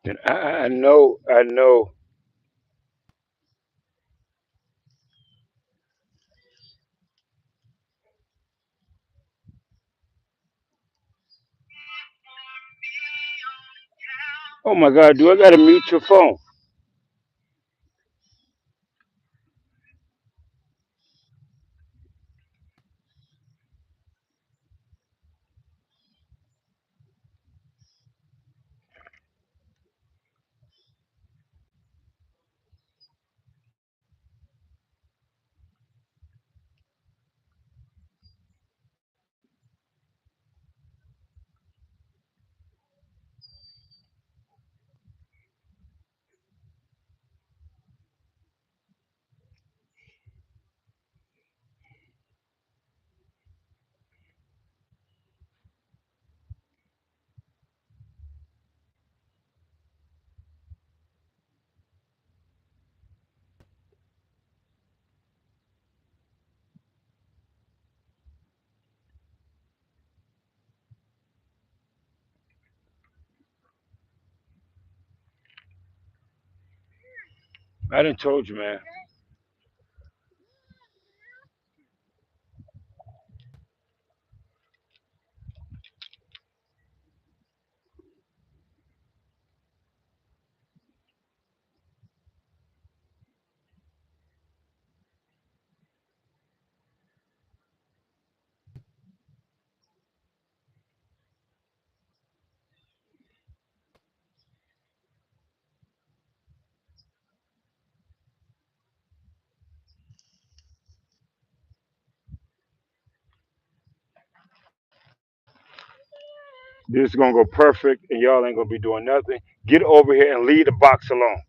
Then I know. Oh my God, do I gotta mute your phone? I done told you, man. This is gonna go perfect, and y'all ain't gonna be doing nothing. Get over here and leave the box alone.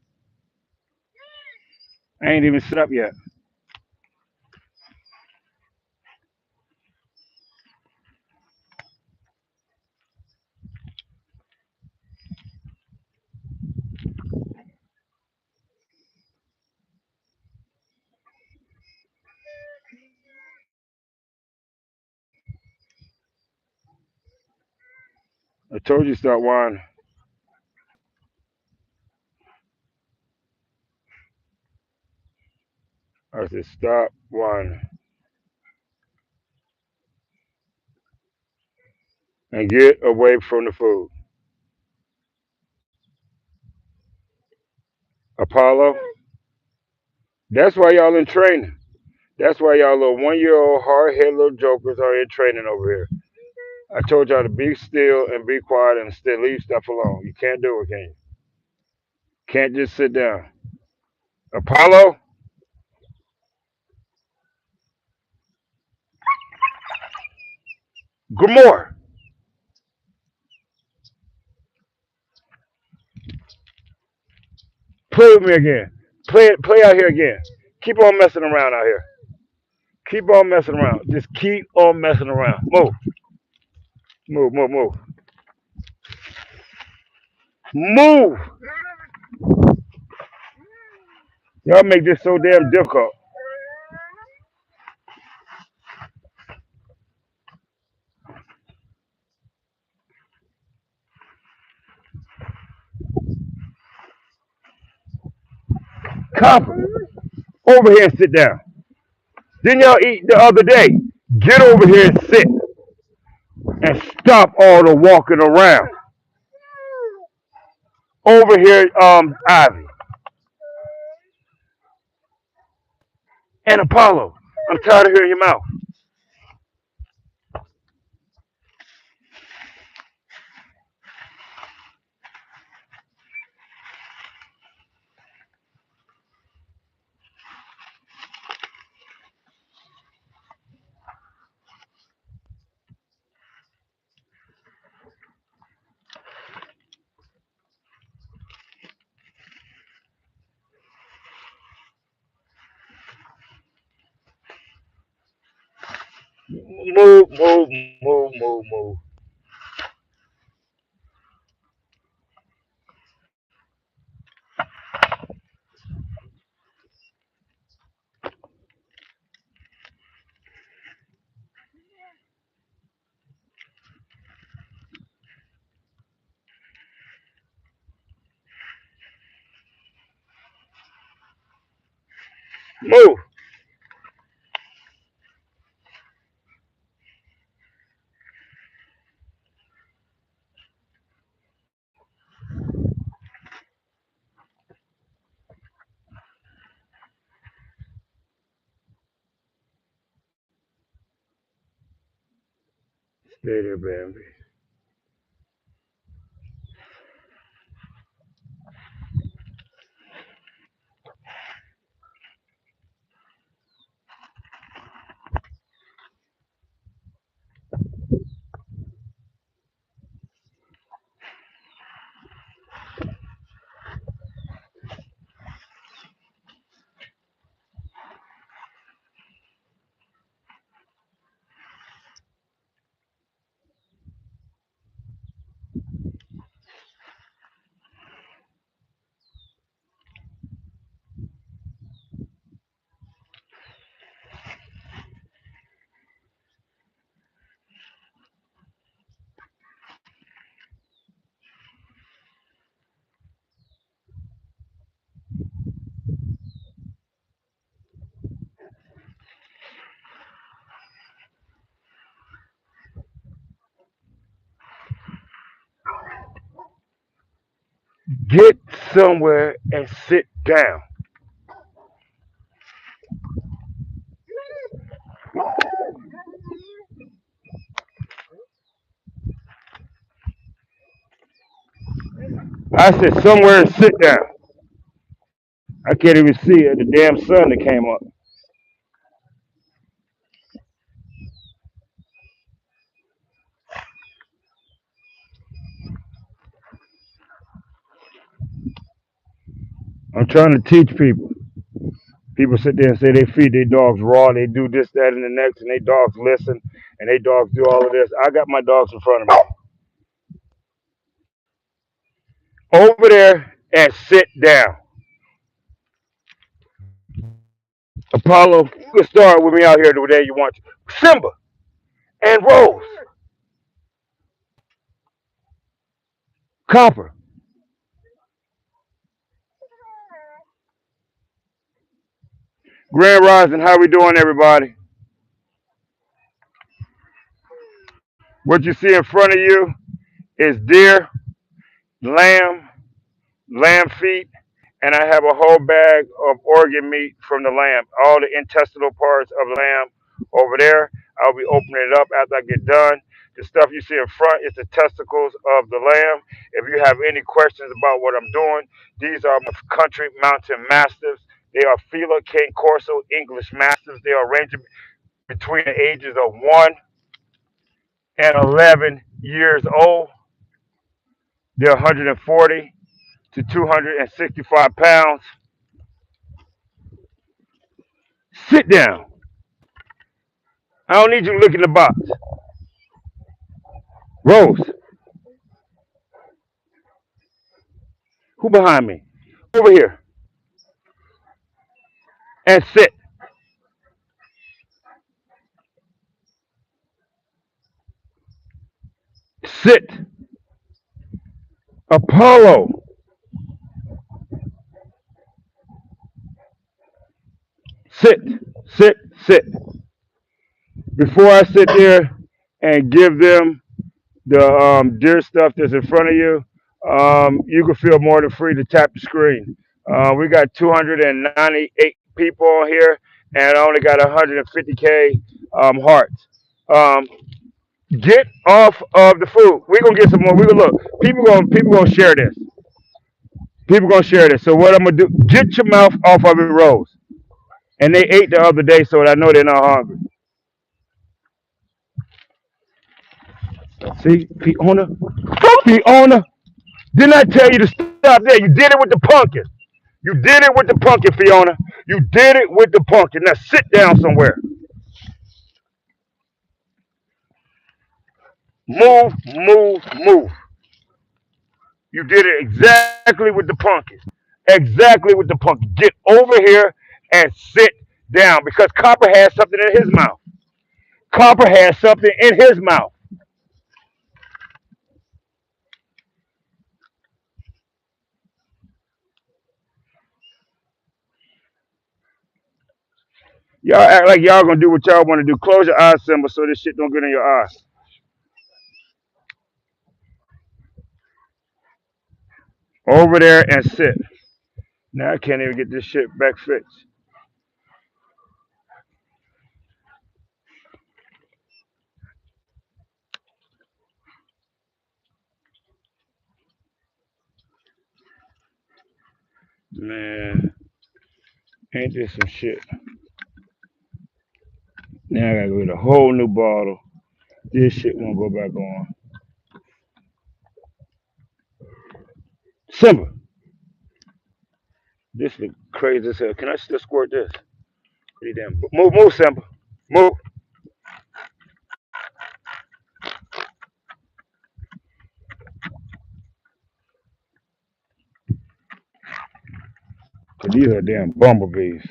I ain't even set up yet. I told you start whining. I said stop whining and get away from the food. Apollo, that's why y'all in training. That's why y'all little 1 year old hard headed little jokers are in training over here. I told y'all to be still and be quiet and still leave stuff alone. You can't do it, can you? Can't just sit down. Apollo, good morning. Play with me again. Play out here again. Keep on messing around out here. Keep on messing around. Just keep on messing around. Move. Move, move, move. Move. Y'all make this so damn difficult. Copper, over here and sit down. Didn't y'all eat the other day? Get over here and sit and stop all the walking around. Over here, Ivy and Apollo. I'm tired of hearing your mouth. Move, move, move, move, move. Move. Stay there, Bambi. Get somewhere and sit down. I said somewhere and sit down. I can't even see it. The damn sun that came up. I'm trying to teach people. People sit there and say they feed their dogs raw, they do this, that, and the next, and they dogs listen, and they dogs do all of this. I got my dogs in front of me. Over there and sit down. Apollo, you can start with me out here the day you want to. Simba and Rose, Copper, Grand Rising, how we doing, everybody? What you see in front of you is deer, lamb, lamb feet, and I have a whole bag of organ meat from the lamb, all the intestinal parts of the lamb over there. I'll be opening it up after I get done. The stuff you see in front is the testicles of the lamb. If you have any questions about what I'm doing, these are my country mountain mastiffs. They are Fila King Corso English mastiffs. They are ranging between the ages of 1 and 11 years old. They're 140 to 265 pounds. Sit down. I don't need you to look in the box. Rose, who behind me? Over here. And sit. Sit. Apollo. Sit. Sit. Sit. Before I sit there and give them the dear stuff that's in front of you, you can feel more than free to tap the screen. We got 298 people on here, and I only got 150K hearts. Um, get off of the food. We're gonna get some more. We gonna look. People gonna share this. People gonna share this. So what I'm gonna do? Get your mouth off of it, Rose. And they ate the other day, so I know they're not hungry. See, Fiona, Fiona. Didn't I tell you to stop there? You did it with the pumpkin. You did it with the pumpkin, Fiona. You did it with the pumpkin. Now sit down somewhere. Move, move, move. You did it exactly with the pumpkin. Exactly with the pumpkin. Get over here and sit down because Copper has something in his mouth. Copper has something in his mouth. Y'all act like y'all gonna do what y'all want to do. Close your eyes, Simba, so this shit don't get in your eyes. Over there and sit. Now I can't even get this shit back fixed. Man, ain't this some shit? Now I gotta go get a whole new bottle. This shit won't go back on. Simba, this look crazy as hell. Can I still squirt this? Pretty damn. Move, move, Simba. Move. Cause these are damn bumblebees.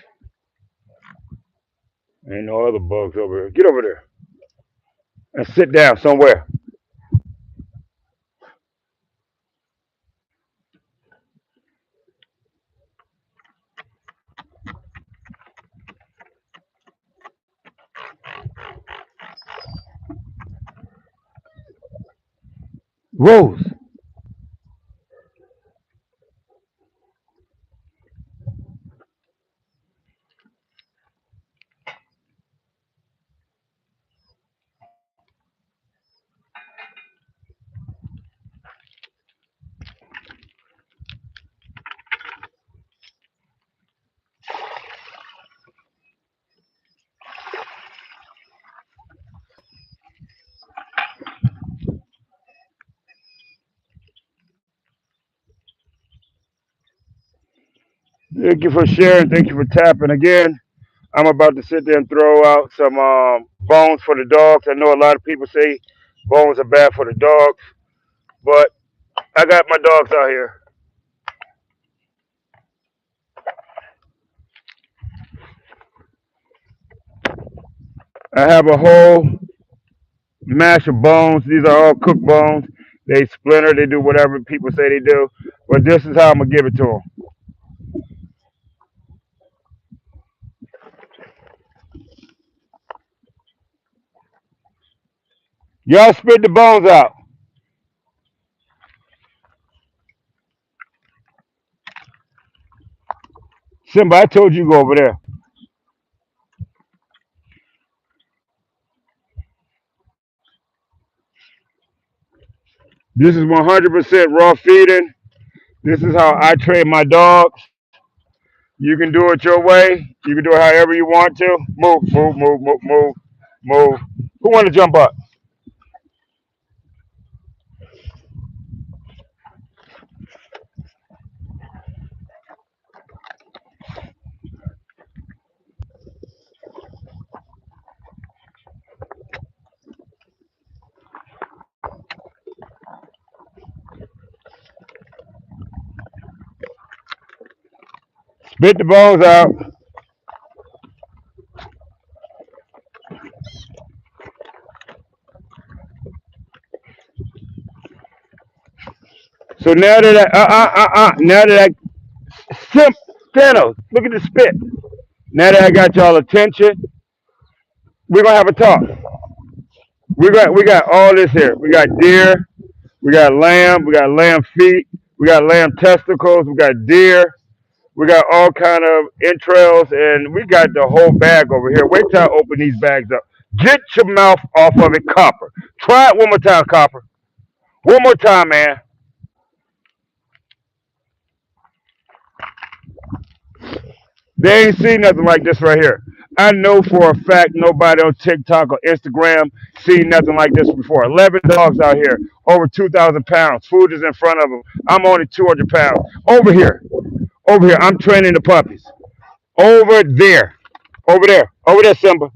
Ain't no other bugs over here. Get over there and sit down somewhere. Rose. Thank you for sharing. Thank you for tapping again. I'm about to sit there and throw out some bones for the dogs. I know a lot of people say bones are bad for the dogs, but I got my dogs out here. I have a whole mash of bones. These are all cooked bones. They splinter. They do whatever people say they do, but this is how I'm gonna give it to them. Y'all spit the bones out. Simba, I told you go over there. This is 100% raw feeding. This is how I train my dogs. You can do it your way. You can do it however you want to. Move, move, move, move, move, move. Who want to jump up? Spit the bones out. So now that now that simp, Thanos, look at the spit. Now that I got y'all attention, we're gonna have a talk. We got all this here. We got deer, we got lamb feet, we got lamb testicles, we got deer, we got all kind of entrails, and we got the whole bag over here. Wait till I open these bags up. Get your mouth off of it, Copper. Try it one more time, Copper. One more time, man. They ain't seen nothing like this right here. I know for a fact nobody on TikTok or Instagram seen nothing like this before. 11 dogs out here, over 2,000 pounds. Food is in front of them. I'm only 200 pounds. Over here, over here. I'm training the puppies. Over there, over there, Simba.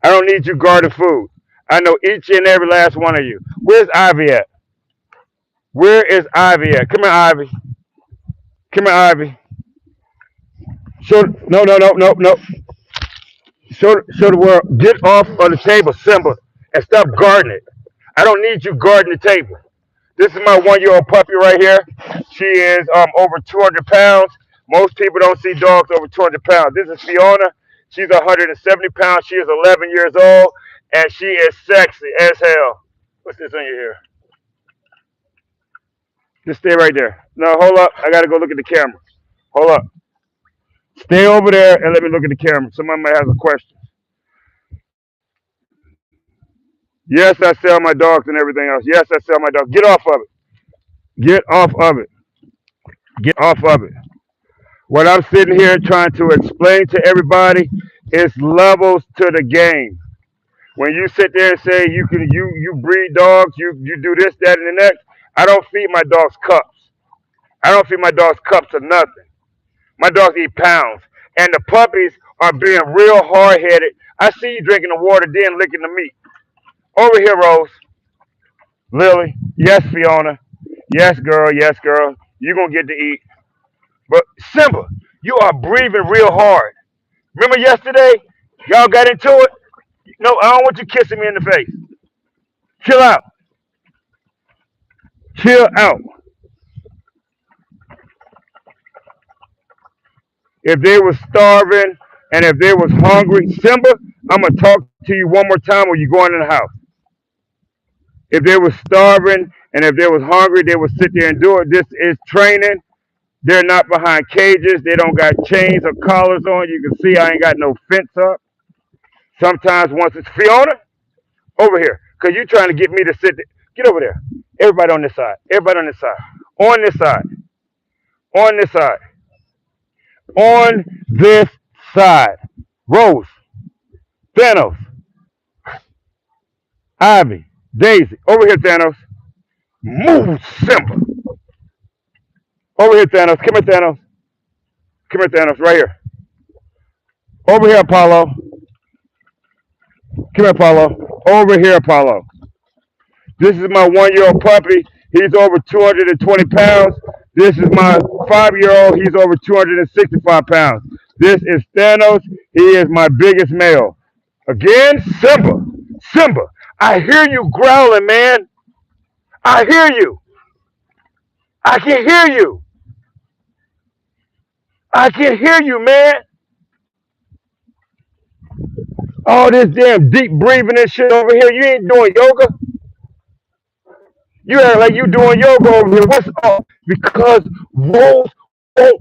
I don't need you guarding food. I know each and every last one of you. Where's Ivy at? Where is Ivy at? Come here, Ivy. Come here, Ivy. Show. No, no, no, no, no. Show the world. Get off of the table, Simba, and stop guarding it. I don't need you guarding the table. This is my 1 year old puppy right here. She is over 200 pounds. Most people don't see dogs over 200 pounds. This is Fiona. She's 170 pounds. She is 11 years old, and she is sexy as hell. What's this on your hair? Just stay right there. No, hold up. I gotta go look at the camera. Hold up. Stay over there and let me look at the camera. Somebody might have a question. Yes, I sell my dogs and everything else. Yes, I sell my dogs. Get off of it. Get off of it. Get off of it. What I'm sitting here trying to explain to everybody is levels to the game. When you sit there and say you breed dogs, you do this, that, and the next, I don't feed my dogs cups. I don't feed my dogs cups or nothing. My dogs eat pounds. And the puppies are being real hard headed. I see you drinking the water, then licking the meat. Over here, Rose. Lily. Yes, Fiona. Yes, girl. Yes, girl. You're going to get to eat. But Simba, you are breathing real hard. Remember yesterday? Y'all got into it? No, I don't want you kissing me in the face. Chill out. Chill out. If they was starving and if they was hungry, Simba, I'm gonna talk to you one more time or you going in the house. If they was starving and if they was hungry, they would sit there and do it. This is training. They're not behind cages. They don't got chains or collars on. You can see I ain't got no fence up. Sometimes once it's Fiona, over here, because you trying to get me to sit there. Get over there. Everybody on this side. Everybody on this side. On this side. On this side. On this side. Rose, Thanos, Ivy, Daisy. Over here, Thanos. Move, Simba. Over here, Thanos. Come here, Thanos. Come here, Thanos. Right here. Over here, Apollo. Come here, Apollo. Over here, Apollo. This is my 1 year old puppy. He's over 220 pounds. This is my 5 year old. He's over 265 pounds. This is Thanos. He is my biggest male. Again, Simba. Simba. I hear you growling, man. I hear you. I can hear you. I can hear you, man. All this damn deep breathing and shit over here. You ain't doing yoga. You act like you doing yoga over here. What's up? Because Rose, oh,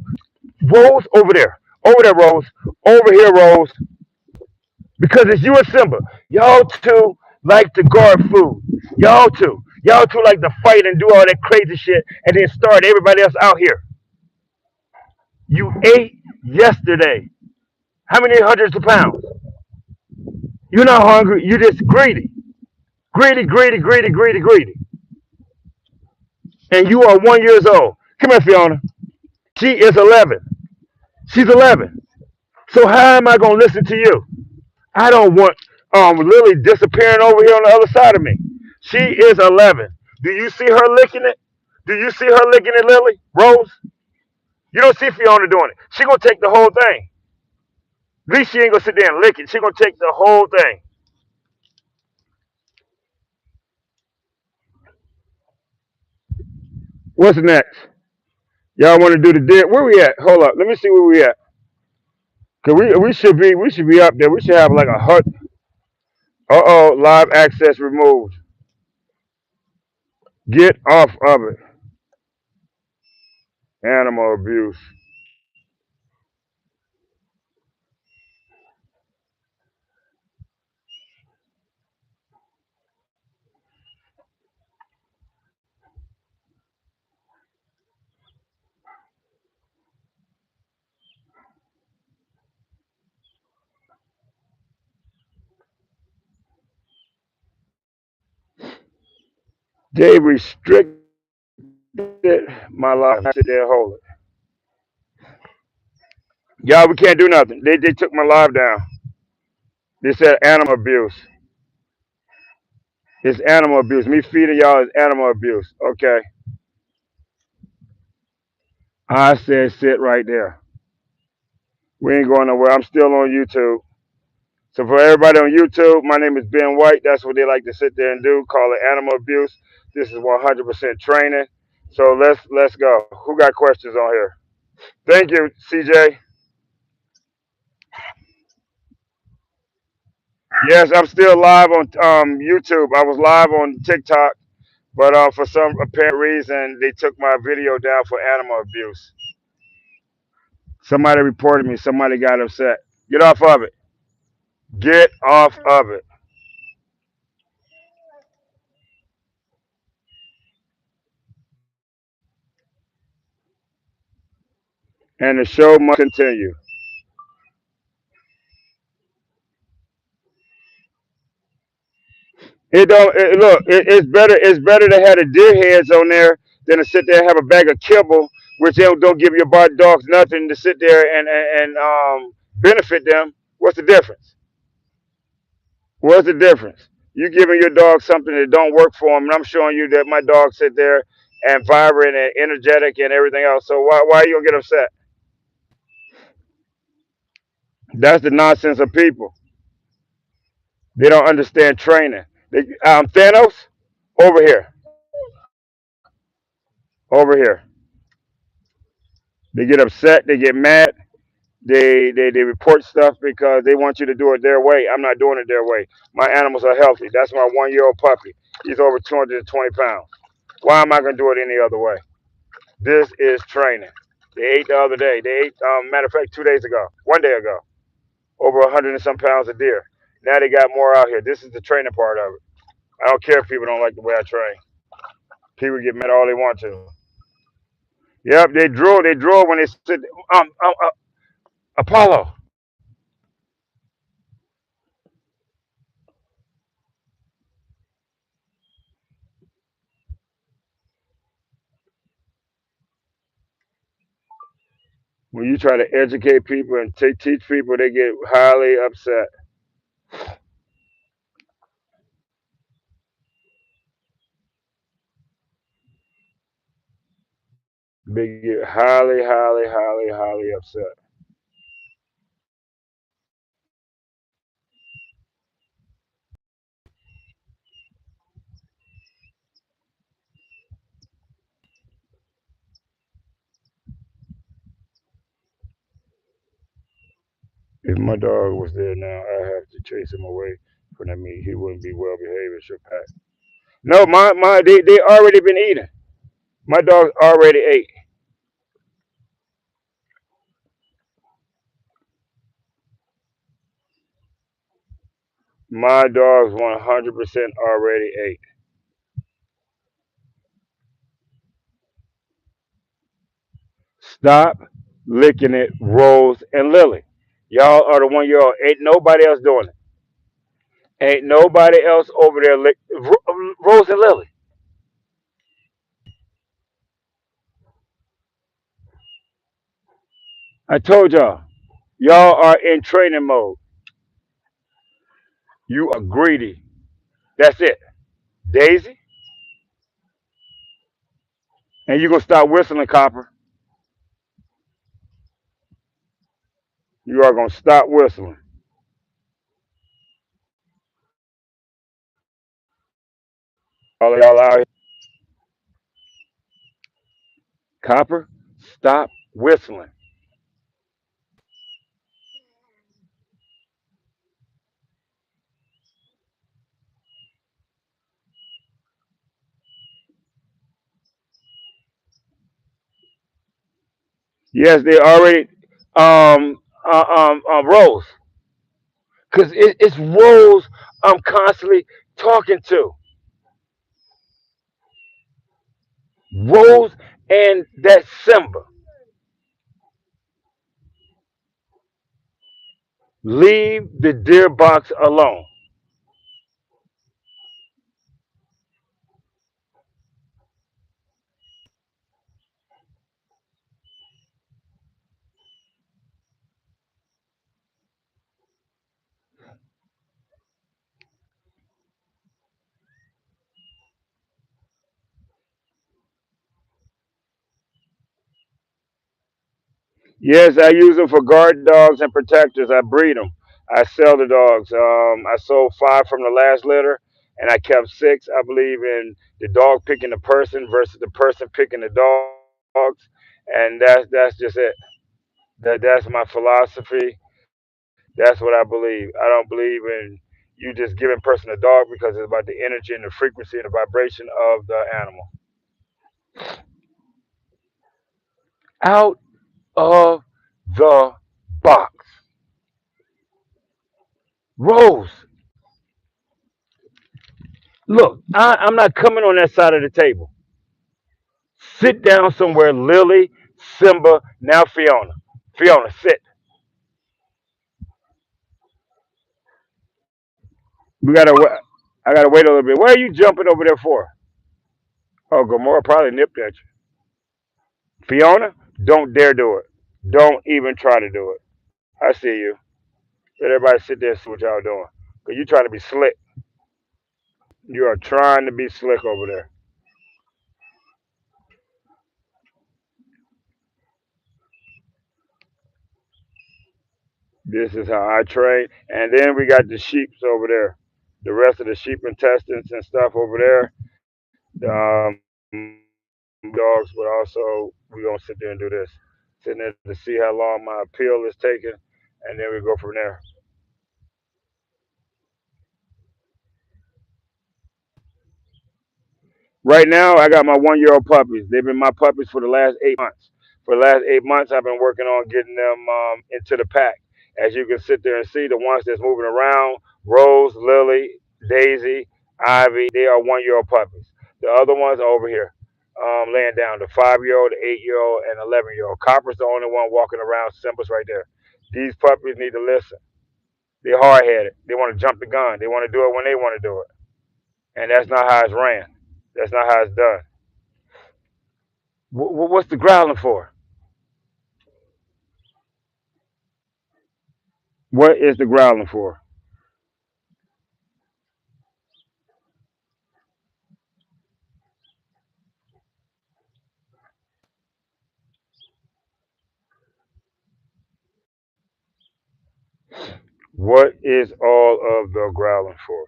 Rose over there. Over there, Rose. Over here, Rose. Because it's you and Simba. Y'all two like to guard food. Y'all two. Y'all two like to fight and do all that crazy shit and then start everybody else out here. You ate yesterday. How many hundreds of pounds? You're not hungry. You're just greedy. Greedy, greedy, greedy, greedy, greedy. And you are 1 year old. Come here, Fiona. She is 11. She's 11. So how am I going to listen to you? I don't want Lily disappearing over here on the other side of me. She is 11. Do you see her licking it? Do you see her licking it, Lily? Rose? You don't see Fiona doing it. She going to take the whole thing. At least she ain't going to sit there and lick it. She going to take the whole thing. What's next? Y'all want to do the dead? Where we at? Hold up. Let me see where we at. Cause we should be up there. We should have like a hut. Uh oh, live access removed. Get off of it. Animal abuse. They restricted my life. I sit there and hold it. Y'all, we can't do nothing. They took my live down. They said animal abuse. It's animal abuse. Me feeding y'all is animal abuse. Okay. I said sit right there. We ain't going nowhere. I'm still on YouTube. So for everybody on YouTube, my name is Ben White. That's what they like to sit there and do. Call it animal abuse. This is 100% training. So let's go. Who got questions on here? Thank you, CJ. Yes, I'm still live on YouTube. I was live on TikTok, but for some apparent reason, they took my video down for animal abuse. Somebody reported me. Somebody got upset. Get off of it. Get off of it. And the show must continue. It don't look. It's better. It's better to have the deer heads on there than to sit there and have a bag of kibble, which they don't give your bar dogs nothing to sit there and benefit them. What's the difference? What's the difference? You giving your dog something that don't work for him, and I'm showing you that my dog sit there and vibrant and energetic and everything else. So why are you gonna get upset? That's the nonsense of people. They don't understand training. Thanos, over here, over here. They get upset. They get mad. They report stuff because they want you to do it their way. I'm not doing it their way. My animals are healthy. That's my 1 year old puppy. He's over 220 pounds. Why am I gonna do it any other way? This is training. They ate the other day. They ate, matter of fact, 2 days ago, 1 day ago, over 100 and some pounds of deer. Now they got more out here. This is the training part of it. I don't care if people don't like the way I train. People get mad all they want to. Yep, they drool. They drool when they sit. Apollo. When you try to educate people and teach people, they get highly upset. They get highly upset. If my dog was there now, I have to chase him away from that meat. He wouldn't be well behaved. It should pack. No, they already been eating. My dog already ate. My dogs 100% already ate. Stop licking it, Rose and Lily. Y'all are the 1 year old. Ain't nobody else doing it. Ain't nobody else over there lick Rose and Lily. I told y'all. Y'all are in training mode. You are greedy. That's it. Daisy, and you gonna stop whistling, Copper. You are gonna stop whistling. All of y'all out here. Copper, stop whistling. Yes, they already Rose. Cause it's Rose I'm constantly talking to. Rose and that Simba. Leave the deer box alone. Yes, I use them for guard dogs and protectors. I breed them. I sell the dogs. I sold 5 from the last litter, and I kept 6. I believe in the dog picking the person versus the person picking the dogs, and that's just it. That's my philosophy. That's what I believe. I don't believe in You just giving person a dog because it's about the energy and the frequency and the vibration of the animal. Out of the box. Rose, look, I'm not coming on that side of the table. Sit down somewhere, Lily, Simba, now Fiona. Fiona, sit. We gotta. I gotta wait a little bit. Where are you jumping over there for? Oh, Gamora probably nipped at you. Fiona, don't dare do it. Don't even try to do it. I see you. Let everybody sit there and see what y'all doing. Cause you trying to be slick. You are trying to be slick over there. This is how I train. And then we got the sheeps over there. The rest of the sheep intestines and stuff over there. Dogs, but also we're gonna sit there and do this. Sitting there to see how long my appeal is taking, and then we go from there. Right now, I got my 1 year old puppies. They've been my puppies for the last 8 months. For the last 8 months, I've been working on getting them into the pack. As you can sit there and see, the ones that's moving around, Rose, Lily, Daisy, Ivy, they are 1 year old puppies. The other ones are over here, laying down. The 5 year old, the 8 year old, and 11 year old. Copper's the only one walking around. Simba's right there. These puppies need to listen. They're hard headed. They want to jump the gun. They want to do it when they want to do it. And that's not how it's ran. That's not how it's done. What's the growling for? What is the growling for? What is all of the growling for?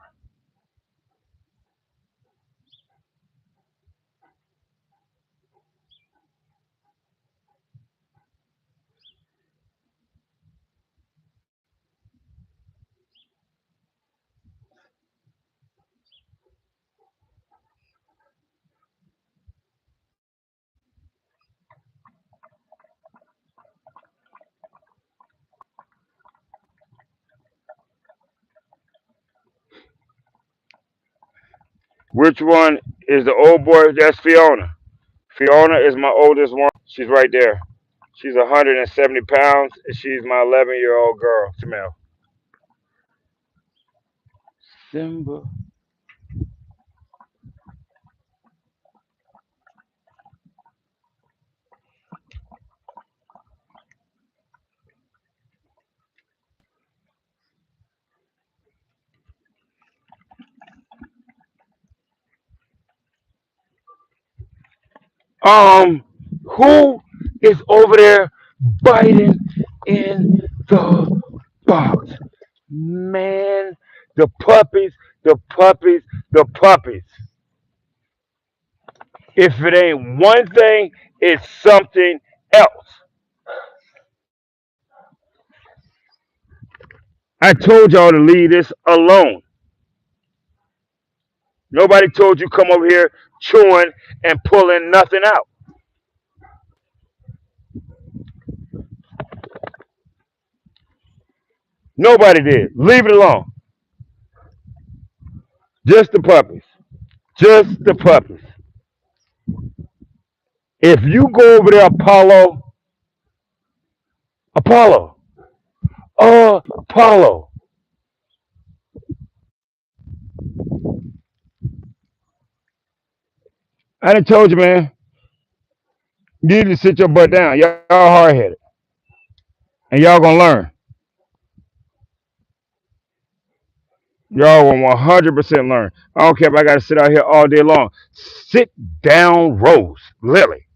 Which one is the old boy? That's Fiona. Fiona is my oldest one. She's right there. She's 170 pounds, and she's my 11-year-old girl, Jamel. Simba. Um, who is over there biting in the box? Man, the puppies, the puppies, the puppies. If it ain't one thing, it's something else. I told y'all to leave this alone. Nobody told you come over here chewing and pulling nothing out. Nobody did. Leave it alone. Just the puppies. Just the puppies. If you go over there, Apollo, Apollo, Apollo. I done told you, man. You need to sit your butt down. Y'all hard headed. And y'all gonna learn. Y'all will 100% learn. I don't care if I gotta sit out here all day long. Sit down, Rose, Lily.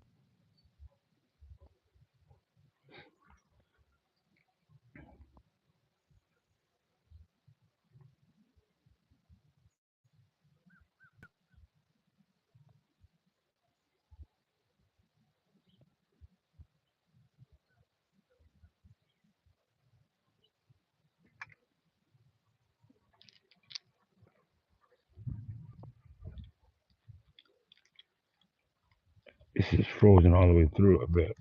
It's just frozen all the way through. I bet.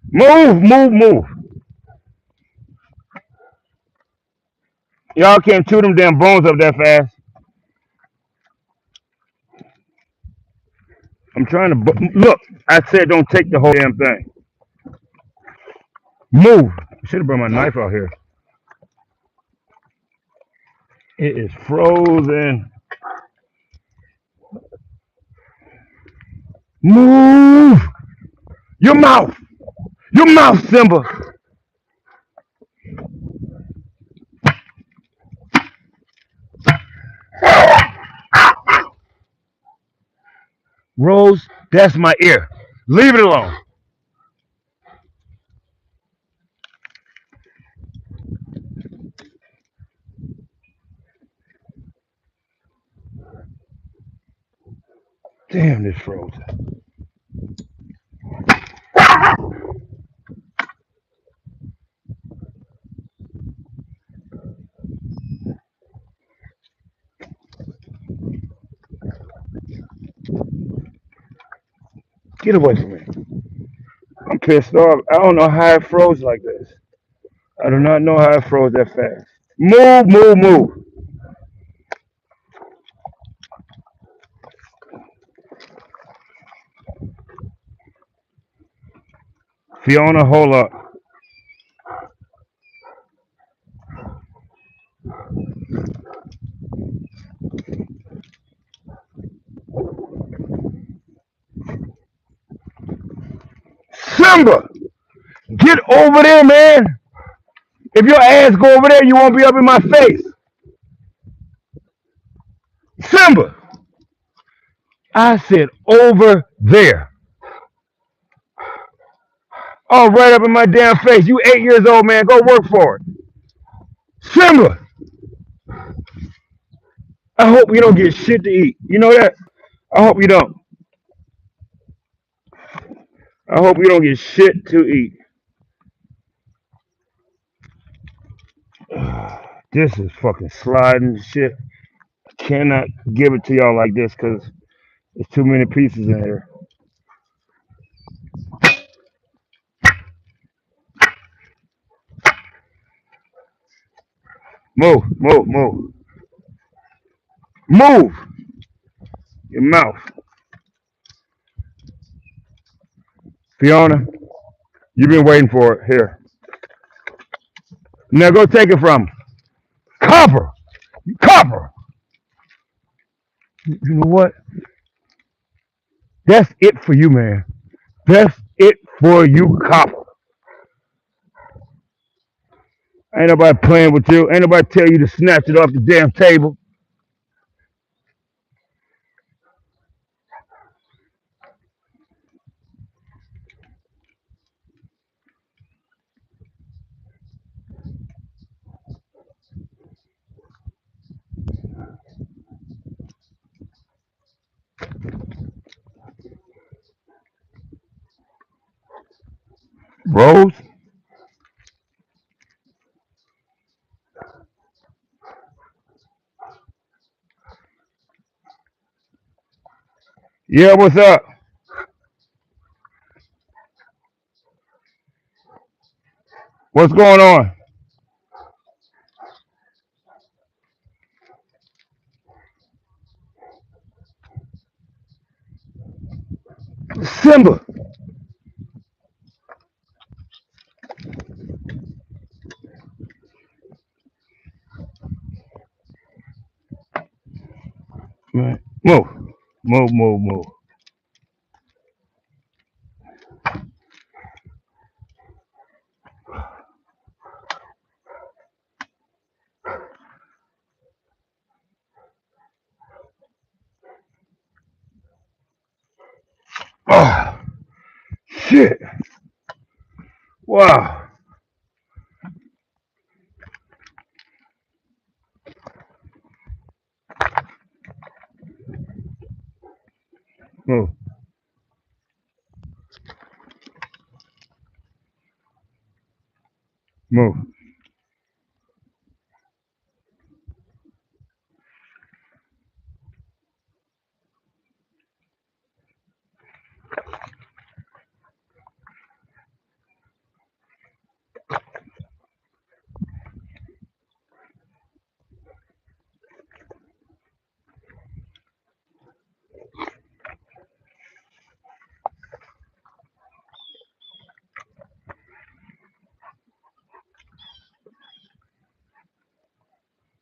Move, move, move. Y'all can't chew them damn bones up that fast. I'm trying to look. I said don't take the whole damn thing. Move. I should have brought my knife out here. It is frozen. Move. Your mouth. Your mouth, Simba. Rose, that's my ear. Leave it alone. Damn, this froze. Get away from me. I'm pissed off. I don't know how it froze like this. I do not know how it froze that fast. Move. Fiona, hold up. Simba, get over there, man. If your ass go over there, you won't be up in my face. Simba, I said over there. Oh, right up in my damn face. You 8 years old, man. Go work for it. Simba, I hope you don't get shit to eat. You know that? I hope you don't. I hope you don't get shit to eat. This is fucking sliding shit. I cannot give it to y'all like this because there's too many pieces in here. Move. Move your mouth. Fiona, you've been waiting for it. Here. Now go take it from him. Copper. Copper. You know what? That's it for you, man. That's it for you, Copper. Ain't nobody playing with you. Ain't nobody tell you to snatch it off the damn table. Rose? Yeah, what's up? What's going on? Simba. Man, move. Move. Oh, shit. Wow. Move, move,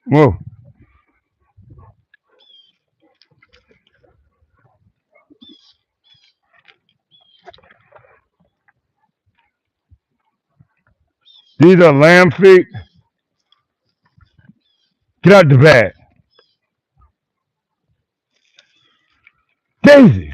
move. These are lamb feet. Get out the bag. Daisy,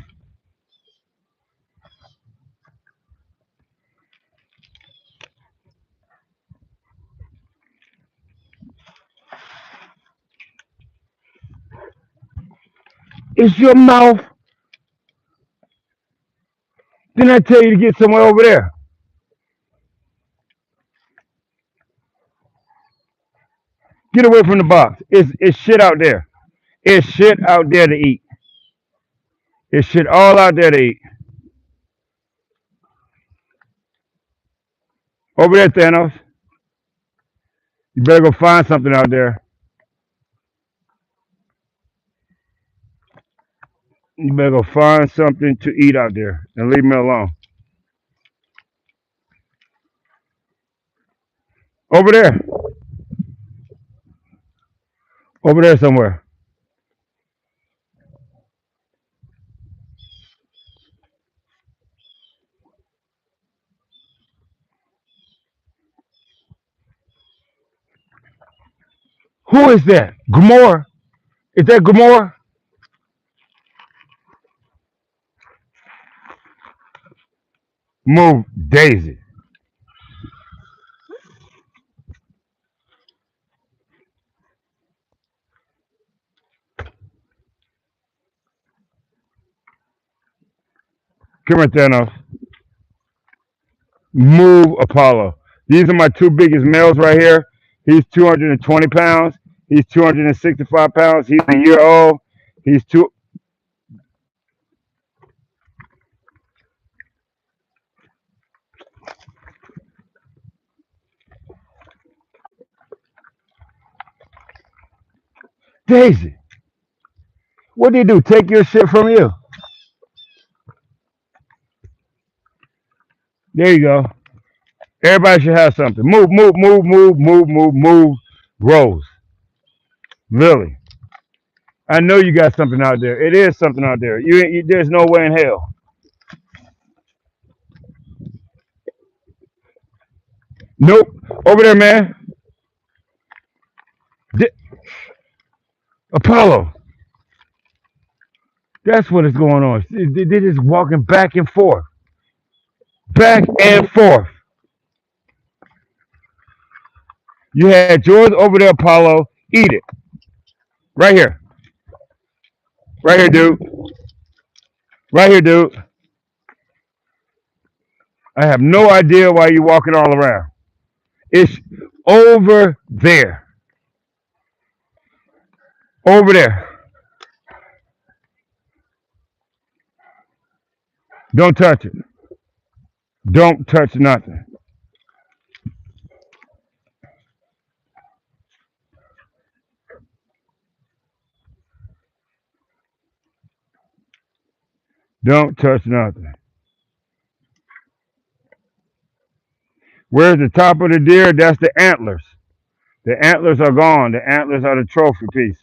it's your mouth. Didn't I tell you to get somewhere over there? Get away from the box. It's shit out there. It's shit out there to eat. It's shit all out there to eat. Over there, Thanos. You better go find something out there. You better go find something to eat out there and leave me alone. Over there. Over there somewhere. Who is that? Gamora? Is that Gamora? Move, Daisy. Come here, Thanos. Move, Apollo. These are my two biggest males right here. He's 220 pounds. He's 265 pounds. He's a year old. He's two. Daisy, what do you do? Take your shit from you? There you go. Everybody should have something. Move, move, move, move, move, move, move. Rose, Lily. I know you got something out there. It is something out there. There's no way in hell. Nope. Over there, man. Di- Apollo. That's what is going on. They're just walking back and forth, back and forth. You had yours over there, Apollo. Eat it. Right here. Right here, dude. Right here, dude. I have no idea why you're walking all around. It's over there. Over there. Don't touch it. Don't touch nothing. Don't touch nothing. Where's the top of the deer? That's the antlers. The antlers are gone. The antlers are the trophy piece.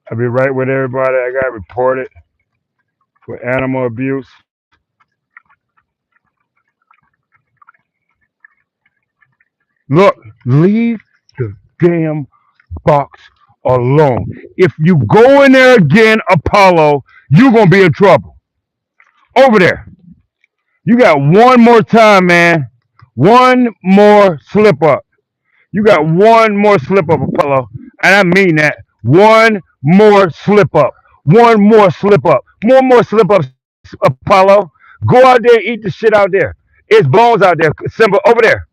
I'll be right with everybody. I got reported for animal abuse. Look, leave the damn box alone. If you go in there again, Apollo, you're gonna be in trouble. Over there. You got one more time, man. One more slip up. You got one more slip up, Apollo. And I mean that. One more slip up. One more slip up. One more slip up, Apollo. Go out there and eat the shit out there. It's bones out there. Simba, over there.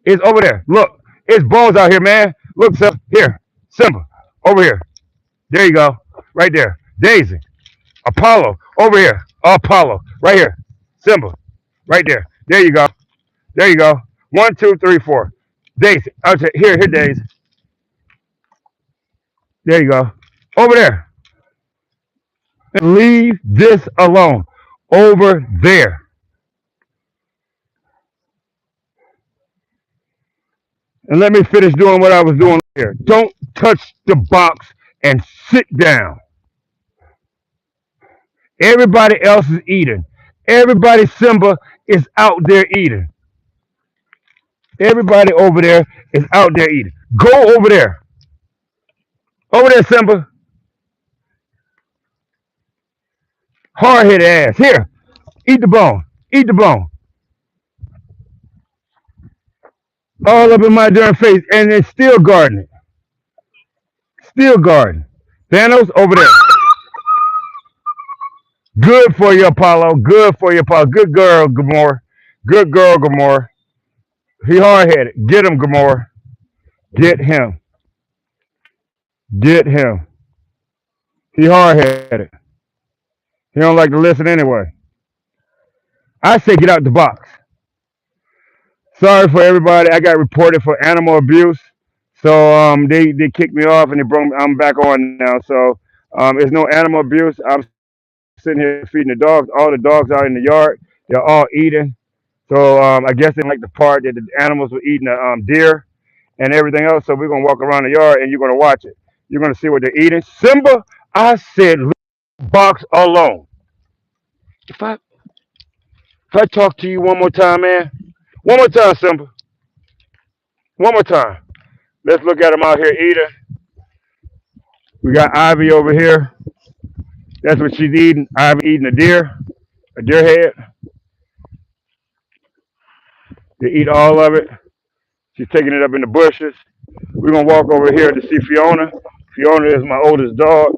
It's over there. Look. It's bones out here, man. Look, Simba. Here. Simba. Over here. There you go. Right there. Daisy. Apollo. Over here. Apollo. Right here. Simba. Right there. There you go. There you go. One, two, three, four. Daisy. Okay, here, Daisy. There you go. Over there. Leave this alone. Over there. And let me finish doing what I was doing here. Don't touch the box and sit down. Everybody else is eating. Everybody Simba is out there eating. Everybody over there is out there eating. Go over there. Over there, Simba. Hard headed ass. Here. Eat the bone. Eat the bone. All up in my darn face. And it's still guarding it. Still guarding. Thanos over there. Good for you, Apollo. Good for you, Apollo. Good girl, Gamora. Good girl, Gamora. He hard headed. Get him, Gamora. Get him. Get him. He hard headed. He don't like to listen anyway. I say get out the box. Sorry for everybody. I got reported for animal abuse. So they kicked me off and they brought me, I'm back on now. So it's no animal abuse. I'm sitting here feeding the dogs. All the dogs out in the yard. They're all eating. So I guess they didn't like the part that the animals were eating the deer and everything else. So we're gonna walk around the yard and you're gonna watch it. You're gonna see what they're eating. Simba, I said leave the box alone. If I if I talk to you one more time, man, one more time, Simba, one more time. Let's look at them out here eating. We got Ivy over here. That's what she's eating. Ivy eating a deer head. They eat all of it. She's taking it up in the bushes. We're gonna walk over here to see Fiona. Fiona is my oldest dog,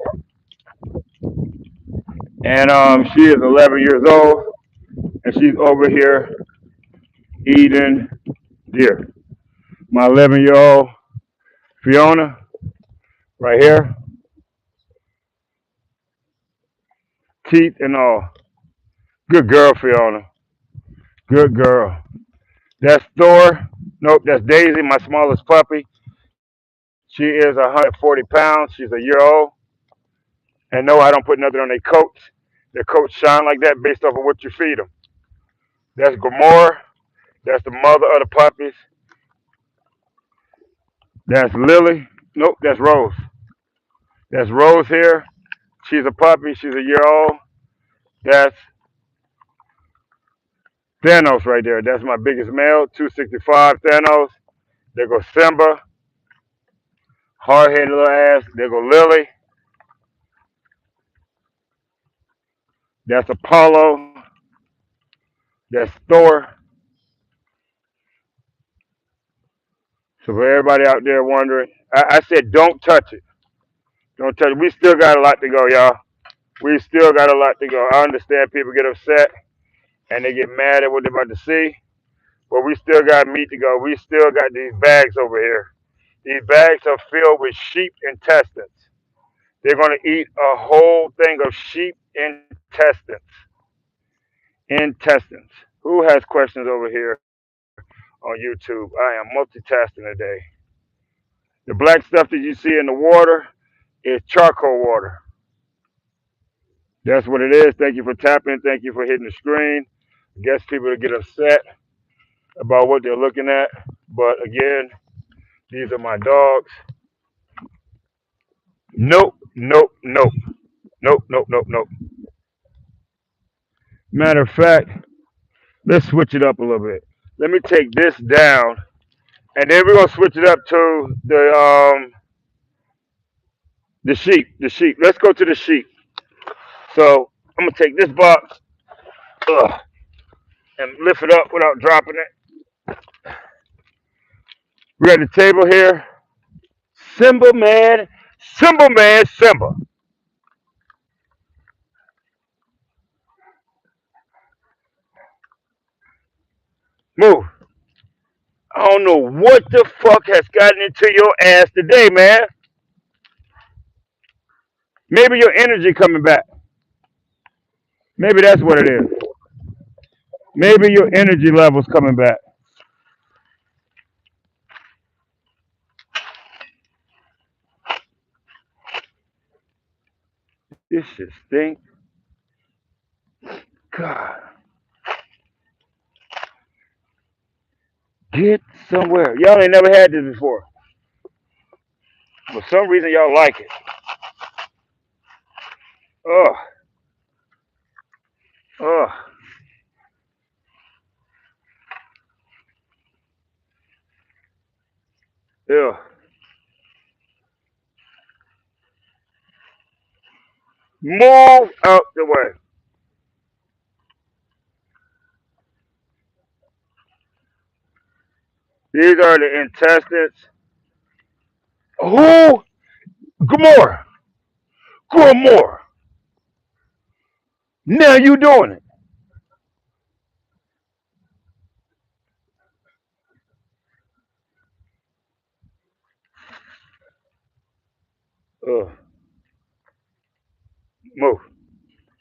and she is 11 years old, and she's over here eating deer. My 11-year-old Fiona, right here, teeth and all. Good girl, Fiona. Good girl. That's Thor. Nope, that's Daisy, my smallest puppy. She is 140 pounds. She's a year old. And no, I don't put nothing on their coats. Their coats shine like that based off of what you feed them. That's Gamora. That's the mother of the puppies. That's Lily. Nope, that's Rose. That's Rose here. She's a puppy. She's a year old. That's Thanos right there. That's my biggest male, 265 Thanos. There goes Simba, hard headed little ass. There go Lily. That's Apollo. That's Thor. So for everybody out there wondering, I said don't touch it. Don't touch it. We still got a lot to go, y'all. We still got a lot to go. I understand people get upset and they get mad at what they're about to see, but we still got meat to go. We still got these bags over here. These bags are filled with sheep intestines. They're going to eat a whole thing of sheep intestines. Intestines. Who has questions over here on YouTube? I am multitasking today. The black stuff that you see in the water is charcoal water. That's what it is. Thank you for tapping. Thank you for hitting the screen. I guess people get upset about what they're looking at. But again, these are my dogs. Nope. Nope, nope, nope, nope, nope, nope. Matter of fact, let's switch it up a little bit. Let me take this down, and then we're gonna switch it up to the sheep. The sheep. Let's go to the sheep. So I'm gonna take this box ugh, and lift it up without dropping it. We got the table here. Simba man, Simba man, Simba. Move. I don't know what the fuck has gotten into your ass today, man. Maybe your energy coming back. Maybe that's what it is. Maybe your energy levels coming back. This shit stink. God, get somewhere. Y'all ain't never had this before. For some reason, y'all like it. Ugh, ugh, ew. Move out the way. These are the intestines. Who? Gamora. Gamora. Now you doing it. Ugh. Move.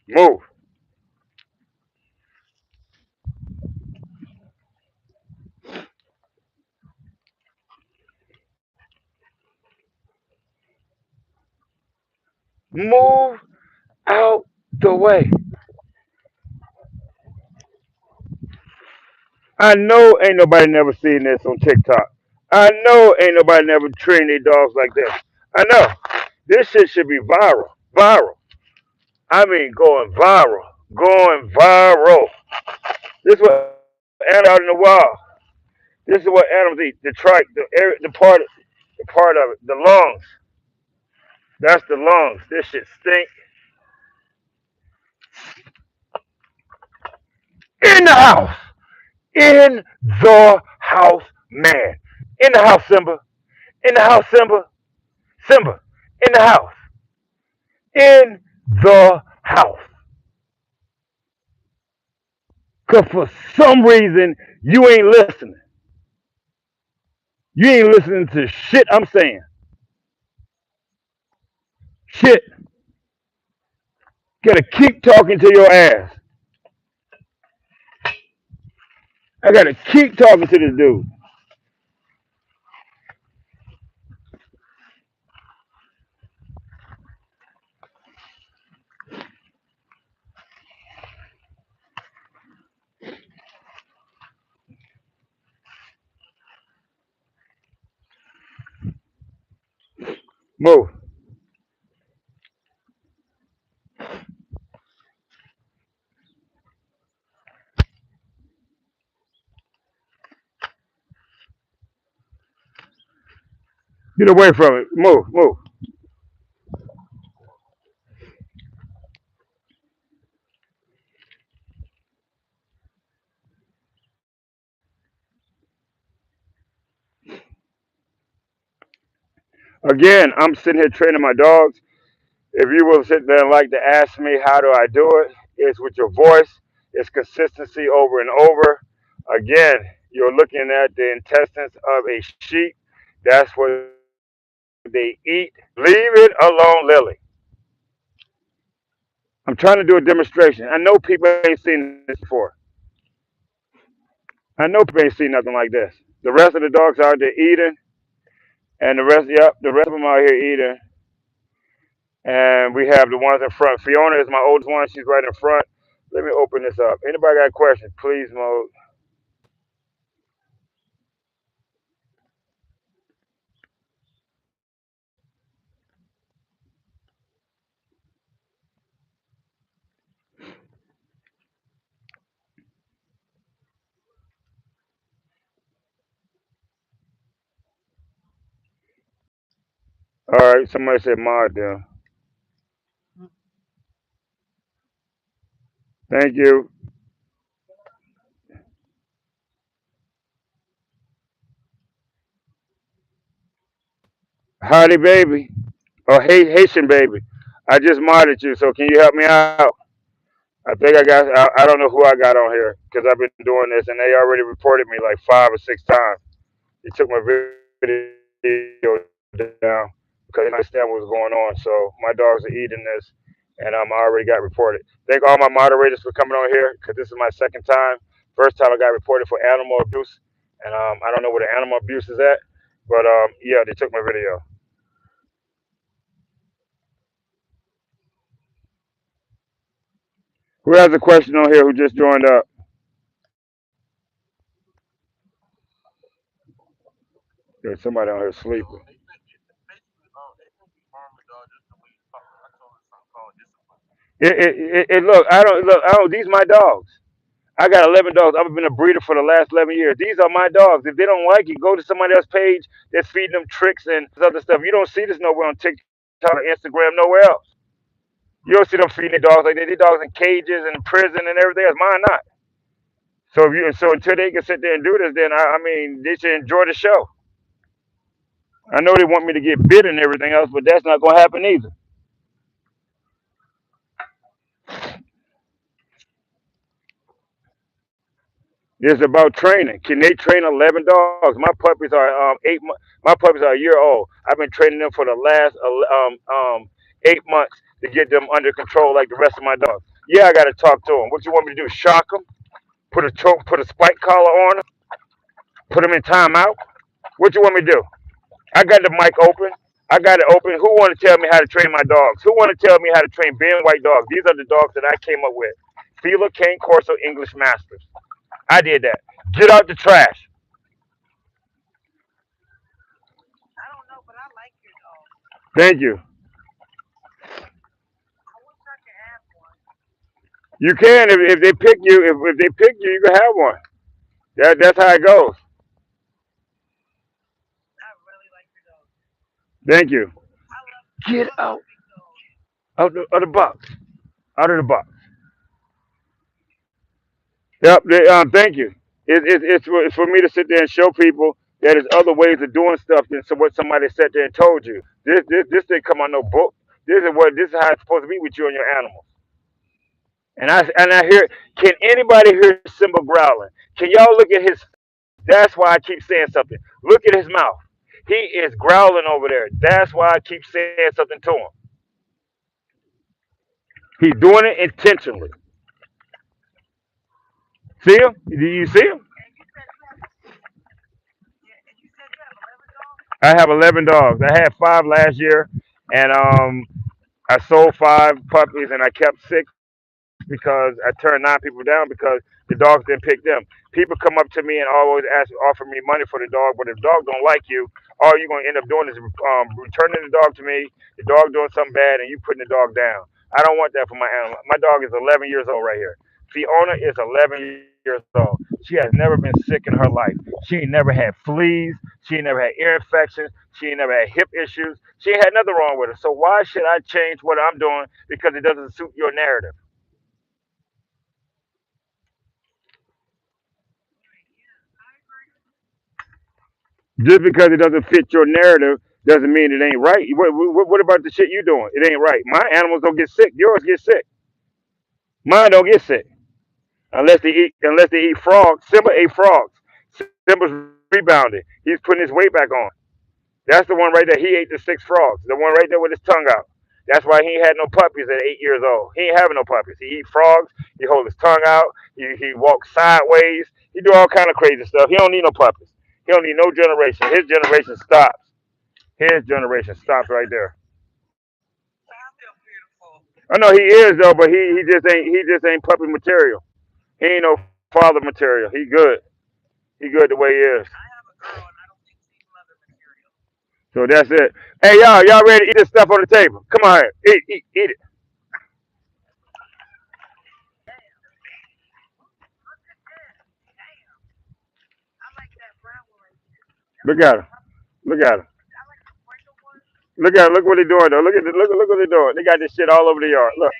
Move. Move out the way. I know ain't nobody never seen this on TikTok. I know ain't nobody never trained their dogs like this. I know. This shit should be viral. Viral. I mean going viral. Going viral. This is what animals out in the wild. This is what animals eat. The trach, the part of it, the lungs. That's the lungs. This shit stink. In the house. In the house, man. In the house, Simba. In the house, Simba. Simba. In the house. In the house. Because for some reason, you ain't listening. You ain't listening to shit I'm saying. Shit. Gotta keep talking to your ass. I gotta keep talking to this dude. Move. Get away from it. Move. Move. Again, I'm sitting here training my dogs. If you will sit there and like to ask me how do I do it, it's with your voice. It's consistency over and over. Again, you're looking at the intestines of a sheep. That's what they eat. Leave it alone, Lily. I'm trying to do a demonstration. I know people ain't seen this before. I know people ain't seen nothing like this. The rest of the dogs out there eating, and the rest of them out here eating. And we have the ones in front. Fiona is my oldest one. She's right in front. Let me open this up. Anybody got questions? Please, mode. All right, somebody said mod them. Thank you. Howdy, baby. Oh, hey, Haitian baby. I just modded you, so can you help me out? I think I don't know who I got on here because I've been doing this and they already reported me like 5 or 6 times. They took my video down because they didn't understand what was going on. So my dogs are eating this and I already got reported. Thank all my moderators for coming on here because this is my second time. First time I got reported for animal abuse and I don't know where the animal abuse is at, but yeah, they took my video. Who has a question on here who just joined up? There's somebody on here sleeping. Look, I don't. These my dogs. I got 11 dogs. I've been a breeder for the last 11 years. These are my dogs. If they don't like it, go to somebody else's page that's feeding them tricks and other stuff. You don't see this nowhere on TikTok or Instagram, nowhere else. You don't see them feeding their dogs like that. These dogs in cages and in prison and everything else. Mine not. So until they can sit there and do this, then I mean they should enjoy the show. I know they want me to get bit and everything else, but that's not gonna happen either. It's about training. Can they train 11 dogs? My puppies are 8. My puppies are a year old. I've been training them for the last 8 months to get them under control like the rest of my dogs. Yeah, I got to talk to them. What you want me to do? Shock them? Put a choke? Put a spike collar on them? Put them in timeout? What you want me to do? I got the mic open. I got it open. Who want to tell me how to train my dogs? Who want to tell me how to train Ben White dogs? These are the dogs that I came up with. Fila, Cane Corso, English Masters. I did that. Get out the trash. Thank you. You can if they pick you. If they pick you, you can have one. That's how it goes. Thank you. Get out of the box. Out of the box. Yep. Thank you. It's for me to sit there and show people that there's other ways of doing stuff than what somebody sat there and told you. This didn't come on no book. This is how it's supposed to be with you and your animals. And I hear. Can anybody hear Simba growling? Can y'all look at his? That's why I keep saying something. Look at his mouth. He is growling over there. That's why I keep saying something to him. He's doing it intentionally. See him? Do you see him? I have 11 dogs. I had 5 last year, and I sold 5 puppies, and I kept 6 because I turned 9 people down because the dogs didn't pick them. People come up to me and always offer me money for the dog, but if the dog don't like you, all you're gonna end up doing is returning the dog to me. The dog doing something bad, and you putting the dog down. I don't want that for my animal. My dog is 11 years old right here. Fiona is 11 years old. She has never been sick in her life. She ain't never had fleas. She ain't never had ear infections. She ain't never had hip issues. She ain't had nothing wrong with her. So why should I change what I'm doing because it doesn't suit your narrative? Just because it doesn't fit your narrative doesn't mean it ain't right. What about the shit you doing? It ain't right. My animals don't get sick. Yours get sick. Mine don't get sick unless they eat frogs. Simba ate frogs. Simba's rebounding. He's putting his weight back on. That's the one right there. He ate the 6 frogs. The one right there with his tongue out. That's why he ain't had no puppies at 8 years old. He ain't having no puppies. He eat frogs. He hold his tongue out. He walks sideways. He do all kind of crazy stuff. He don't need no puppies. He don't need no generation. His generation stops. His generation stops right there. I know he is though, but he just ain't puppy material. He ain't no father material. He good. He good the way he is. So that's it. Hey y'all ready to eat this stuff on the table? Come on here. Eat it. Look at him. Look at him. Look what they're doing though. Look what they're doing. They got this shit all over the yard. Look.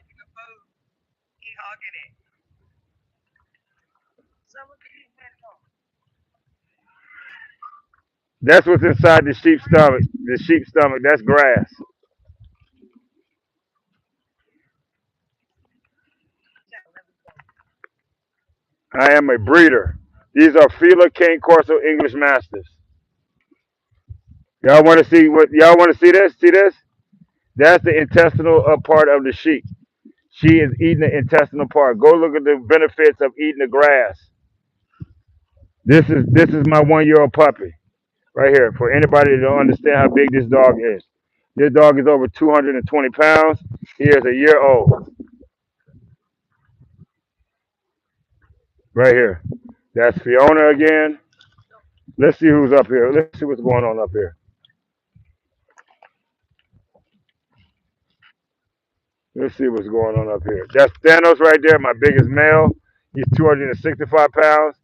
That's what's inside the sheep's stomach. The sheep's stomach. That's grass. I am a breeder. These are Fila Cane Corso English Mastiffs. Y'all want to see what? Y'all want to see this? See this? That's the intestinal part of the sheep. She is eating the intestinal part. Go look at the benefits of eating the grass. This is my 1 year old puppy right here. For anybody to understand how big this dog is, this dog is over 220 pounds. He is a year old. Right here. That's Fiona again. Let's see who's up here. Let's see what's going on up here. Let's see what's going on up here. That's Thanos right there, my biggest male. He's 265 pounds.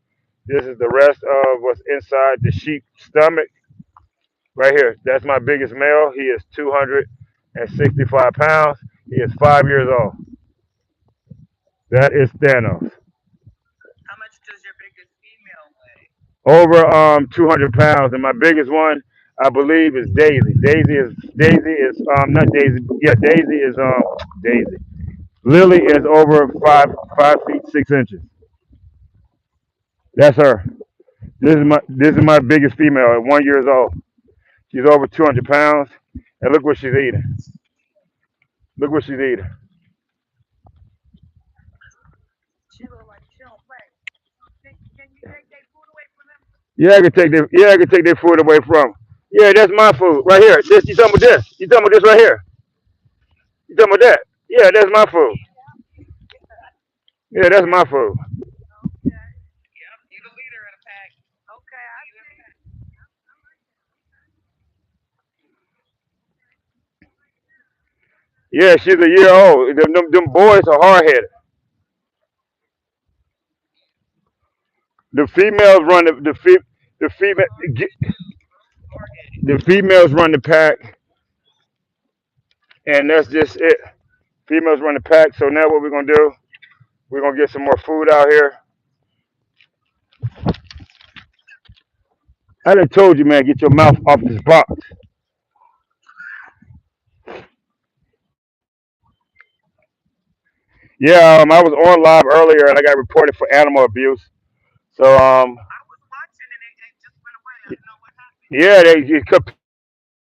This is the rest of what's inside the sheep stomach. Right here. That's my biggest male. He is 265 pounds. He is 5 years old. That is Thanos. Over 200 pounds, and my biggest one, I believe, is Daisy. Daisy is not Daisy. Yeah, Daisy is Daisy. Lily is over 5 feet 6 inches. That's her. This is my biggest female at 1 years old. She's over 200 pounds, and look what she's eating. Look what she's eating. I can take their food away from 'em. Yeah, that's my food right here. This you talking about this? You talking about this right here? You talking about that? Yeah, that's my food. Yeah, that's my food. Yeah, she's a year old. Them boys are hard headed. The females run the female the females run the pack, and that's just it. Females run the pack. So now what we're gonna do? We're gonna get some more food out here. I done told you, man, get your mouth off this box. Yeah, I was on live earlier and I got reported for animal abuse. So yeah,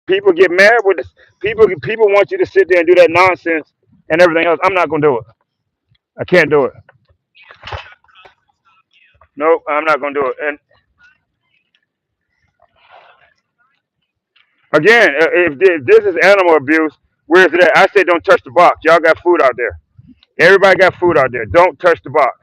people get mad with this. People want you to sit there and do that nonsense and everything else. I'm not gonna do it. I can't do it. Nope, I'm not gonna do it. And again, if this is animal abuse, where's it at? I said don't touch the box. Y'all got food out there. Everybody got food out there. Don't touch the box.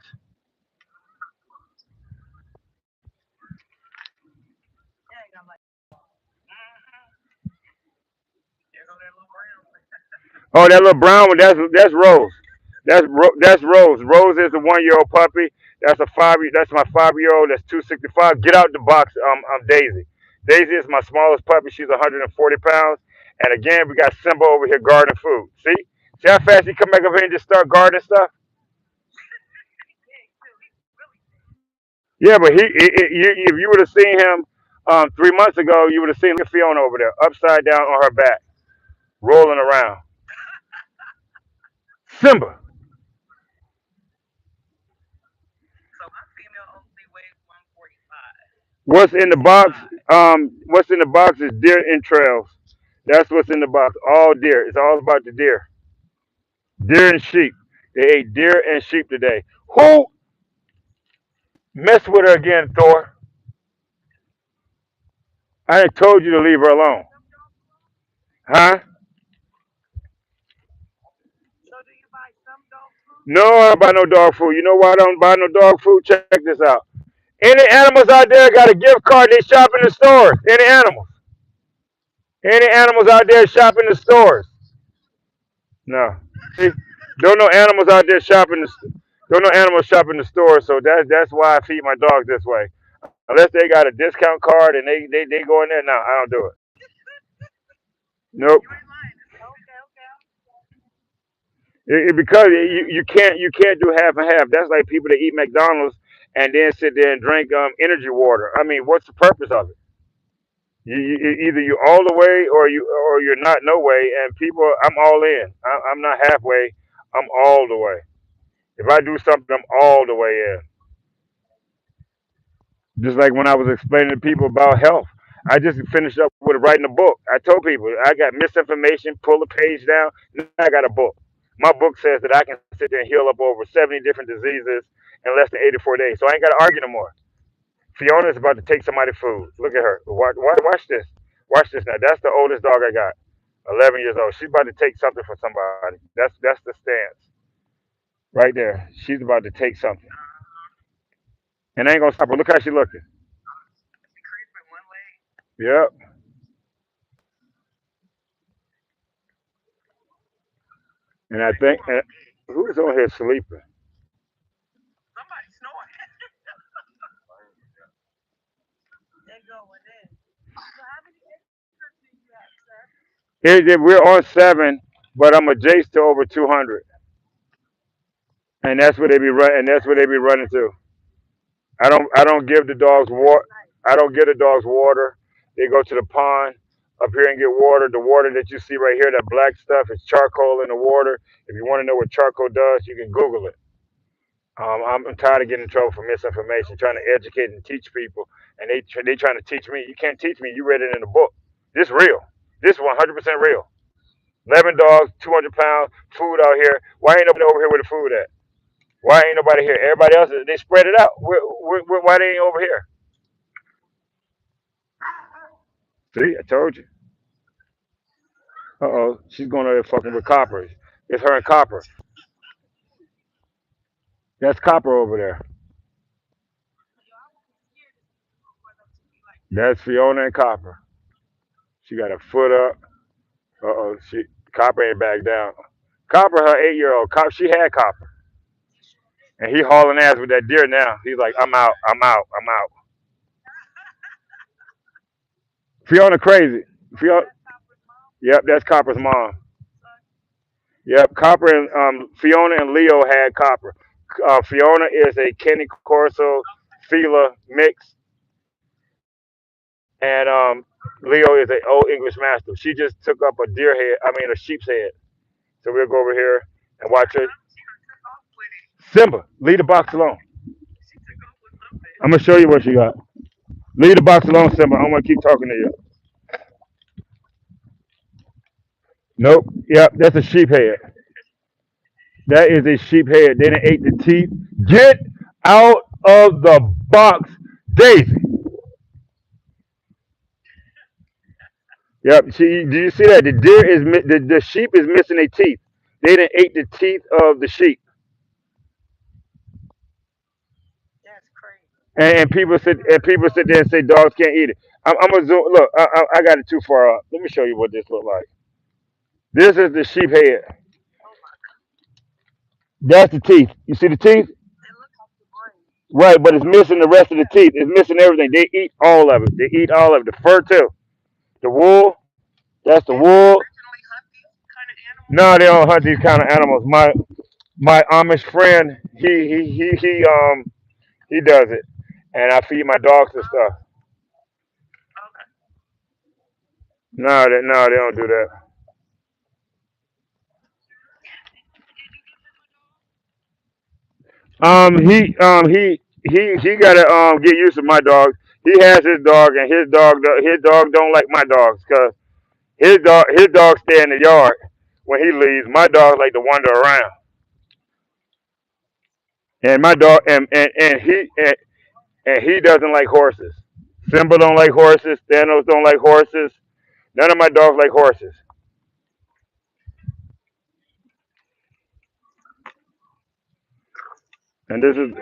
Oh, that little brown one. That's Rose. That's Rose. Rose is a 1 year old puppy. That's my 5 year old. That's 265. Get out the box. Daisy. Daisy is my smallest puppy. She's 140 pounds. And again, we got Simba over here guarding food. See how fast he come back up here and just start guarding stuff. Yeah, but if you would have seen him 3 months ago, you would have seen Fiona over there, upside down on her back, rolling around. Simba. What's in the box? What's in the box is deer entrails. That's what's in the box. All deer. It's all about the deer. Deer and sheep. They ate deer and sheep today. Who messed with her again, Thor? I had told you to leave her alone. Huh? No, I don't buy no dog food. You know why I don't buy no dog food? Check this out. Any animals out there got a gift card, they shop in the stores. Any animals. Any animals out there shop in the stores. No. See, don't know animals out there shopping. Don't know animals shop in the store, so that's why I feed my dogs this way. Unless they got a discount card and they go in there, no, I don't do it. Nope. Because you can't do half and half. That's like people that eat McDonald's and then sit there and drink energy water. I mean, what's the purpose of it? Either you all the way or you're not no way. And people, I'm all in. I'm not halfway. I'm all the way. If I do something, I'm all the way in. Just like when I was explaining to people about health, I just finished up with writing a book. I told people I got misinformation, pull the page down. Now I got a book. My book says that I can sit there and heal up over 70 different diseases in less than 84 days. So I ain't got to argue no more. Fiona's about to take somebody's food. Look at her. Watch this. Watch this now. That's the oldest dog I got. 11 years old. She's about to take something from somebody. That's the stance right there. She's about to take something, and I ain't gonna stop her. Look how she looking. Yep. And I think who's on here sleeping? We're on 7, but I'm adjacent to over 200, and that's where they be run. And that's where they be running to. I don't give the dogs water. I don't give the dogs water. They go to the pond up here and get water. The water that you see right here, that black stuff, is charcoal in the water. If you want to know what charcoal does, you can Google it. I'm tired of getting in trouble for misinformation, trying to educate and teach people, and they trying to teach me. You can't teach me. You read it in the book. This real. This 100% real. 11 dogs, 200 pounds, food out here. Why ain't nobody over here with the food at? Why ain't nobody here? Everybody else, they spread it out. Why they ain't over here? See, I told you. Uh-oh, she's going over there fucking with coppers. It's her and Copper. That's Copper over there. That's Fiona and Copper. She got her foot up. Uh-oh, Copper ain't back down. Copper, her 8-year-old. She had Copper. And he hauling ass with that deer now. He's like, I'm out, I'm out, I'm out. Fiona crazy. Fiona, yep, that's Copper's mom. Yep, Copper and Fiona and Leo had Copper. Fiona is a Kenny Corso Fila mix, and Leo is a old English Mastiff. She just took up a deer head. I mean, a sheep's head. So we'll go over here and watch her. Simba, leave the box alone. I'm gonna show you what she got. Leave the box alone, Simba. I don't want to keep talking to you. Nope. Yep, that's a sheep head. That is a sheep head. They done ate the teeth. Get out of the box, Daisy. Yep. Do you see that? The sheep is missing a teeth. They done ate the teeth of the sheep. And people sit there and say dogs can't eat it. I'm gonna zoom. Look, I got it too far up. Let me show you what this look like. This is the sheep head. That's the teeth. You see the teeth? Right, but it's missing the rest of the teeth. It's missing everything. They eat all of it. They eat all of it. The fur too. The wool. That's the wool. No, they don't hunt these kind of animals. My Amish friend, he does it, and I feed my dogs and stuff. No, they don't do that. He gotta get used to my dog. He has his dog, and his dog don't like my dogs because his dog stay in the yard when he leaves. My dog like to wander around, and my dog and he doesn't like horses. Simba don't like horses. Thanos don't like horses. None of my dogs like horses. And this is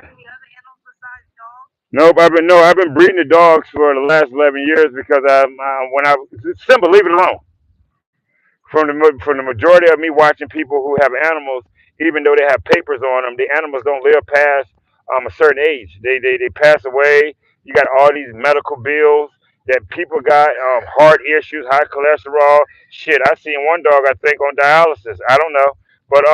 nope. I've been breeding the dogs for the last 11 years because when I Simba, leave it alone. From the majority of me watching people who have animals, even though they have papers on them, the animals don't live past a certain age. They pass away. You got all these medical bills. that people got heart issues, high cholesterol. Shit, I seen one dog I think on dialysis. I don't know, but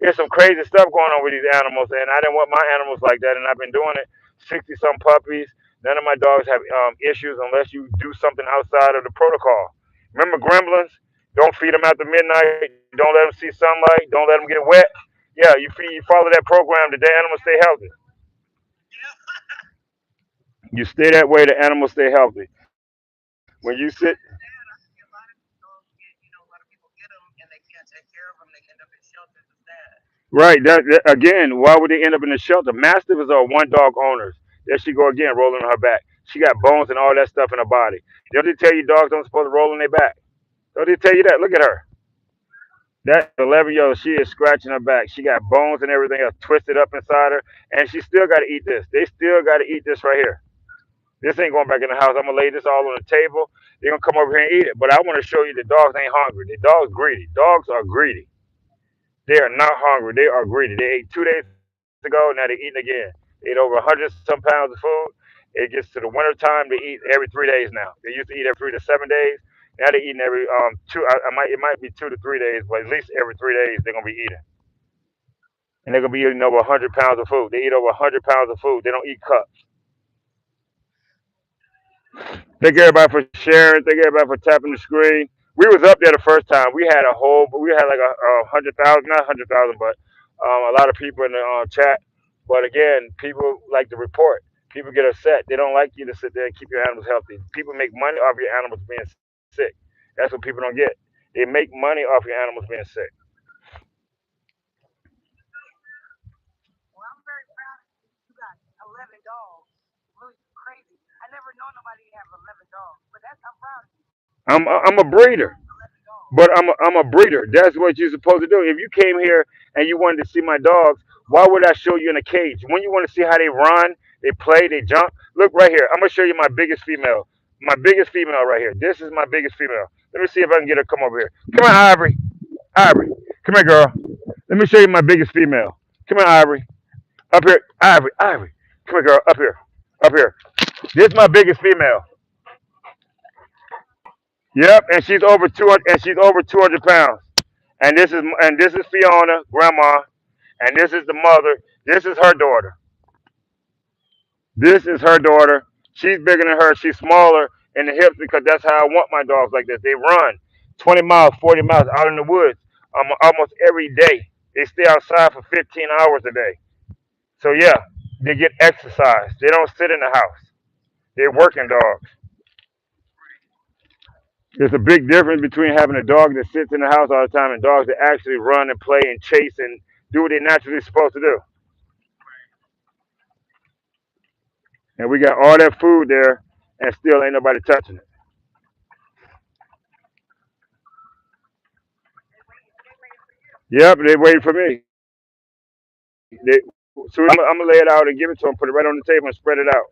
there's some crazy stuff going on with these animals, and I didn't want my animals like that, and I've been doing it. 60 some puppies. None of my dogs have issues unless you do something outside of the protocol. Remember gremlins? Don't feed them after midnight. Don't let them see sunlight. Don't let them get wet. Yeah, you follow that program. The animals stay healthy. You stay that way. The animals stay healthy. When you sit, right. Again, why would they end up in the shelter? Mastiffs are one dog owners. There she go again, rolling on her back. She got bones and all that stuff in her body. Don't they tell you dogs don't supposed to roll on their back? Don't they tell you that? Look at her. That 11-year-old, she is scratching her back. She got bones and everything else twisted up inside her, and she still got to eat this. They still got to eat this right here. This ain't going back in the house. I'm gonna lay this all on the table. They're gonna come over here and eat it. But I want to show you the dogs ain't hungry. The dogs greedy. Dogs are greedy. They are not hungry. They are greedy. They ate 2 days ago. Now they're eating again. They ate over 100 some pounds of food. It gets to the winter time. They eat every 3 days now. They used to eat every 3 to 7 days. Now they're eating every two. It might be 2 to 3 days, but at least every 3 days they're gonna be eating. And they're gonna be eating over 100 pounds of food. They eat over 100 pounds of food. They don't eat cups. Thank everybody for sharing. Thank everybody for tapping the screen. We was up there the first time. We had like a 100,000, not 100,000, but a lot of people in the chat. But again, people like to report. People get upset. They don't like you to sit there and keep your animals healthy. People make money off your animals being sick. That's what people don't get. They make money off your animals being sick. I'm a breeder. But I'm a breeder. That's what you're supposed to do. If you came here and you wanted to see my dogs, why would I show you in a cage? When you want to see how they run, they play, they jump. Look right here. I'm gonna show you my biggest female. My biggest female right here. This is my biggest female. Let me see if I can get her to come over here. Come on, Ivory. Ivory. Come here, girl. Let me show you my biggest female. Come here, Ivory. Up here. Ivory. Ivory. Come here, girl. Up here. Up here. This is my biggest female. Yep, and she's over 200. And she's over 200 pounds. And this is Fiona, grandma, and this is the mother. This is her daughter. This is her daughter. She's bigger than her. She's smaller in the hips because that's how I want my dogs like this. They run 20 miles, 40 miles out in the woods almost every day. They stay outside for 15 hours a day. So yeah, they get exercise. They don't sit in the house. They're working dogs. There's a big difference between having a dog that sits in the house all the time and dogs that actually run and play and chase and do what they're naturally supposed to do. And we got all that food there, and still ain't nobody touching it. Yep, they waiting for me. Soon as I'm gonna lay it out and give it to them, put it right on the table and spread it out.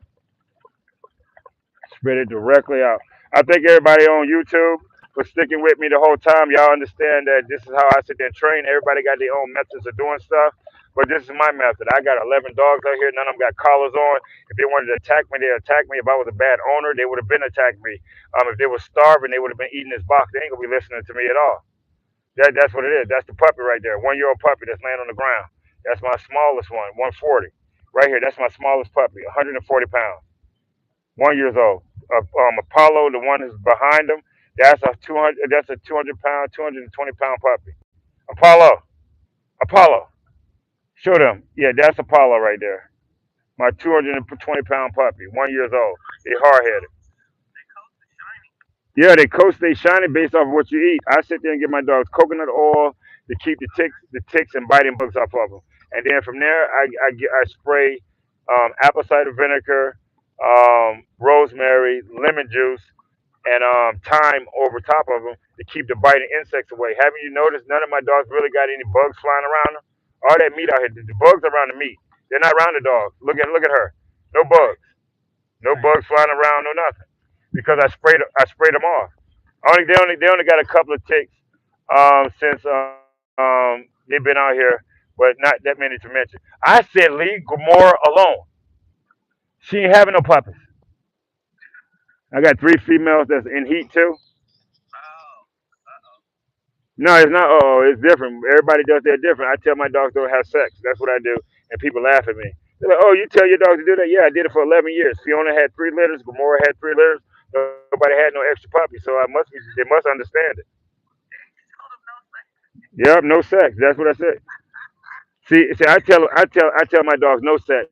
Spread it directly out. I thank everybody on YouTube for sticking with me the whole time. Y'all understand that this is how I sit there and train. Everybody got their own methods of doing stuff. But this is my method. I got 11 dogs out here. None of them got collars on. If they wanted to attack me, they attack me. If I was a bad owner, they would have been attacking me. If they were starving, they would have been eating this box. They ain't gonna be listening to me at all. That's what it is. That's the puppy right there. 1 year old puppy that's laying on the ground. That's my smallest one, 140. Right here, that's my smallest puppy, 140 pounds, 1 years old. Apollo, the one that's behind him, that's a 200. That's a 200 pound, 220 pound puppy. Apollo, Apollo, show them. Yeah, that's Apollo right there. My 220 pound puppy, 1 years old. They hard headed. Yeah, they coast they shiny based off of what you eat. I sit there and give my dogs coconut oil to keep the ticks and biting bugs off of them. And then from there, I spray apple cider vinegar, rosemary, lemon juice, and thyme over top of them to keep the biting insects away. Haven't you noticed none of my dogs really got any bugs flying around them? All that meat out here, the bugs around the meat. They're not around the dogs. Look at her. No bugs. No bugs flying around, no nothing. Because I sprayed them off. They only got a couple of ticks since they've been out here, but not that many to mention. I said leave Gamora alone. She ain't having no puppies. I got three females that's in heat too. No, it's not. Oh, it's different. Everybody does that different. I tell my dogs don't have sex. That's what I do, and people laugh at me. They're like, "Oh, you tell your dog to do that?" Yeah, I did it for 11 years. Fiona had three litters. Gamora had three litters. Nobody had no extra puppies, so I must be. They must understand it. Yep, no sex. That's what I said. See, I tell my dogs no sex.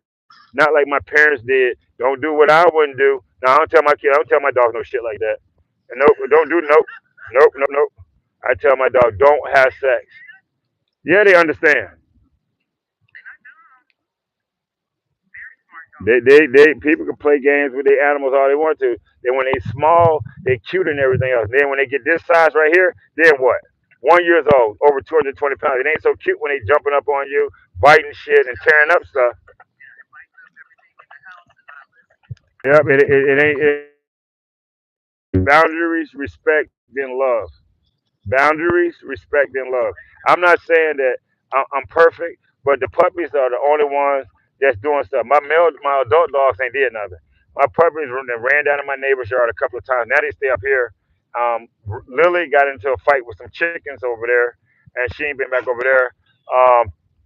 Not like my parents did. Don't do what I wouldn't do. No, I don't tell my kid. I don't tell my dogs no shit like that. And nope, don't do nope. I tell my dog don't have sex. Yeah, they understand. They people can play games with their animals all they want to. Then when they small, they cute and everything else. Then when they get this size right here, then what? 1 years old, over 220 pounds. It ain't so cute when they jumping up on you, biting shit and tearing up stuff. Yep, it ain't boundaries, respect, then love. Boundaries, respect, and love. I'm not saying that I'm perfect, but the puppies are the only ones that's doing stuff. My adult dogs ain't did nothing. My puppies ran down in my neighbor's yard a couple of times. Now they stay up here. Lily got into a fight with some chickens over there, and she ain't been back over there.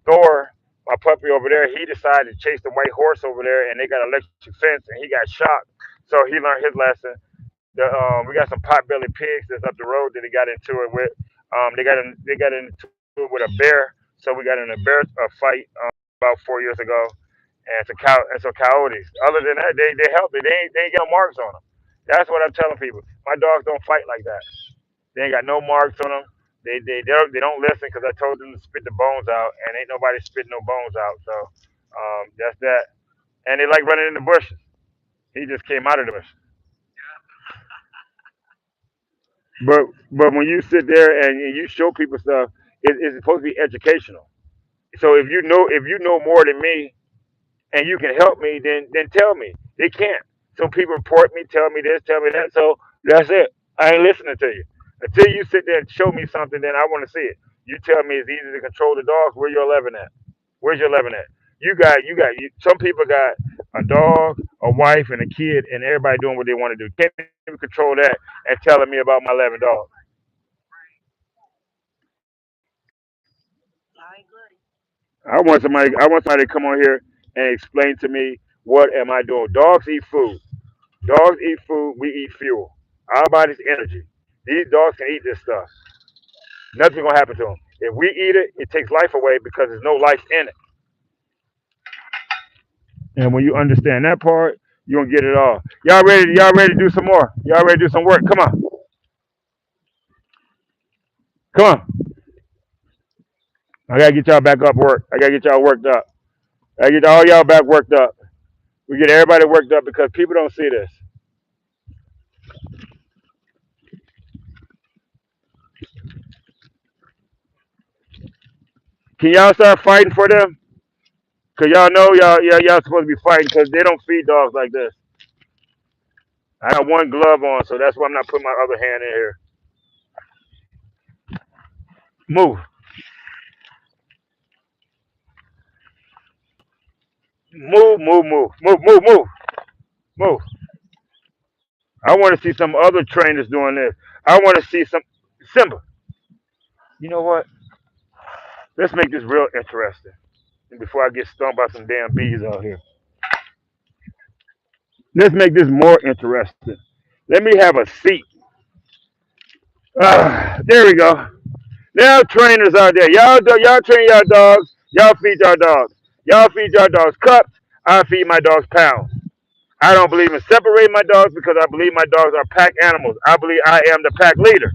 Thor, my puppy over there, he decided to chase the white horse over there, and they got an electric fence, and he got shocked. So he learned his lesson. We got some potbelly pigs that's up the road that he got into it with. They got into it with a bear, so we got in a bear fight about 4 years ago, and some coyotes. Other than that, they healthy. They ain't got marks on them. That's what I'm telling people. My dogs don't fight like that. They ain't got no marks on them. They don't listen because I told them to spit the bones out, and ain't nobody spitting no bones out. So that's that. And they like running in the bushes. He just came out of the bush. But when you sit there and you show people stuff, it's supposed to be educational. So if you know more than me and you can help me, then tell me. They can't. So people report me, tell me this, tell me that. So that's it. I ain't listening to you until you sit there and show me something. Then I want to see it. You tell me it's easy to control the dogs. Where your 11 at? Where's your 11 at? Some people got a dog, a wife, and a kid, and everybody doing what they want to do. Can't even control that and telling me about my 11 dogs. I want somebody to come on here and explain to me what am I doing. Dogs eat food. Dogs eat food. We eat fuel. Our body's energy. These dogs can eat this stuff. Nothing's gonna happen to them. If we eat it, it takes life away because there's no life in it. And when you understand that part, you gonna get it all. Y'all ready? Y'all ready to do some more? Y'all ready to do some work? Come on, come on. I gotta get y'all back up work. I gotta get y'all worked up. I gotta get all y'all back worked up. We get everybody worked up because people don't see this. Can y'all start fighting for them? Cause y'all know y'all supposed to be fighting because they don't feed dogs like this. I got one glove on, so that's why I'm not putting my other hand in here. Move, move. I want to see some other trainers doing this. I want to see some Simba. You know what? Let's make this real interesting. And before I get stung by some damn bees out here, let's make this more interesting. Let me have a seat. There we go. Now trainers out there, y'all train your dogs. Y'all feed your dogs. Y'all feed your dogs cups. I feed my dogs pounds. I don't believe in separating my dogs because I believe my dogs are pack animals. I believe I am the pack leader.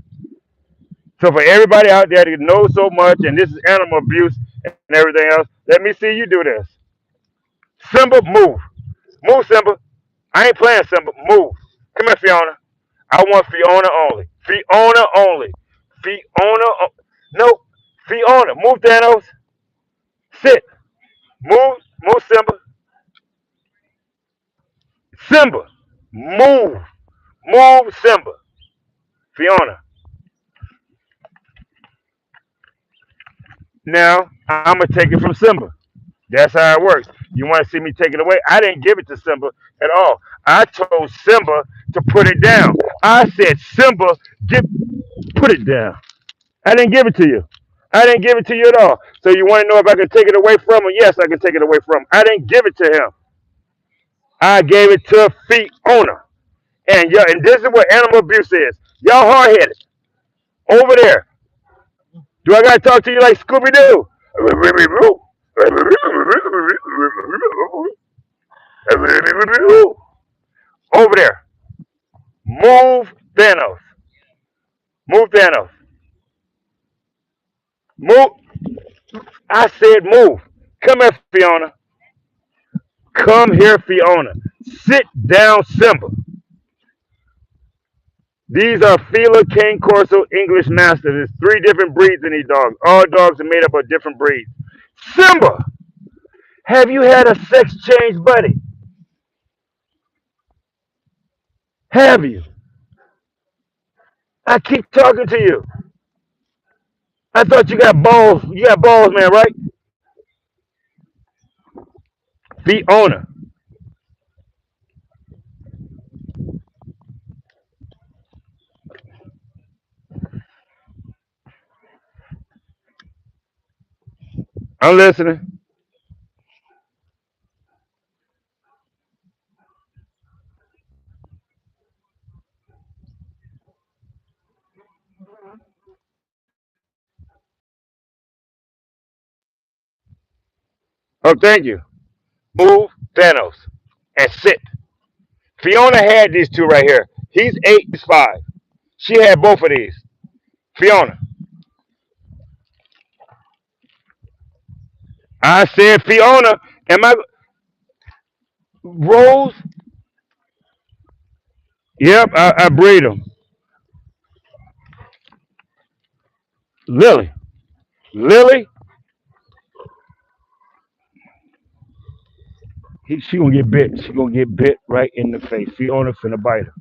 So for everybody out there that knows so much and this is animal abuse and everything else, let me see you do this. Simba, move. Move, Simba. I ain't playing Simba. Move. Come here, Fiona. I want Fiona only. Fiona only. Fiona. Nope. Fiona. Move, Thanos. Sit. Move. Move, Simba. Simba. Move. Move, Simba. Fiona. Now, I'm going to take it from Simba. That's how it works. You want to see me take it away? I didn't give it to Simba at all. I told Simba to put it down. I said, Simba, put it down. I didn't give it to you. I didn't give it to you at all. So you want to know if I can take it away from him? Yes, I can take it away from him. I didn't give it to him. I gave it to Fiona. And this is what animal abuse is. Y'all hard headed over there. Do I gotta talk to you like Scooby Doo? Over there. Move Thanos. Move Thanos. Move. I said move. Come here, Fiona. Come here, Fiona. Sit down, Simba. These are Fila, Cane Corso, English Mastiffs. There's three different breeds in these dogs. All dogs are made up of different breeds. Simba, have you had a sex change, buddy? Have you? I keep talking to you. I thought you got balls. You got balls, man, right? Fiona. I'm listening. Oh, thank you. Move Thanos and sit. Fiona had these two right here. He's 8, he's 5. She had both of these. Fiona. I said Fiona. Am I Rose? Yep, I breed them. Lily. Lily. She gonna get bit. She gonna get bit right in the face. Fiona finna bite her.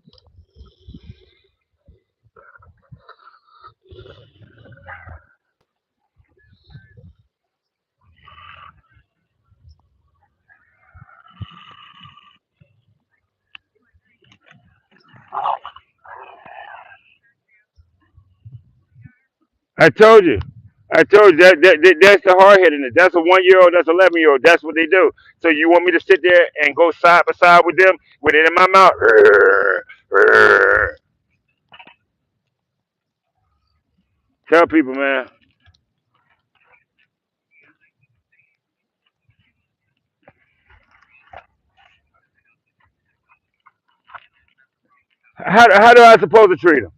I told you. I told you that's the hard headedness. That's a 1 year old. That's 11 year old. That's what they do. So you want me to sit there and go side by side with them with it in my mouth? Tell people, man. How do I supposed to treat them?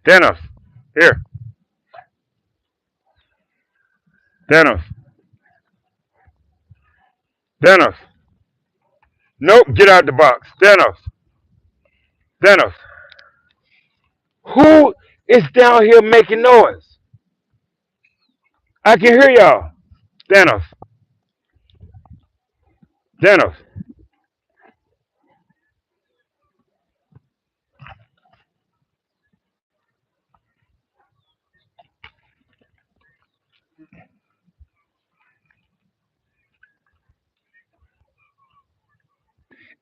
Dennis, here, Dennis, Dennis. Nope, get out the box, Dennis, Dennis. Who is down here making noise? I can hear y'all. Dennis, Dennis.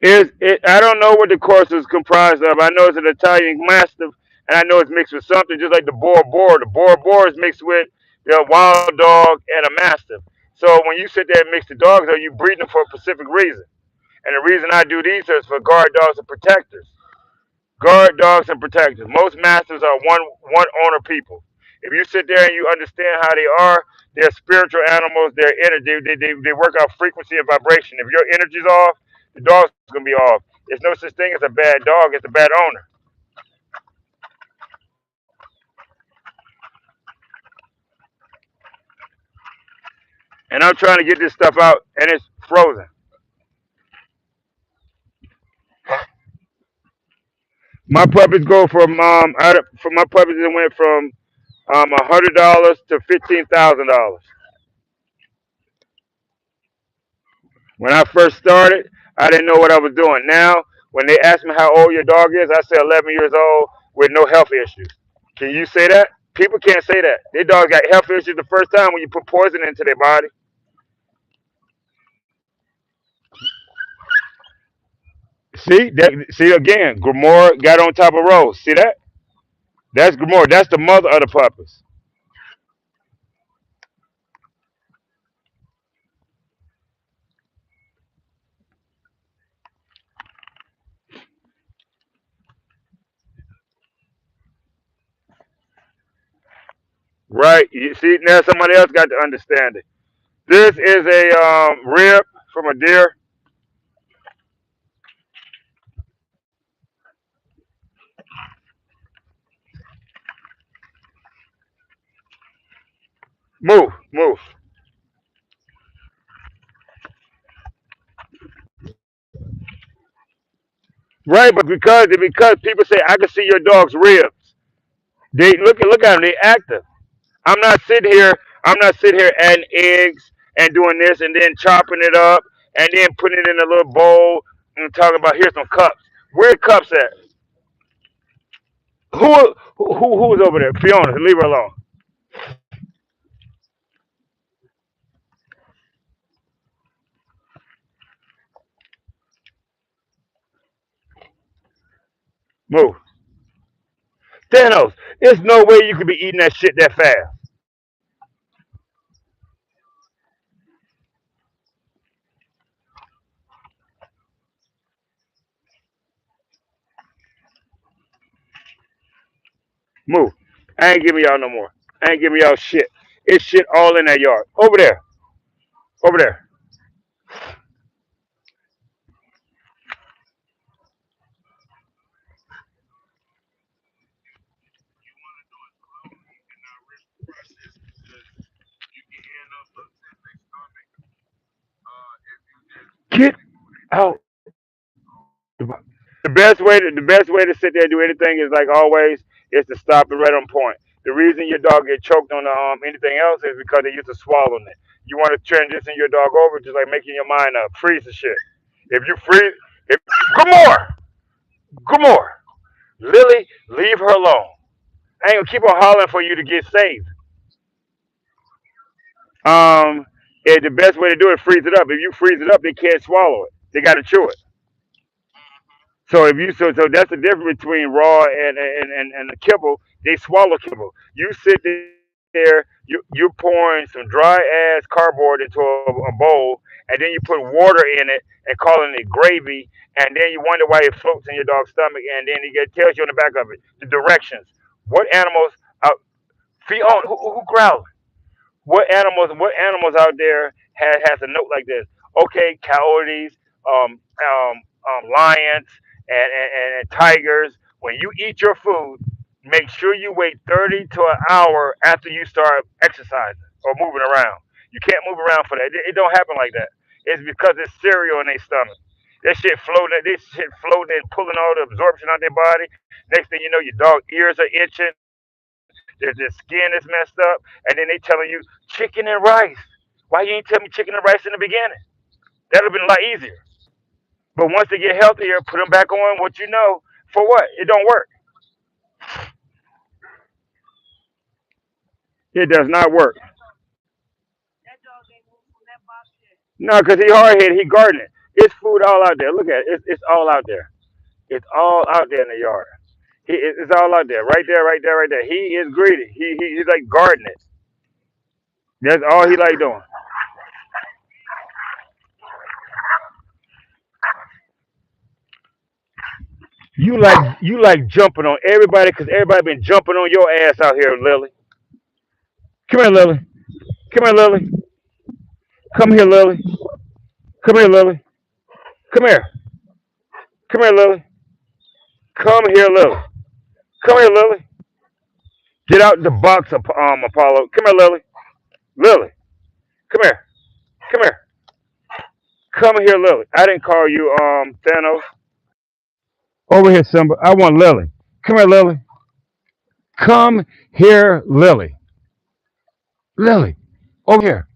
Is it? I don't know what the course is comprised of. I know it's an Italian Mastiff, and I know it's mixed with something just like the Boer Boer. The Boer Boer is mixed with the wild dog and a Mastiff. So when you sit there and mix the dogs, are you breeding them for a specific reason? And the reason I do these is for guard dogs and protectors. Guard dogs and protectors. Most masters are one owner people. If you sit there and you understand how they are, they're spiritual animals. They're energy. They work out frequency and vibration. If your energy's off, the dog's gonna be off. There's no such thing as a bad dog. It's a bad owner. And I'm trying to get this stuff out, and it's frozen. My puppies go from from my puppies it went from $100 to $15,000. When I first started, I didn't know what I was doing. Now, when they ask me how old your dog is, I say 11 years old with no health issues. Can you say that? People can't say that. Their dogs got health issues the first time when you put poison into their body. See that? See again, Grimoire got on top of Rose. See that? That's Grimoire. That's the mother of the puppies. Right? You see, now somebody else got to understand it. This is a rib from a deer. Move, move. Right, but because people say I can see your dog's ribs. They look at them. They active. I'm not sitting here. I'm not sitting here adding eggs and doing this and then chopping it up and then putting it in a little bowl and talking about here's some cups. Where the cups at? Who's over there? Fiona, leave her alone. Move. Thanos, there's no way you could be eating that shit that fast. Move. I ain't giving y'all no more. I ain't giving y'all shit. It's shit all in that yard. Over there. Over there. Get out. The best way to sit there and do anything is like always is to stop it right on point. The reason your dog get choked on anything else is because they used to swallowing it. You want to transition your dog over, just like making your mind up, freeze the shit. If you freeze, if good more, good more, Lily, leave her alone. I ain't gonna keep on hollering for you to get saved. Um, the best way to do it, freeze it up. If you freeze it up, they can't swallow it. They got to chew it. So if you so that's the difference between raw and the kibble. They swallow kibble. You sit there, you're pouring some dry ass cardboard into a bowl, and then you put water in it and calling it gravy, and then you wonder why it floats in your dog's stomach, and then it tells you on the back of it the directions. What animals out? Who growls? What animals out there has a note like this? Okay, coyotes, lions, and tigers. When you eat your food, make sure you wait 30 to an hour after you start exercising or moving around. You can't move around for that. It don't happen like that. It's because it's cereal in their stomach. This shit floating and pulling all the absorption out their body. Next thing you know, your dog ears are itching. Their skin is messed up, and then they telling you chicken and rice. Why you ain't tell me chicken and rice in the beginning? That'd have been a lot easier. But once they get healthier, put them back on what you know. For what? It don't work. It does not work. No, because he hard headed. He gardening. It's food all out there. Look at it. It's all out there. It's all out there in the yard. It's all out there. Right there, right there, right there. He is greedy. He's like gardening. That's all he like doing. You like jumping on everybody because everybody been jumping on your ass out here, Lily. Come here, Lily. Come here, Lily. Come here, Lily. Come here, Lily. Come here. Come here, Lily. Come here, Lily. Come here, Lily. Get out the box, Apollo. Come here, Lily. Lily. Come here. Come here. Come here, Lily. I didn't call you, Thanos. Over here, Simba. I want Lily. Come here, Lily. Come here, Lily. Lily. Over here.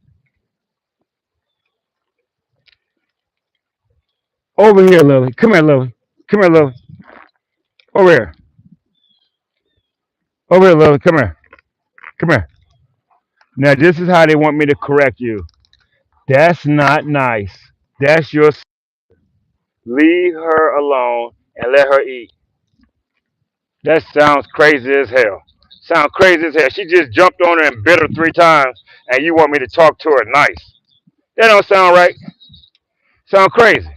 Over here, Lily. Come here, Lily. Come here, Lily. Over here. Over here, Lily. Come here. Come here. Now, this is how they want me to correct you. That's not nice. That's your. Leave her alone and let her eat. That sounds crazy as hell. Sounds crazy as hell. She just jumped on her and bit her 3 times, and you want me to talk to her nice. That don't sound right. Sound crazy.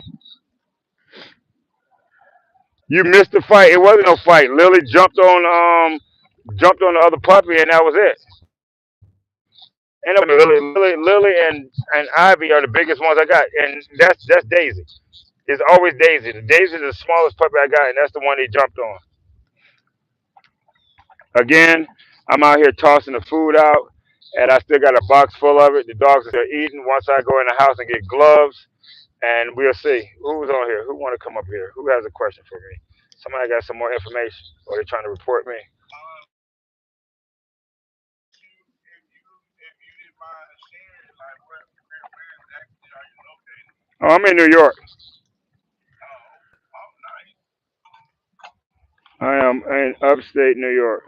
You missed the fight. It wasn't no fight. Lily jumped on the other puppy, and that was it. And Lily and Ivy are the biggest ones I got, and that's Daisy. It's always Daisy. Daisy is the smallest puppy I got, and that's the one they jumped on. Again, I'm out here tossing the food out, and I still got a box full of it. The dogs are eating. Once I go in the house and get gloves, and we'll see who's on here. Who want to come up here? Who has a question for me? Somebody got some more information, or they trying to report me? Oh, I'm in New York. I am in upstate New York.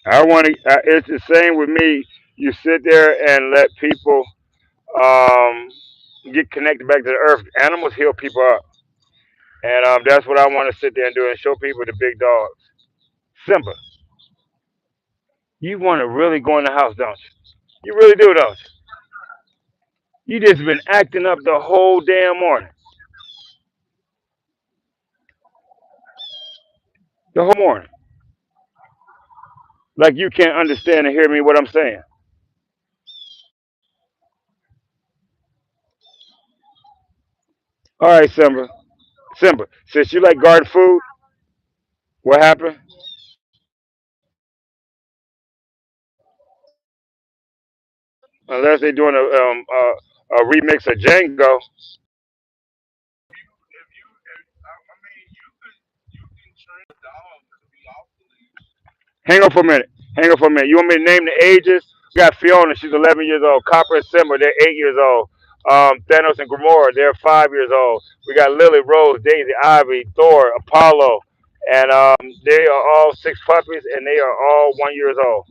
I want to. It's the same with me. You sit there and let people um, get connected back to the earth. Animals heal people up, and that's what I want to sit there and do and show people the big dogs. Simba, you want to really go in the house, don't you? You really do, don't you? You just been acting up the whole damn morning, the whole morning, like you can't understand and hear me what I'm saying. All right, Simba, Simba, since you like garden food, what happened? Unless they're doing a remix of Django. Hang on for a minute. Hang on for a minute. You want me to name the ages? We got Fiona. She's 11 years old. Copper and Simba. They're 8 years old. Thanos and Gamora. They're 5 years old. We got Lily, Rose, Daisy, Ivy, Thor, Apollo, and they are all six puppies, and they are all 1 years old.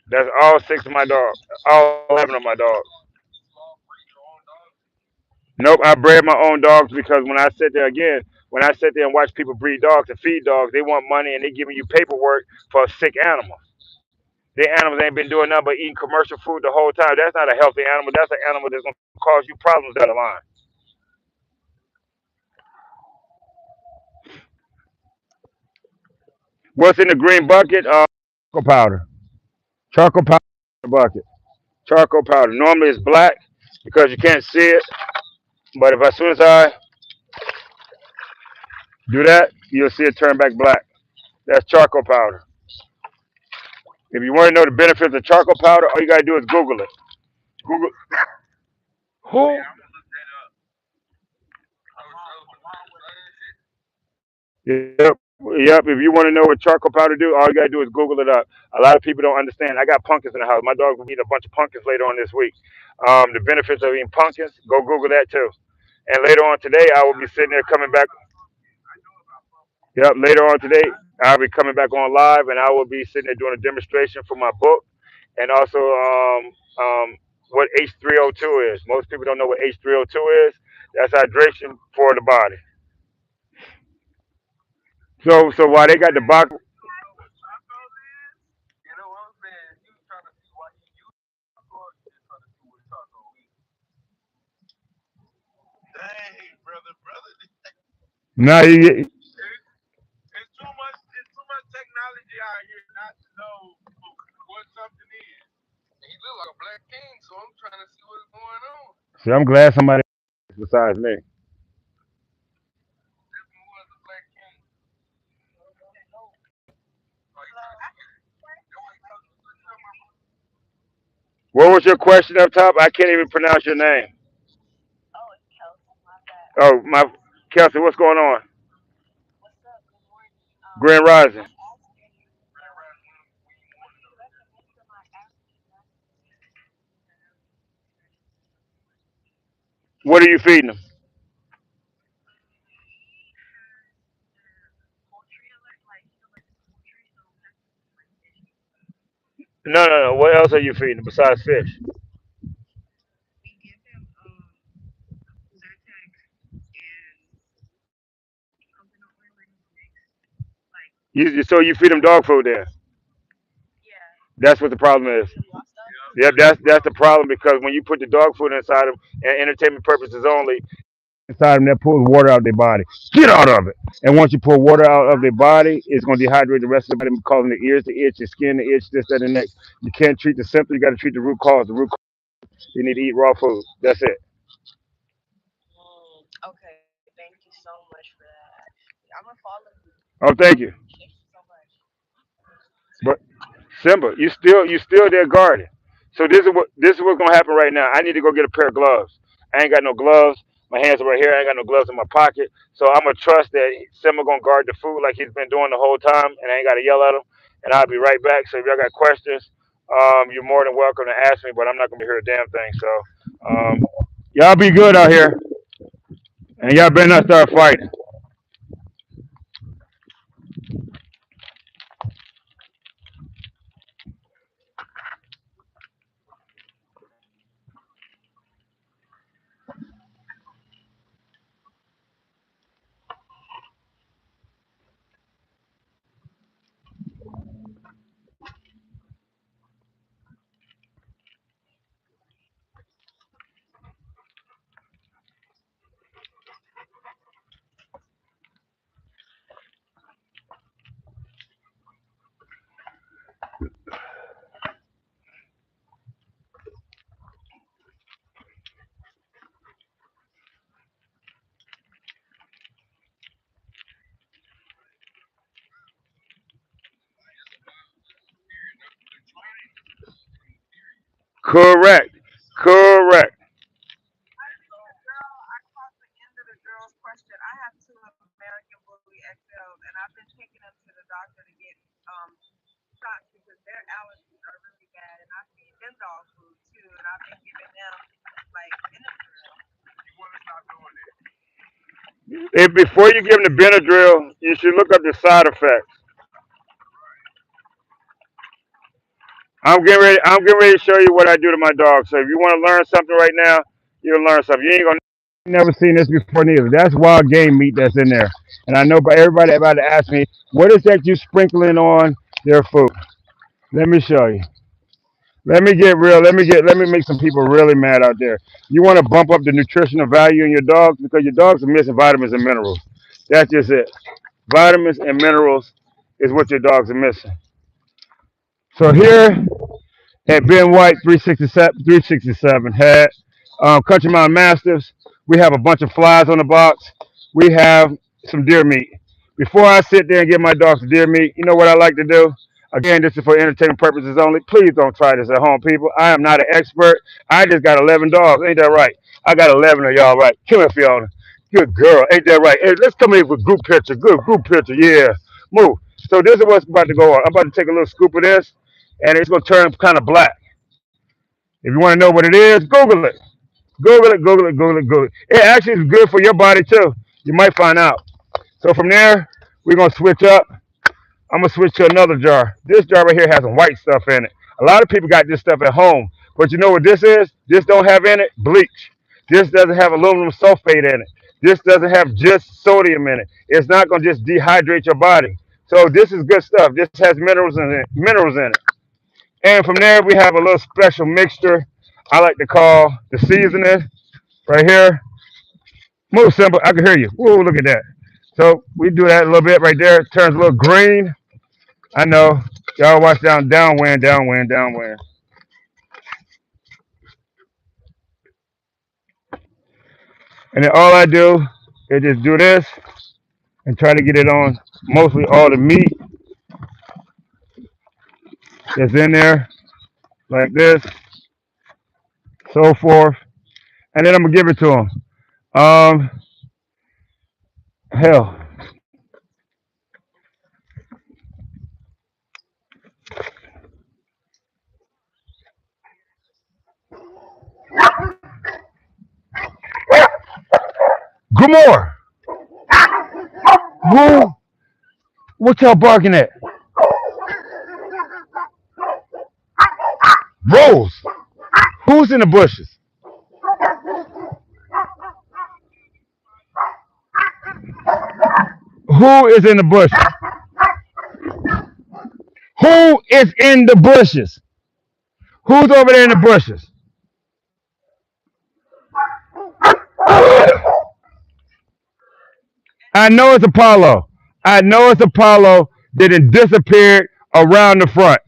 That's all six of my dogs. All 11 of my dogs. Nope, I bred my own dogs because when I sit there again, when I sit there and watch people breed dogs and feed dogs, they want money and they giving you paperwork for a sick animal. Their animals ain't been doing nothing but eating commercial food the whole time. That's not a healthy animal. That's an animal that's gonna cause you problems down the line. What's in the green bucket? Charcoal powder. Charcoal powder in the bucket. Charcoal powder. Normally it's black because you can't see it. But if as soon as I do that, you'll see it turn back black. That's charcoal powder. If you want to know the benefits of charcoal powder, all you gotta do is Google it. Google who? Yep. Yep. If you want to know what charcoal powder do, all you gotta do is Google it up. A lot of people don't understand. I got pumpkins in the house. My dog will eat a bunch of pumpkins later on this week. The benefits of eating pumpkins, go Google that too. And later on today, I will be sitting there coming back. Yep. Later on today, I'll be coming back on live, and I will be sitting there doing a demonstration for my book, and also what H3O2 is. Most people don't know what H3O2 is. That's hydration for the body. So while they got the box, now you see. I'm glad somebody besides me. What was your question up top? I can't even pronounce your name. Oh my, Kelsey, what's going on? Grand Rising. What are you feeding them? No, no, no. What else are you feeding them besides fish? So you feed them dog food then? That's what the problem is. Yep, that's the problem because when you put the dog food inside them and entertainment purposes only, inside them that pulls water out their body. Get out of it. And once you pull water out of their body, it's going to dehydrate the rest of the body, causing the ears to itch, the skin to itch, this, that, and next. You can't treat the symptom. You got to treat the root cause. The root cause, you need to eat raw food. That's it. Oh, thank you. But Simba, you still their guardian. So this is what's gonna happen right now. I need to go get a pair of gloves. I ain't got no gloves. My hands are right here. I ain't got no gloves in my pocket. So I'm gonna trust that Simba gonna guard the food like he's been doing the whole time, and I ain't gotta yell at him. And I'll be right back. So if y'all got questions, you're more than welcome to ask me. But I'm not gonna be here a damn thing. So y'all be good out here, and y'all better not start fighting. Correct. Correct. If before you give them the Benadryl, you should look up the side effects. I'm getting ready to show you what I do to my dog. So if you want to learn something right now, you'll learn something. You ain't gonna never seen this before neither. That's wild game meat that's in there. And I know by everybody about to ask me, what is that you sprinkling on their food? Let me show you. Let me get real. Let me make some people really mad out there. You want to bump up the nutritional value in your dogs because your dogs are missing vitamins and minerals. That's just it. Vitamins and minerals is what your dogs are missing. So here at Ben White 367 had Country Mountain Mastiffs. We have a bunch of flies on the box. We have some deer meat. Before I sit there and give my dogs deer meat, you know what I like to do? Again, this is for entertainment purposes only. Please don't try this at home, people. I am not an expert. I just got 11 dogs. Ain't that right? I got 11 of y'all right. Come here, Fiona. Good girl. Ain't that right? Hey, let's come in with group picture. Good group picture. Yeah. Move. So this is what's about to go on. I'm about to take a little scoop of this, and it's going to turn kind of black. If you want to know what it is, Google it. Google it, Google it, Google it, Google it. It actually is good for your body too. You might find out. So from there, we're gonna switch up. I'm gonna switch to another jar. This jar right here has some white stuff in it. A lot of people got this stuff at home, but you know what this is? This don't have in it bleach. This doesn't have aluminum sulfate in it. This doesn't have just sodium in it. It's not gonna just dehydrate your body. So this is good stuff. This has minerals in it. Minerals in it. And from there, we have a little special mixture I like to call the seasoning right here. Move simple. I can hear you. Whoa, look at that. So we do that a little bit right there. It turns a little green. I know. Y'all watch downwind, downwind, downwind. And then all I do is just do this and try to get it on mostly all the meat that's in there, like this, so forth. And then I'm gonna give it to them. Hell, Gamora, who? What y'all barking at? Rose, who's in the bushes? Who is in the bushes? Who is in the bushes? Who's over there in the bushes? I know it's Apollo. I know it's Apollo that had disappeared around the front.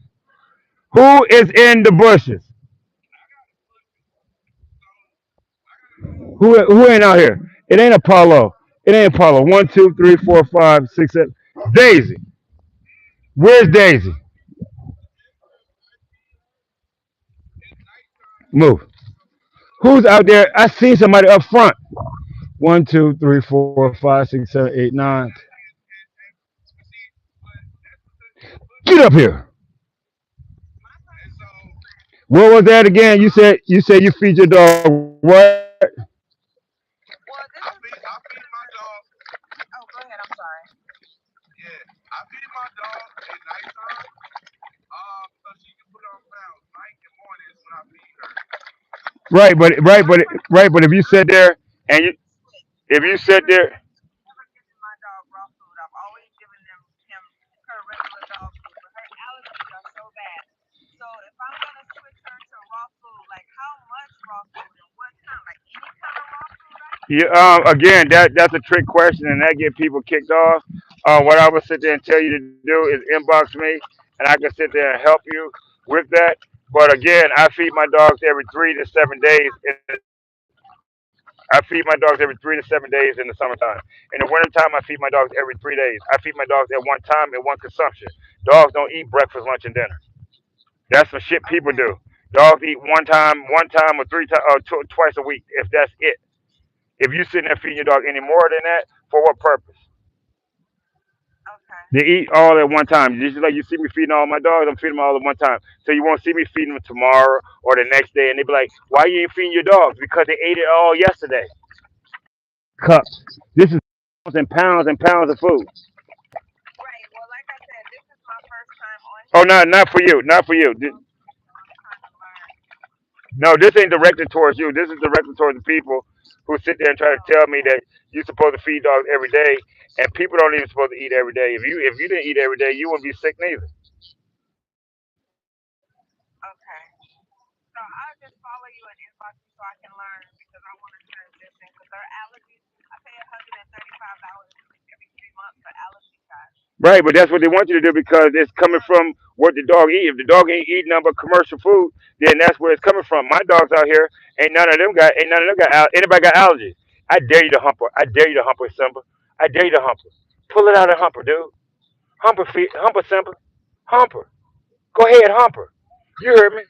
Who is in the bushes? Who ain't out here? It ain't Apollo. It ain't Apollo. One, two, three, four, five, six, seven. Daisy. Where's Daisy? Move. Who's out there? I see somebody up front. One, two, three, four, five, six, seven, eight, nine. Get up here. What was that again? You said you feed your dog what? Right, but if you sit there and you if you sit there, you again that's a trick question and that get people kicked off. What I would sit there and tell you to do is inbox me and I can sit there and help you with that. But again, I feed my dogs every 3 to 7 days in the summertime. I feed my dogs every 3 to 7 days in the summertime. In the wintertime, I feed my dogs every 3 days. I feed my dogs at one time and one consumption. Dogs don't eat breakfast, lunch, and dinner. That's some shit people do. Dogs eat one time or twice a week, if that's it. If you sitting there feeding your dog any more than that, for what purpose? They eat all at one time. Just like you see me feeding all my dogs, I'm feeding them all at one time. So you won't see me feeding them tomorrow or the next day, and they be like, "Why you ain't feeding your dogs?" Because they ate it all yesterday. Cups. This is pounds and pounds of food. Oh, not for you, not for you. No, this ain't directed towards you. This is directed towards the people who sit there and try to tell me that you're supposed to feed dogs every day, and people don't even supposed to eat every day. If you didn't eat every day, you wouldn't be sick neither. Right, but that's what they want you to do because it's coming from what the dog eat. If the dog ain't eating nothing but commercial food, then that's where it's coming from. My dogs out here ain't none of them got anybody got allergies. I dare you to hump her. I dare you to hump her, Simba. I dare you to hump her. Pull it out and hump her, dude. Hump her feet, hump her, Simba. Hump her. Go ahead, hump her. You heard me.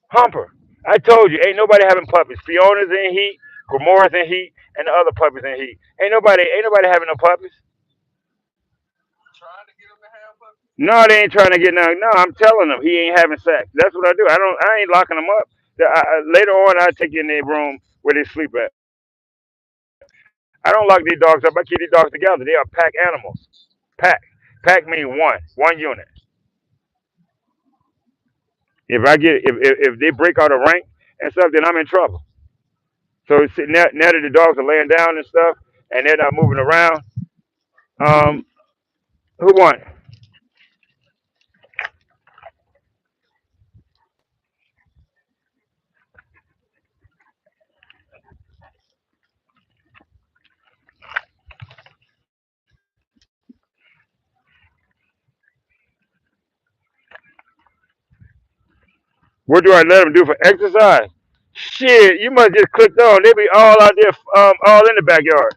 Hump her. I told you, ain't nobody having puppies. Fiona's in heat, Gamora's in heat, and the other puppies in heat. Ain't nobody having no puppies. No, they ain't trying to get none. No, I'm telling them he ain't having sex. That's what I do. I ain't locking them up. Later on, I take you in their room where they sleep at. I don't lock these dogs up. I keep these dogs together. They are pack animals. Pack. Pack means one unit. If they break out a rank and stuff, then I'm in trouble. So now that the dogs are laying down and stuff, and they're not moving around, um, who won? What do I let them do for exercise? Shit, you must just clicked on. They be all out there, all in the backyard.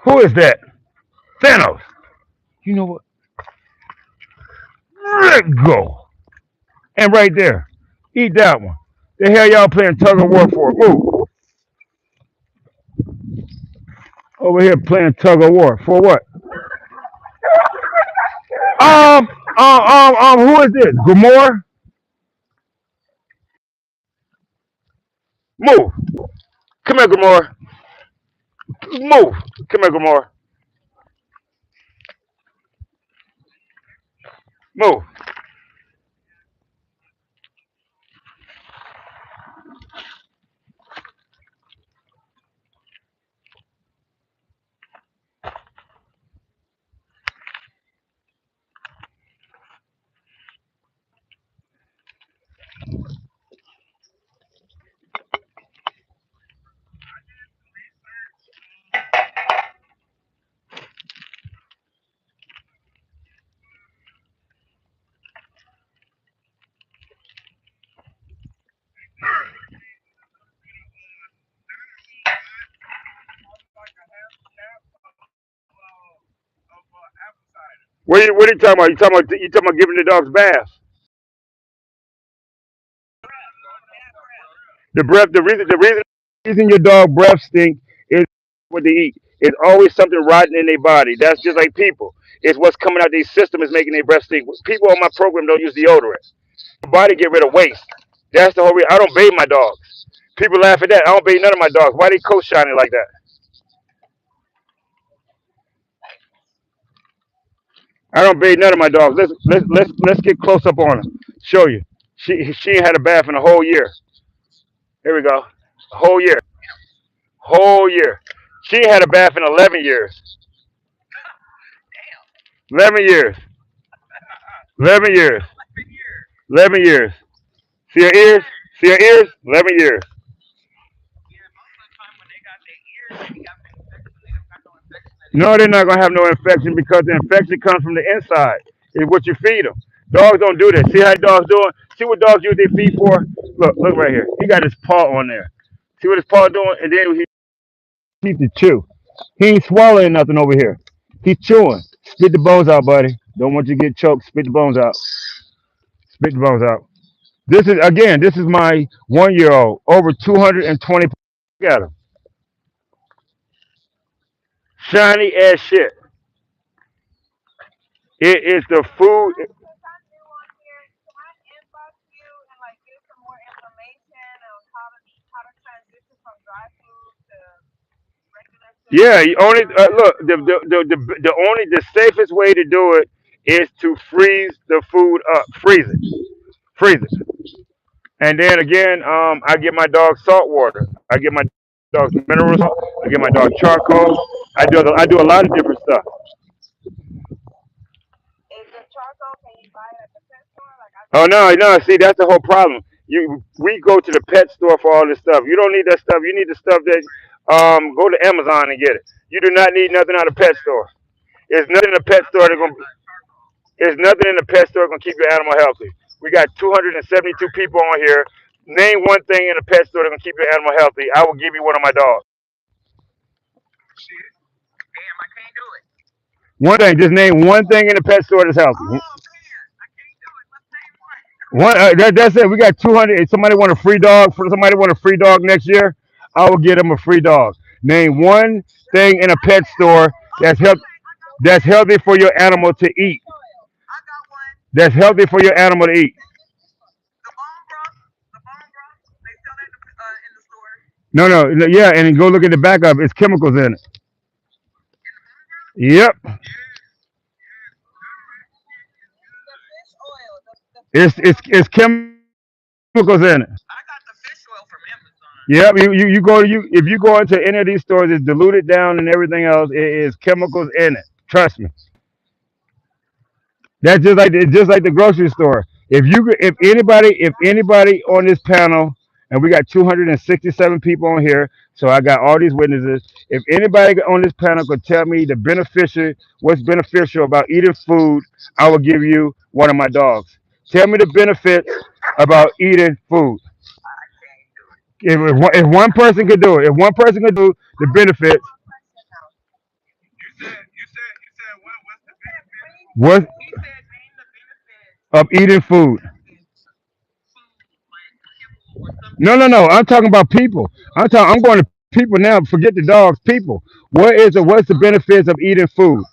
Who is that? Thanos. You know what? Let go. And right there, eat that one. The hell y'all playing tug of war for? Move over here playing tug of war for what? Who is this? Gamor? Move. Come here, Gamor. Move. Come here, Gamor. Move. What are you talking about? You talking about giving the dogs baths? The reason your dog breath stink is what they eat. It's always something rotten in their body. That's just like people. It's what's coming out their system is making their breath stink. People on my program don't use deodorant. Your body get rid of waste. That's the whole reason. I don't bathe my dogs. People laugh at that. I don't bathe none of my dogs. Why they coat shining like that? I don't bathe none of my dogs. Let's get close up on her. Show you. She ain't had a bath in a whole year. Here we go. Whole year. Whole year. She ain't had a bath in 11 years. 11 years. 11 years. 11 years. See her ears? See her ears? 11 years. No, they're not gonna have no infection because the infection comes from the inside. It's what you feed them. Dogs don't do that. See how dogs doing? See what dogs use their feet for? Look right here. He got his paw on there. See what his paw doing? And then he teeth to chew. He ain't swallowing nothing over here. He's chewing. Spit the bones out, buddy. Don't want you to get choked. Spit the bones out. Spit the bones out. This is my 1 year old, over 220. Look at him. Shiny as shit. It is the food. Yeah, you only look. The safest way to do it is to freeze the food up. Freeze it, and then again, I get my dog salt water. I get my dog mineral salt. I get my dog charcoal. I do a lot of different stuff. Oh no, no. See, that's the whole problem. We go to the pet store for all this stuff. You don't need that stuff. You need the stuff that go to Amazon and get it. You do not need nothing out of pet store. There's nothing in the pet store that's gonna. There's nothing in the pet store gonna keep your animal healthy. We got 272 people on here. Name one thing in the pet store that's gonna keep your animal healthy. I will give you one of my dogs. One thing. Just name one thing in the pet store that's healthy. That's it. We got 200. If somebody want a free dog, for somebody want a free dog next year, I will get them a free dog. Name one thing in a pet store that's healthy for your animal to eat. That's healthy for your animal to eat. No, no, no, yeah, and go look at the back of it. It's chemicals in it. Yep, it's chemicals in it. Yep, you if you go into any of these stores, it's diluted down and everything else. It is chemicals in it. Trust me. That's just like the grocery store. If anybody on this panel, and we got 267 people on here, so I got all these witnesses. If anybody on this panel could tell me what's beneficial about eating food, I will give you one of my dogs. Tell me the benefits about eating food. If one person could do it, if one person could do the benefits, what of eating food? No, no, no. I'm talking about people. I'm going to people now. Forget the dogs. People. What's the benefits of eating food?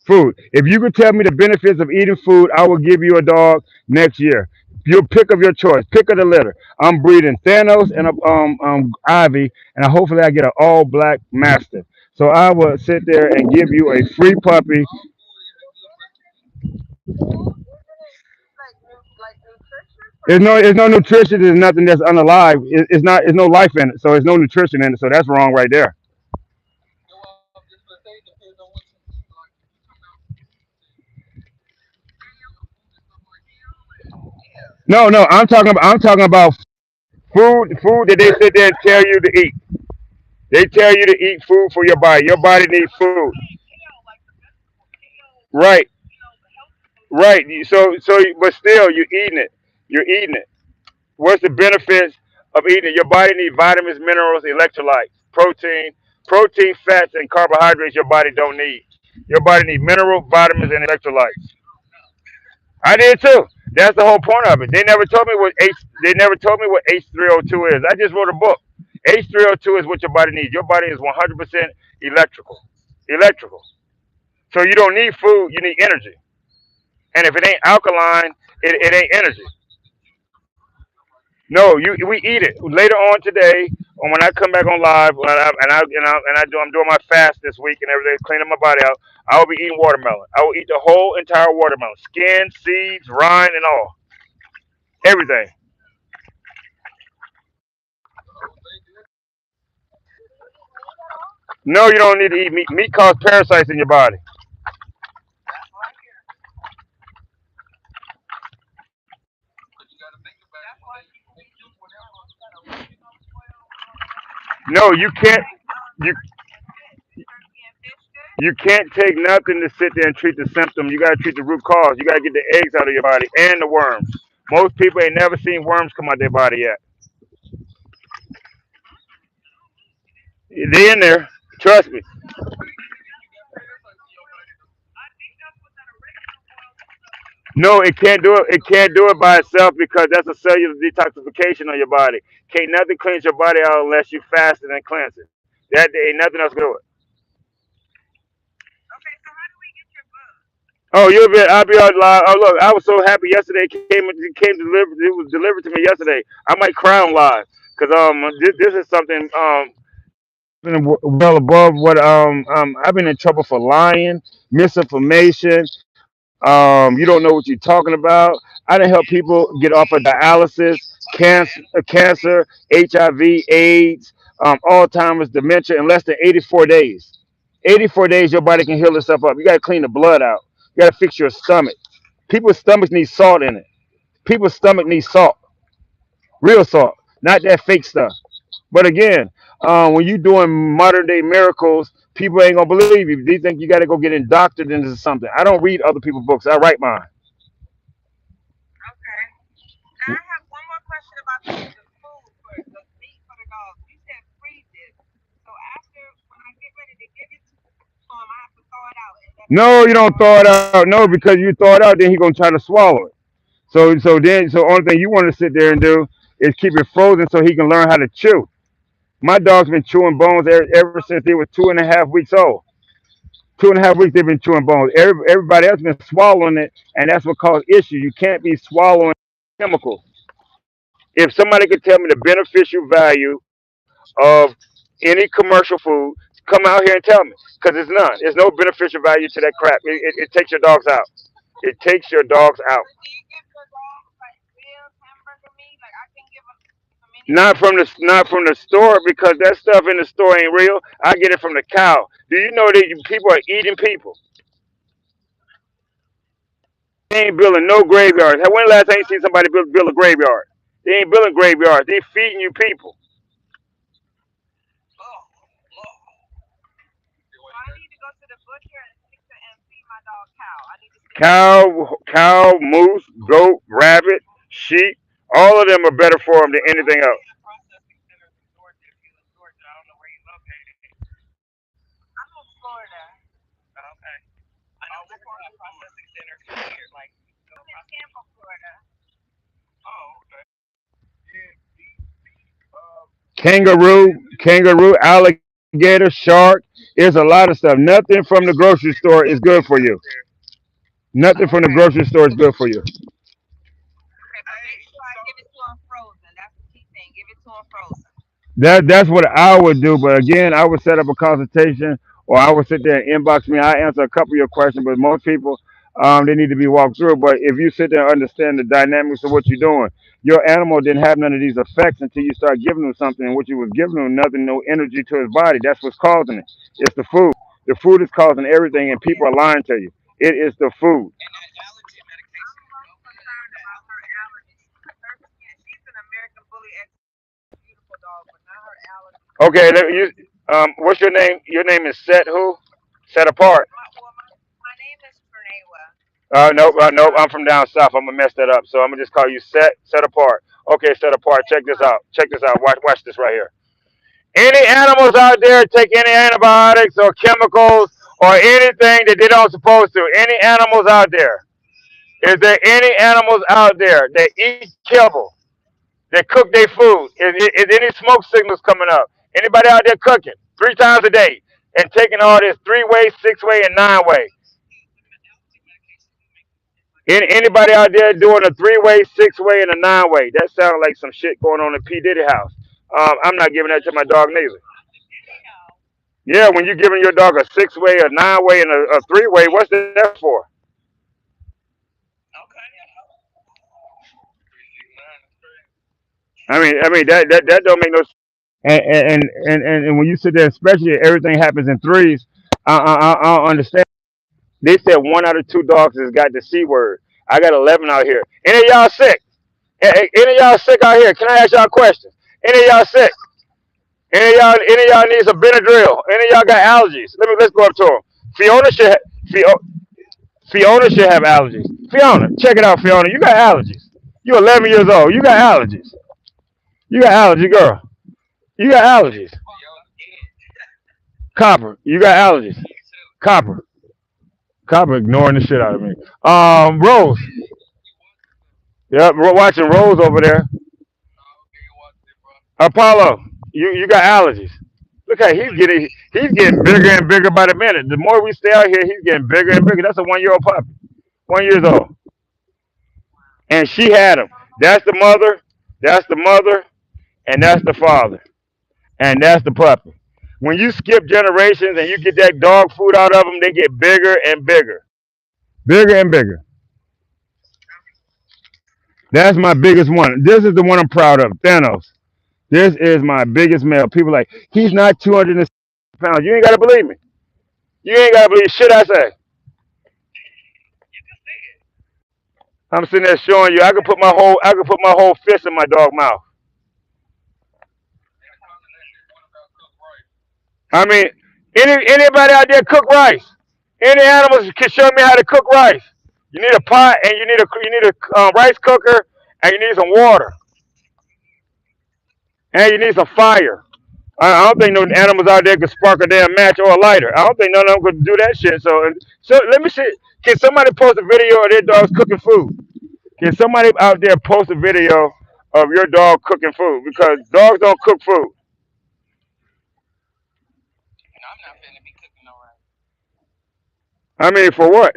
Food. If you could tell me the benefits of eating food, I will give you a dog next year. Your pick of your choice. Pick of the litter. I'm breeding Thanos and a, Ivy, and hopefully I get an all black Mastiff. So I will sit there and give you a free puppy. There's no nutrition. There's nothing that's unalive. It's not. There's no life in it. So there's no nutrition in it. So that's wrong right there. No, no. I'm talking about food that they sit there and tell you to eat. They tell you to eat food for your body. Your body needs food. Right. Right. But still, you're eating it. You're eating it. What's the benefits of eating it? Your body needs vitamins, minerals, electrolytes, protein, fats, and carbohydrates. Your body don't need. Your body needs mineral, vitamins, and electrolytes. I did too. That's the whole point of it. They never told me what H. They never told me what H302 is. I just wrote a book. H302 is what your body needs. Your body is 100% electrical. Electrical. So you don't need food. You need energy. And if it ain't alkaline, it ain't energy. No, we eat it later on today. Or when I come back on live, I'm doing my fast this week and everything, cleaning my body out. I will be eating watermelon. I will eat the whole entire watermelon, skin, seeds, rind, and all, everything. No, you don't need to eat meat. Meat causes parasites in your body. No, you can't. You you can't take nothing to sit there and treat the symptom. You gotta treat the root cause. You gotta get the eggs out of your body and the worms. Most people ain't never seen worms come out their body yet. They in there. Trust me. No, it can't do it. It can't do it by itself because that's a cellular detoxification on your body. Can't nothing cleanse your body out unless you fast and then cleanse it. That ain't nothing else can do it. Oh, you'll be. I'll be on live. Oh, look, I was so happy yesterday. It came delivered. It was delivered to me yesterday. I might cry on live because this is something been well above what I've been in trouble for lying, misinformation. You don't know what you're talking about. I done help people get off of dialysis, cancer, HIV, AIDS, Alzheimer's, dementia in less than 84 days. 84 days, your body can heal itself up. You got to clean the blood out. You got to fix your stomach. People's stomachs need salt in it. People's stomach needs salt, real salt, not that fake stuff. But again, when you doing modern day miracles, people ain't gonna believe you. They think you got to go get indoctored into something. I don't read other people's books. I write mine. No, you don't throw it out. No, because you throw it out, then he gonna try to swallow it. So only thing you want to sit there and do is keep it frozen so he can learn how to chew. My dog's been chewing bones ever since they were 2.5 weeks old. 2.5 weeks they've been chewing bones. Everybody else been swallowing it, and that's what caused issues. You can't be swallowing chemicals. If somebody could tell me the beneficial value of any commercial food, come out here and tell me, because it's none. There's no beneficial value to that crap. It takes your dogs out. It takes your dogs out. Not from the store because that stuff in the store ain't real. I get it from the cow. Do you know that people are eating people? They ain't building no graveyards. When the last time you seen somebody build a graveyard? They ain't building graveyards. They feeding you people. Cow, moose, goat, rabbit, sheep. All of them are better for them than anything else. Kangaroo, alligator, shark. It's a lot of stuff. Nothing from the grocery store is good for you. Nothing from the grocery store is good for you. That's what I would do. But again, I would set up a consultation, or I would sit there and inbox me. I answer a couple of your questions, but most people, they need to be walked through. But if you sit there and understand the dynamics of what you're doing, your animal didn't have none of these effects until you start giving them something. And what you was giving them, nothing, no energy to his body. That's what's causing it. It's the food. The food is causing everything, and people are lying to you. It is the food. Okay, what's your name? Your name is Set who? Set apart. Nope, nope. I'm from down south. I'm gonna mess that up. So I'm gonna just call you Set apart. Okay, Set apart. Check this out. Check this out. Watch this right here. Any animals out there take any antibiotics or chemicals or anything that they don't supposed to? Any animals out there? Is there any animals out there that eat kibble? That cook their food? Is any smoke signals coming up? Anybody out there cooking 3 times a day and taking all this 3 way, 6 way, and 9 way? Anybody out there doing a 3 way, 6 way, and a 9 way? That sounds like some shit going on in P Diddy house. I'm not giving that to my dog neither. Yeah, when you're giving your dog a 6 way, a 9 way, and a 3 way, what's that for? I mean that don't make no sense. And when you sit there, especially if everything happens in threes, I don't understand. They said 1 out of 2 dogs has got the C word. I got 11 out here. Any of y'all sick? Any of y'all sick out here? Can I ask y'all a question? Any of y'all sick? Any of y'all need some Benadryl? Any of y'all got allergies? Let's go up to them. Fiona should Fiona should have allergies. Fiona, check it out, Fiona. You got allergies. You're 11 years old. You got allergies. You got allergies, girl. You got allergies. Copper. You got allergies. Copper. Copper ignoring the shit out of me. Rose. Yep, we're watching Rose over there. Apollo. You got allergies. Look at he's getting bigger and bigger by the minute. The more we stay out here, he's getting bigger and bigger. That's a 1 year old puppy. 1 years old. And she had him. That's the mother. That's the mother. And that's the father. And that's the puppy. When you skip generations and you get that dog food out of them, they get bigger and bigger, bigger and bigger. That's my biggest one. This is the one I'm proud of. Thanos. This is my biggest male. People like he's not 200 pounds. You ain't gotta believe me. You ain't gotta believe shit I say. I'm sitting there showing you. I could put my whole fist in my dog mouth. I mean, anybody out there cook rice? Any animals can show me how to cook rice. You need a pot and you need a rice cooker and you need some water and you need some fire. I don't think no animals out there could spark a damn match or a lighter. I don't think none of them could do that shit. So let me see. Can somebody post a video of their dogs cooking food? Can somebody out there post a video of your dog cooking food? Because dogs don't cook food. I mean, for what?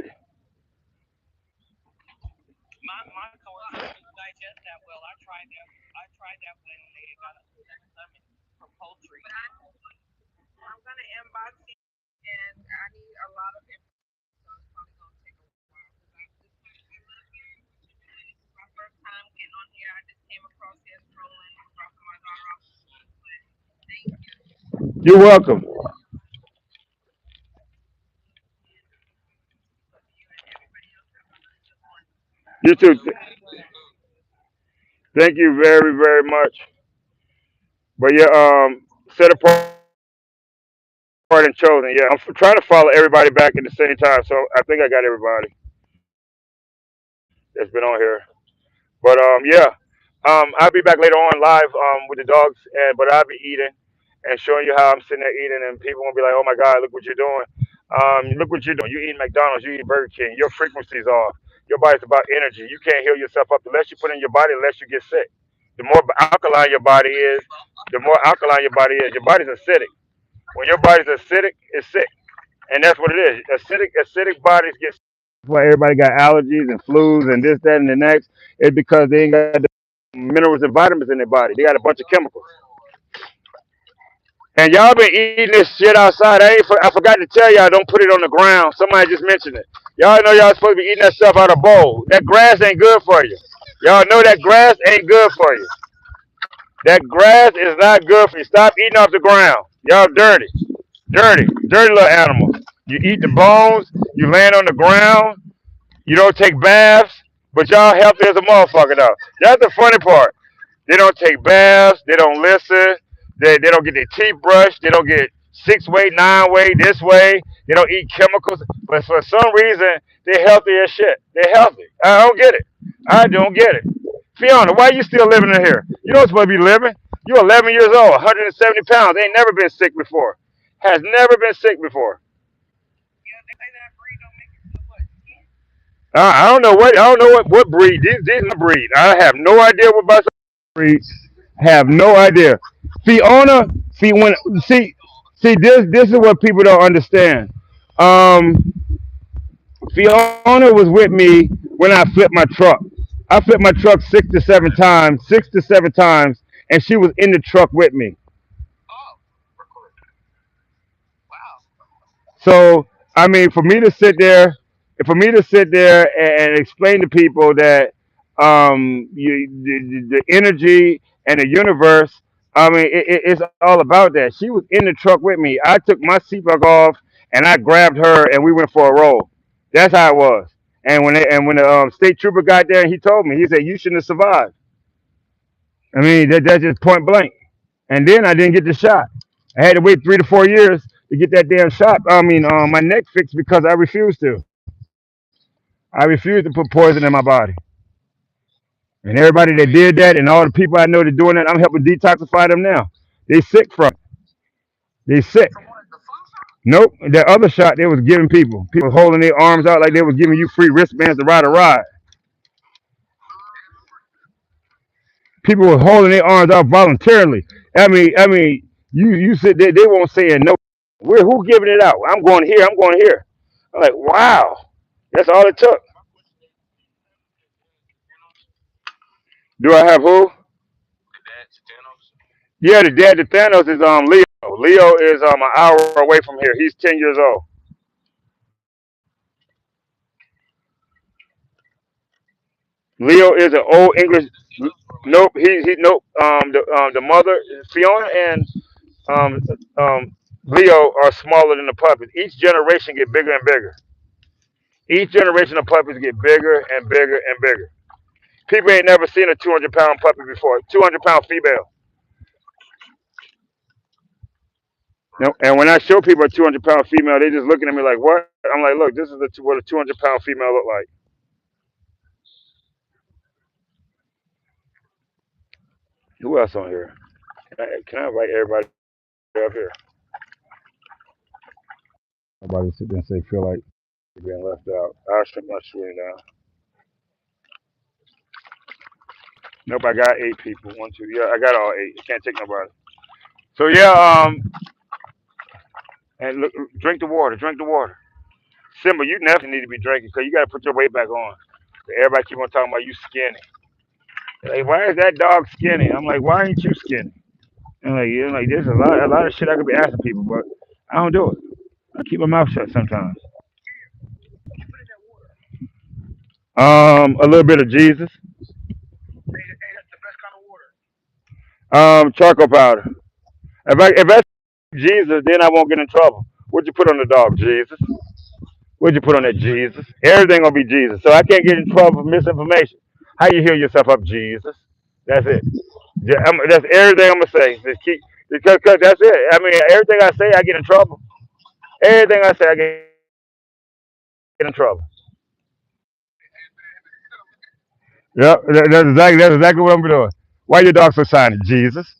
You're welcome. You too. Thank you very, very much. But yeah, set apart and chosen. Yeah, I'm trying to follow everybody back at the same time. So I think I got everybody that's been on here. But yeah, I'll be back later on live with the dogs, and but I'll be eating and showing you how I'm sitting there eating, and people gonna be like, "Oh my God, look what you're doing! Look what you're doing! You eat McDonald's, you eat Burger King. Your frequency's off. Your body's about energy. You can't heal yourself up unless you put in your body, unless you get sick. The more alkaline your body is, the more alkaline your body is. Your body's acidic. When your body's acidic, it's sick, and that's what it is. Acidic bodies get. That's why everybody got allergies and flus and this, that, and the next. It's because they ain't got the minerals and vitamins in their body. They got a bunch of chemicals. And y'all been eating this shit outside. I forgot to tell y'all, don't put it on the ground. Somebody just mentioned it. Y'all know y'all supposed to be eating that stuff out of a bowl. That grass ain't good for you. Y'all know that grass ain't good for you. That grass is not good for you. Stop eating off the ground. Y'all dirty. Dirty little animals. You eat the bones, you land on the ground, you don't take baths, but y'all healthy as a motherfucker though. That's the funny part. They don't take baths. They don't listen. They don't get their teeth brushed. They don't get 6 way, 9 way, this way. They don't eat chemicals. But for some reason, they're healthy as shit. They're healthy. I don't get it. I don't get it. Fiona, why you still living in here? You don't supposed to be living. You're 11 years old, 170 pounds. Ain't never been sick before. Has never been sick before. I don't know what what breed. These are breed. I have no idea what about breeds. Have no idea. Fiona, see when see this is what people don't understand. Um, Fiona was with me when I flipped my truck. I flipped my truck 6 to 7 times, and she was in the truck with me. So I mean, for me to sit there and explain to people that the energy and the universe, I mean, it's all about that. She was in the truck with me. I took my seatbelt off and I grabbed her and we went for a roll. That's how it was. And when the state trooper got there, he told me, he said, "You shouldn't have survived." I mean, that's just point blank. And then I didn't get the shot. I had to wait 3 to 4 years to get that damn shot. I mean, my neck fixed because I refused to. I refused to put poison in my body. And everybody that did that, and all the people I know that doing that, I'm helping detoxify them now. They sick from it. They sick. Nope. That other shot they was giving people. People was holding their arms out like they was giving you free wristbands to ride a ride. People were holding their arms out voluntarily. I mean, you said they won't say no. Where who giving it out? I'm going here. I'm going here. I'm like, wow, that's all it took. Do I have who? Yeah, the dad to Thanos is Leo. Leo is an hour away from here. He's 10 years old. Leo is an old English. Nope, he nope. The mother Fiona and um Leo are smaller than the puppies. Each generation get bigger and bigger. Each generation of puppies get bigger and bigger and bigger. People ain't never seen a 200-pound puppy before. 200-pound female. You know, and when I show people a 200-pound female, they just looking at me like, "What?" I'm like, "Look, this is what a 200-pound female look like." Who else on here? Can I invite everybody up here? Nobody sit there and say feel like you're being left out. I'll shut my screen down. Nope, I got 8 people. One, two, yeah, I got all 8. I can't take nobody. So yeah, and look, drink the water. Drink the water. Simba, you definitely need to be drinking because you got to put your weight back on. Everybody keep on talking about you skinny. Like, why is that dog skinny? I'm like, why ain't you skinny? And like, there's a lot of shit I could be asking people, but I don't do it. I keep my mouth shut sometimes. A little bit of Jesus. Charcoal powder. If I Jesus, then I won't get in trouble. What'd you put on the dog, Jesus? What'd you put on that, Jesus? Everything gonna be Jesus, so I can't get in trouble for misinformation. How you heal yourself up, Jesus? That's it. Yeah, that's everything I'm gonna say. Just keep because that's it. I mean, everything I say, I get in trouble. Everything I say, I get in trouble. Yep, that's exactly what I'm doing. Why your dog so shiny? Jesus.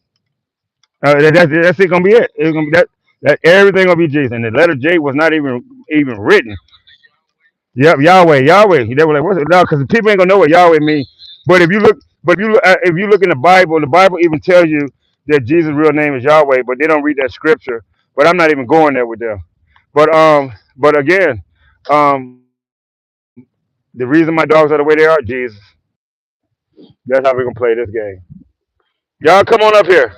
That's it. Gonna be it. It's gonna be that everything gonna be Jesus. And the letter J was not even written. Yep, Yahweh, Yahweh. They were like, what's it? No, because people ain't gonna know what Yahweh means. But if you look in the Bible even tells you that Jesus' real name is Yahweh, but they don't read that scripture but I'm not even going there with them. But again, the reason my dogs are the way they are, Jesus. That's how we're gonna play this game. Y'all come on up here.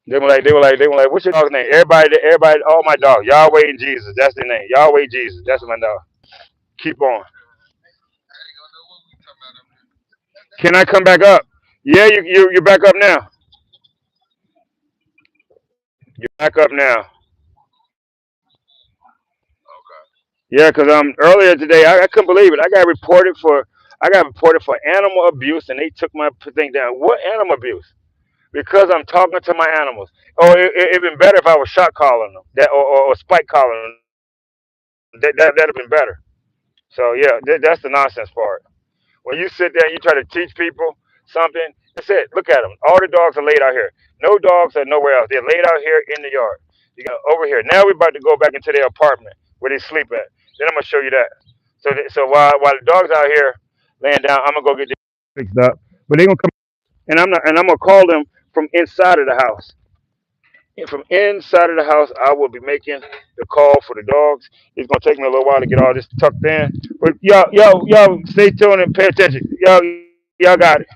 They were like, what's your dog's name? Everybody, all my dogs, Yahweh and Jesus. That's their name. Yahweh Jesus. That's my dog. Keep on. Can I come back up? Yeah, you're back up now. You're back up now. Yeah, cause earlier today I couldn't believe it. I got reported for animal abuse, and they took my thing down. What animal abuse? Because I'm talking to my animals. Oh, it'd been better if I was shot calling them, or spike calling them. That'd have been better. So yeah, that's the nonsense part. When you sit there and you try to teach people something, that's it. Look at them. All the dogs are laid out here. No dogs are nowhere else. They're laid out here in the yard. You got over here. Now we're about to go back into their apartment where they sleep at. Then I'm gonna show you that. So while the dogs out here laying down, I'm gonna go get this fixed up. But they're gonna come and I'm gonna call them from inside of the house. And from inside of the house, I will be making the call for the dogs. It's gonna take me a little while to get all this tucked in. But y'all, stay tuned and pay attention. Y'all got it.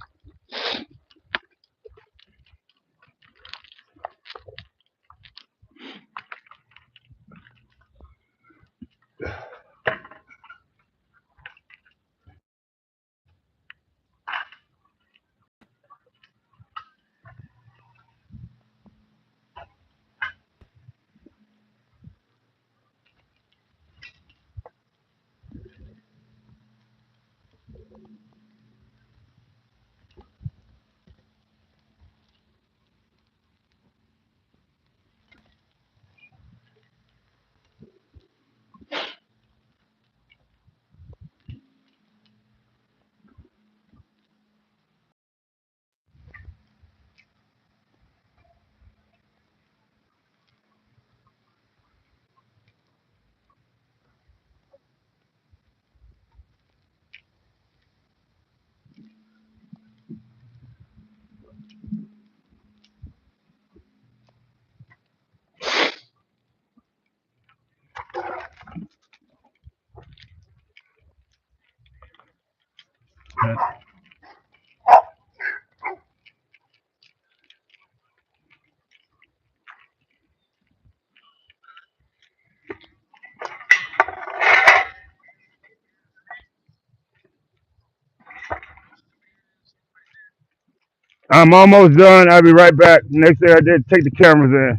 I'm almost done. I'll be right back. Next thing I did, take the cameras in.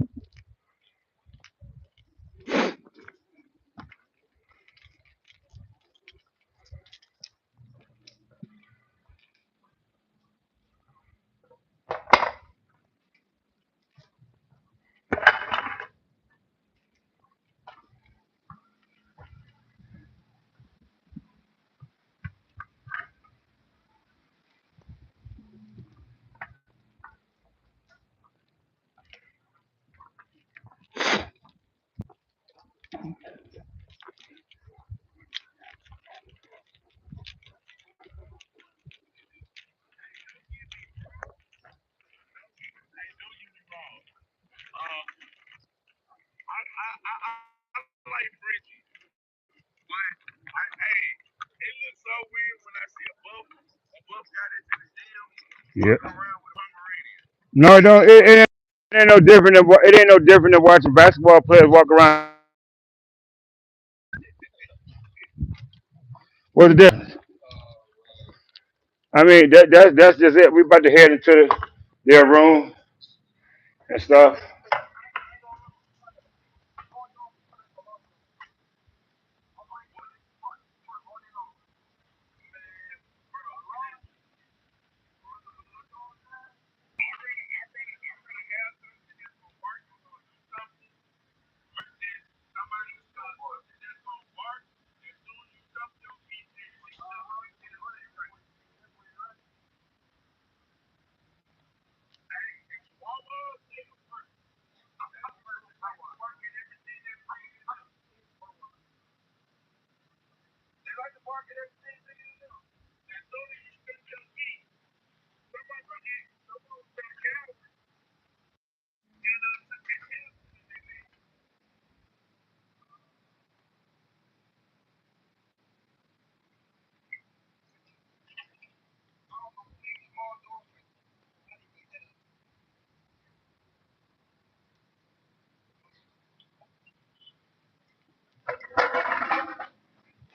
Yeah. No, it don't. It ain't no different than it ain't no different than watching basketball players walk around in the gym. What's the difference? I mean, that's just it. We about to head into their room and stuff.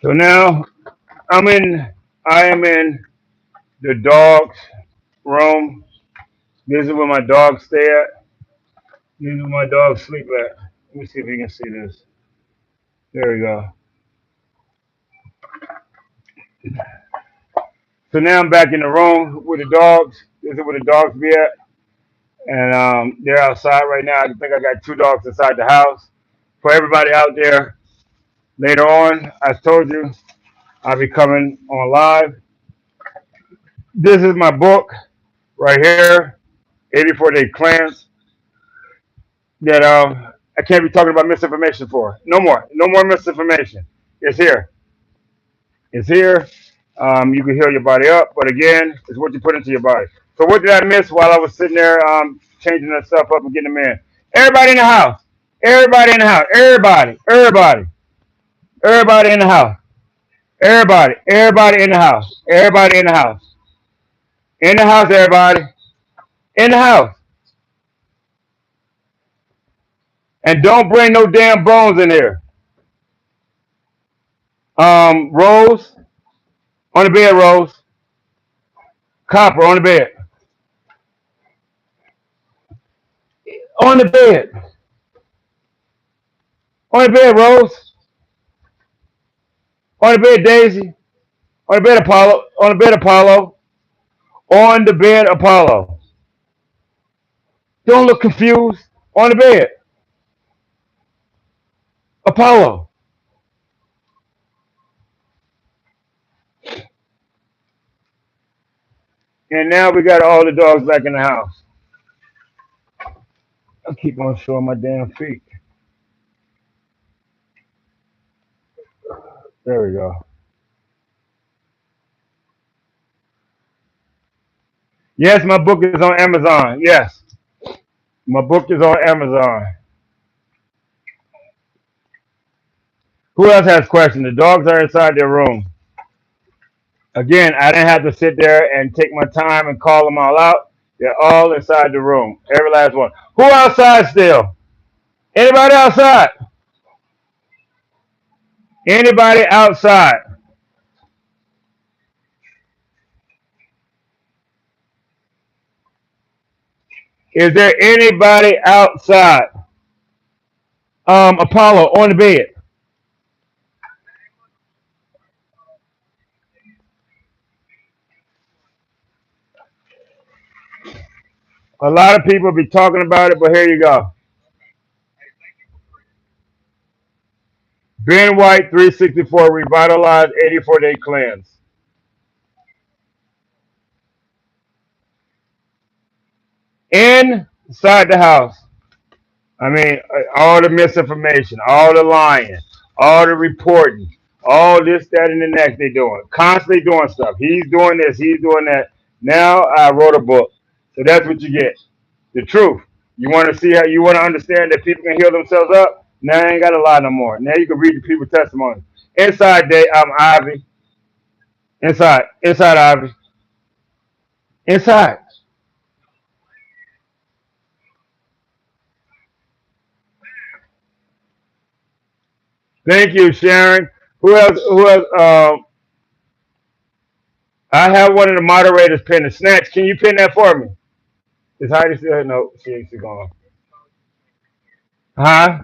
So now I'm in. I am in the dog's room. This is where my dogs stay at. This is where my dogs sleep at. Let me see if you can see this. There we go. So now I'm back in the room with the dogs. This is where the dogs be at. And they're outside right now. I think I got two dogs inside the house. For everybody out there, later on, I told you I'll be coming on live. This is my book right here, 84 Day Cleanse, that I can't be talking about misinformation for. No more. No more misinformation. It's here. It's here. You can heal your body up, but again, it's what you put into your body. So what did I miss while I was sitting there changing that stuff up and getting them in? Everybody in the house. Everybody in the house. Everybody. Everybody. Everybody in the house. Everybody. Everybody in the house. Everybody in the house. In the house, everybody. In the house. And don't bring no damn bones in here. Rose, on the bed, Rose. Copper, on the bed. On the bed. On the bed, Rose. On the bed, Daisy. On the bed, Apollo. On the bed, Apollo. On the bed, Apollo. Don't look confused. On the bed, Apollo. And now we got all the dogs back in the house. I keep on showing my damn feet. There we go. Yes, my book is on Amazon. Yes, my book is on Amazon. Who else has questions? The dogs are inside their room. Again, I didn't have to sit there and take my time and call them all out. They're all inside the room. Every last one. Who outside still? Anybody outside? Anybody outside? Is there anybody outside? Apollo on the bed. A lot of people be talking about it, but here you go. Ben White 364 revitalized 84-day cleanse. Inside the house. I mean, all the misinformation, all the lying, all the reporting, all this, that, and the next they doing. Constantly doing stuff. He's doing this, he's doing that. Now I wrote a book. So that's what you get. The truth. You want to see how you want to understand that people can heal themselves up? Now I ain't got to lie no more. Now you can read the people's testimony. Inside day, I'm Ivy. Inside. Inside Ivy. Inside. Thank you, Sharon. Who else? Who else? I have one of the moderators pin the snatch. Can you pin that for me? Is Heidi still here? No, she ain't still gone. Huh?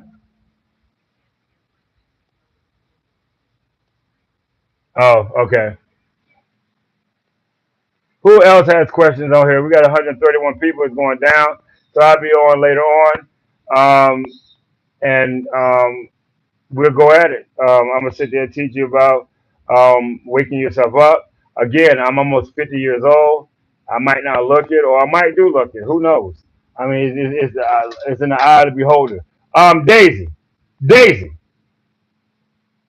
Oh, okay. Who else has questions on here? We got 131 people. It's going down, so I'll be on later on, and we'll go at it. I'm gonna sit there and teach you about waking yourself up. Again, I'm almost 50 years old. I might not look it, or I might do look it. Who knows? I mean, it's in the eye of the beholder. Daisy, Daisy,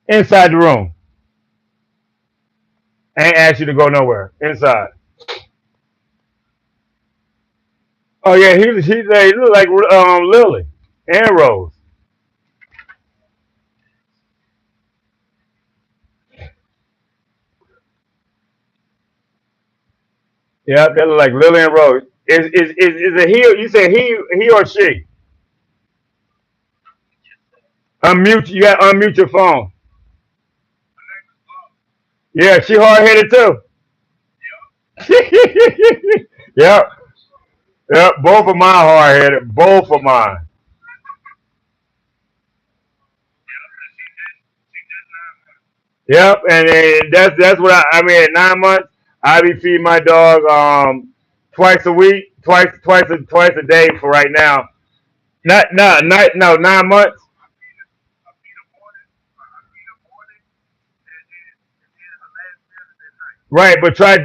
inside the room. I ain't asked you to go nowhere. Inside. Oh yeah, he look like Lily and Rose. Yeah, they look like Lily and Rose. Is it he? You say he or she? Unmute. You got to unmute your phone. Yeah, she hard headed too. Yep, yep. Both of mine hard headed. Both of mine. Yep, and that's what I mean. At 9 months, I be feeding my dog twice a week, twice a day for right now. Not no 9 months. Right, but try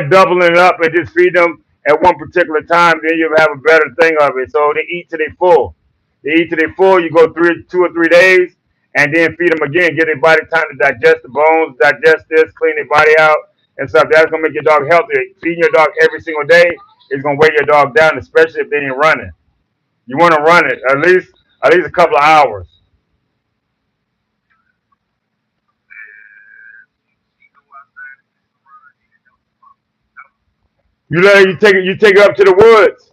doubling it up and just feed them at one particular time. Then you'll have a better thing of it. So they eat till they full. They eat till they full. You go 2 or 3 days, and then feed them again. Give their body time to digest the bones, digest this, clean their body out, and stuff. That's gonna make your dog healthier. Feeding your dog every single day is gonna weigh your dog down, especially if they ain't running. You want to run it at least a couple of hours. You take it up to the woods.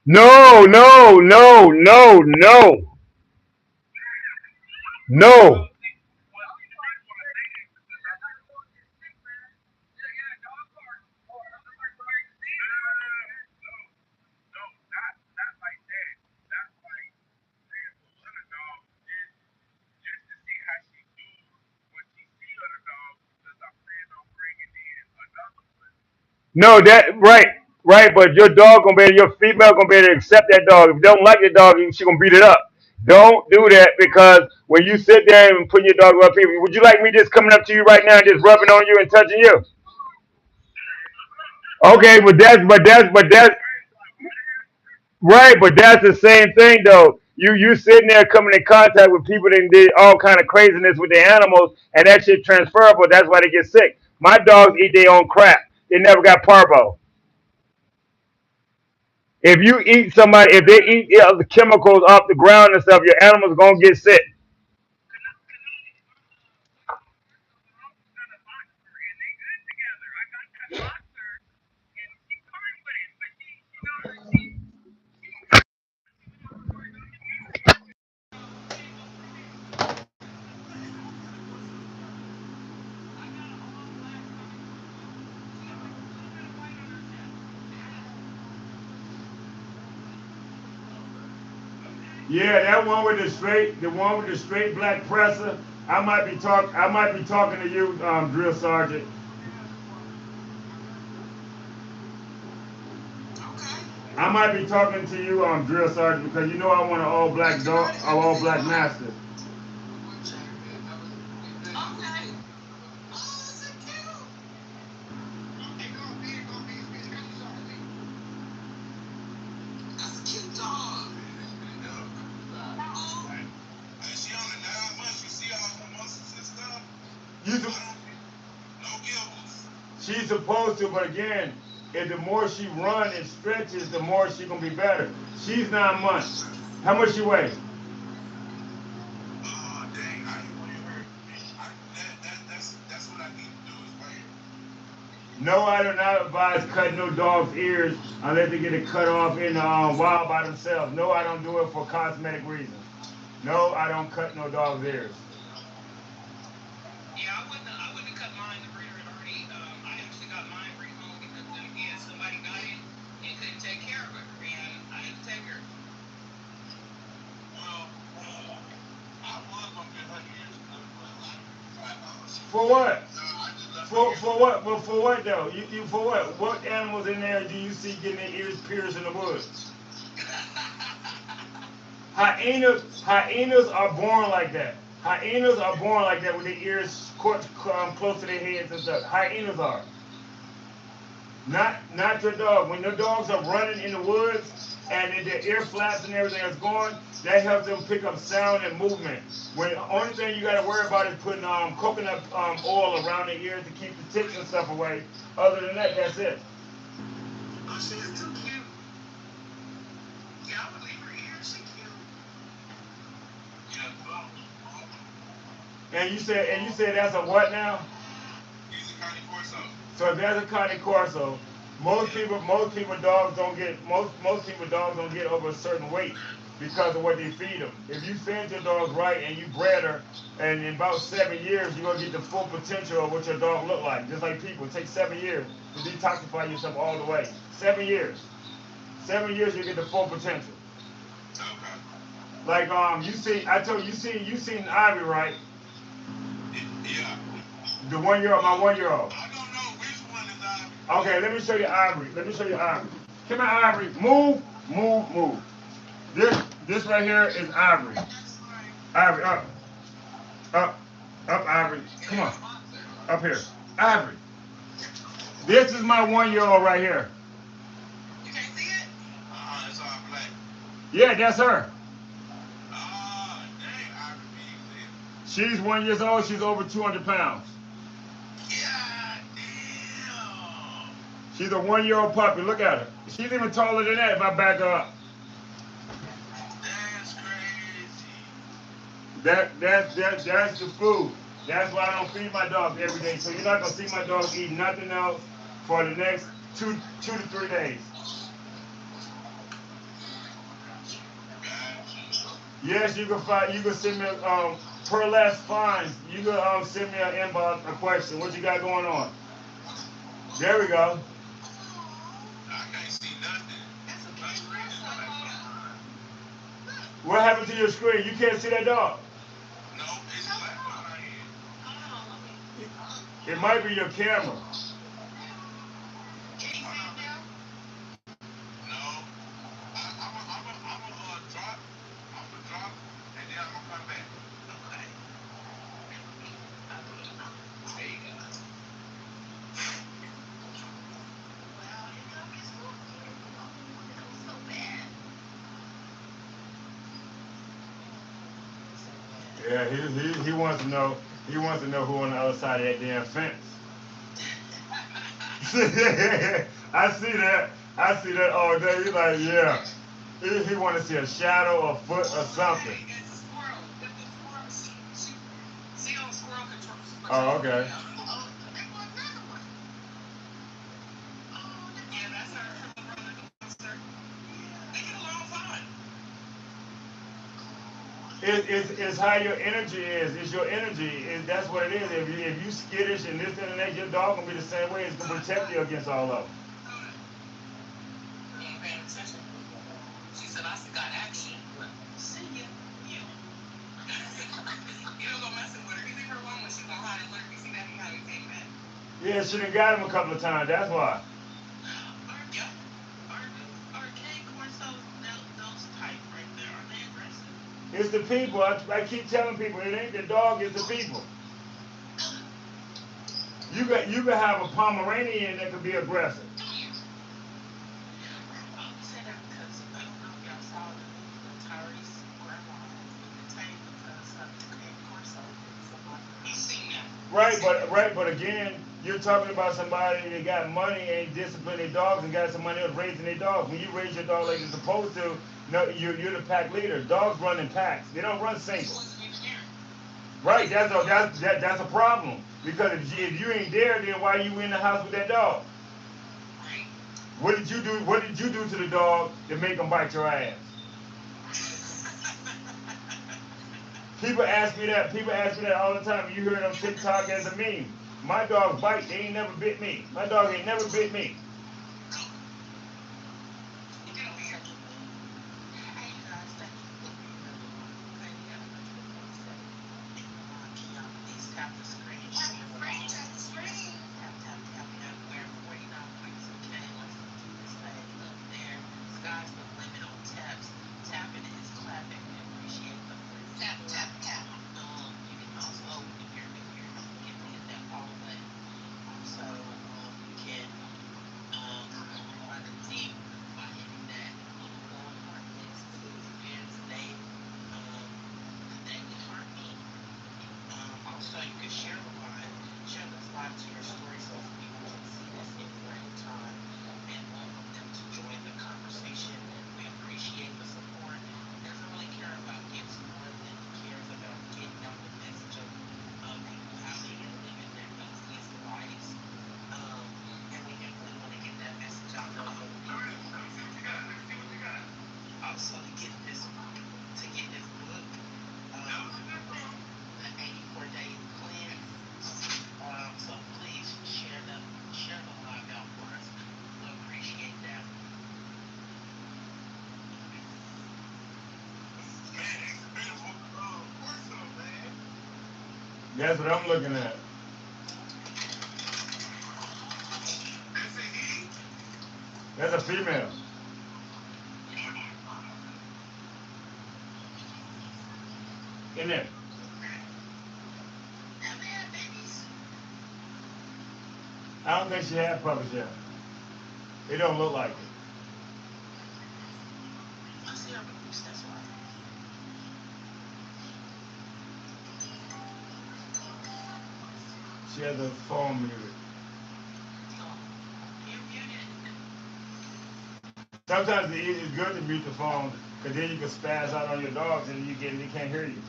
No, no, no, no, no, no. No, that right, right. But your dog gonna be, your female gonna be able to accept that dog. If you don't like the dog, she gonna beat it up. Don't do that because when you sit there and put your dog up here, would you like me just coming up to you right now and just rubbing on you and touching you? Okay, but that's right. But that's the same thing though. You sitting there coming in contact with people that did all kind of craziness with their animals, and that shit transferable. That's why they get sick. My dogs eat their own crap. They never got parvo. If you eat somebody, if they eat the chemicals off the ground and stuff, your animal's gonna get sick. Yeah, that one with the one with the straight black presser. I might be talking to you, drill sergeant. I might be talking to you, drill sergeant, because you know I want an all black dog, an all black master. You, she's supposed to, but again, if the more she run and stretches, the more she gonna be better. She's 9 months. How much she weigh? No, I do not advise cutting no dog's ears unless they get it cut off in the wild by themselves. No, I don't do it for cosmetic reasons. No, I don't cut no dog's ears. For what? For what? Well, for what though? You for what? What animals in there do you see getting their ears pierced in the woods? Hyenas are born like that. Hyenas are born like that with their ears close to their heads and stuff. Hyenas are. Not your dog. When your dogs are running in the woods and their ear flaps and everything is going, that helps them pick up sound and movement. When the only thing you got to worry about is putting coconut oil around their ears to keep the ticks and stuff away. Other than that, that's it. Oh, she is too cute. Yeah, I would leave her here. She cute. Yeah, well, And you said that's a what now? he's a Connie Corso. So if that's a Connie Corso, most people dogs don't get most people dogs don't get over a certain weight because of what they feed them. If you fed your dog right and you bred her, and in about 7 years you're gonna get the full potential of what your dog look like. Just like people, it takes 7 years to detoxify yourself all the way. 7 years. 7 years you get the full potential. Okay. Like you see, I told you, you seen Ivy, right? Yeah. The 1 year old, my 1 year old. I don't know which one is Ivy. Okay, let me show you Ivory. Let me show you Ivory. Come here, Ivory. Move, move, move. This this right here is Ivory. Ivory, up, up, Ivory. Come on, up here. Ivory. This is my 1 year old right here. You can't see it? It's all black. Yeah, that's her. Dang, Ivy big. She's 1 year old. She's over 200 pounds. God damn. She's a 1 year old puppy. Look at her. She's even taller than that if I back her up. That's crazy. That's the food. That's why I don't feed my dog every day. So you're not gonna see my dog eat nothing else for the next two to 3 days. Yes, you can find. You can send me per less fines. You can send me an inbox a question. What you got going on? There we go. I can't see nothing. My screen is black. What happened to your screen? You can't see that dog. No, it's black on my head. It might be your camera. Can you see it now? No. I'm gonna drop. I'm gonna drop, and then I'm gonna come back. Okay. There you go. Well, it don't be so cute. It don't so bad. Yeah, he wants to know. He wants to know who on the other side of that damn fence. I see that. I see that all day. He's like, yeah. He want to see a shadow, a foot, or something. It's a squirrel. If the squirrel, see on squirrel control. Oh, okay. Oh, there was another one. Oh, yeah, that's her brother, the monster. Yeah. They get along fine. It's how your energy is. It's your energy. That's what it is. If you skittish and this and that, your dog gonna be the same way. It's gonna protect you against all of them. You ain't paying attention. She said, I got action. See ya. You. You don't go messing with her. You leave her alone when she's gonna hide and lurk. You see that? How you came back. Yeah, she done got him a couple of times. That's why. Yeah. Are King Corsos those type right there? Are they aggressive? It's the people. I keep telling people it ain't the dog. It's the people. You can have a Pomeranian that could be aggressive. Oh, you say that because I don't know if y'all saw the Tyrese grandma has been detained because King Corso did somebody. You seen that? Right, but again, you're talking about somebody that got money and disciplined their dogs and got some money else raising their dogs. When you raise your dog like you're supposed to, no, you're the pack leader. Dogs run in packs. They don't run single. Right, that's a problem. Because if you ain't there, then why are you in the house with that dog? Right. What did you do? What did you do to the dog to make him bite your ass? People ask me that. People ask me that all the time. You hear it on TikTok as a meme. My dog bite. They ain't never bit me. My dog ain't never bit me. That's what I'm looking at. That's an E. That's a female. In there. Have they had babies? I don't think she had puppies yet. It don't look like it. I see her boobs, that's why. She has a phone muted. Oh, you muted. Sometimes it's good to mute the phone because then you can spaz out on your dogs and they can't hear you.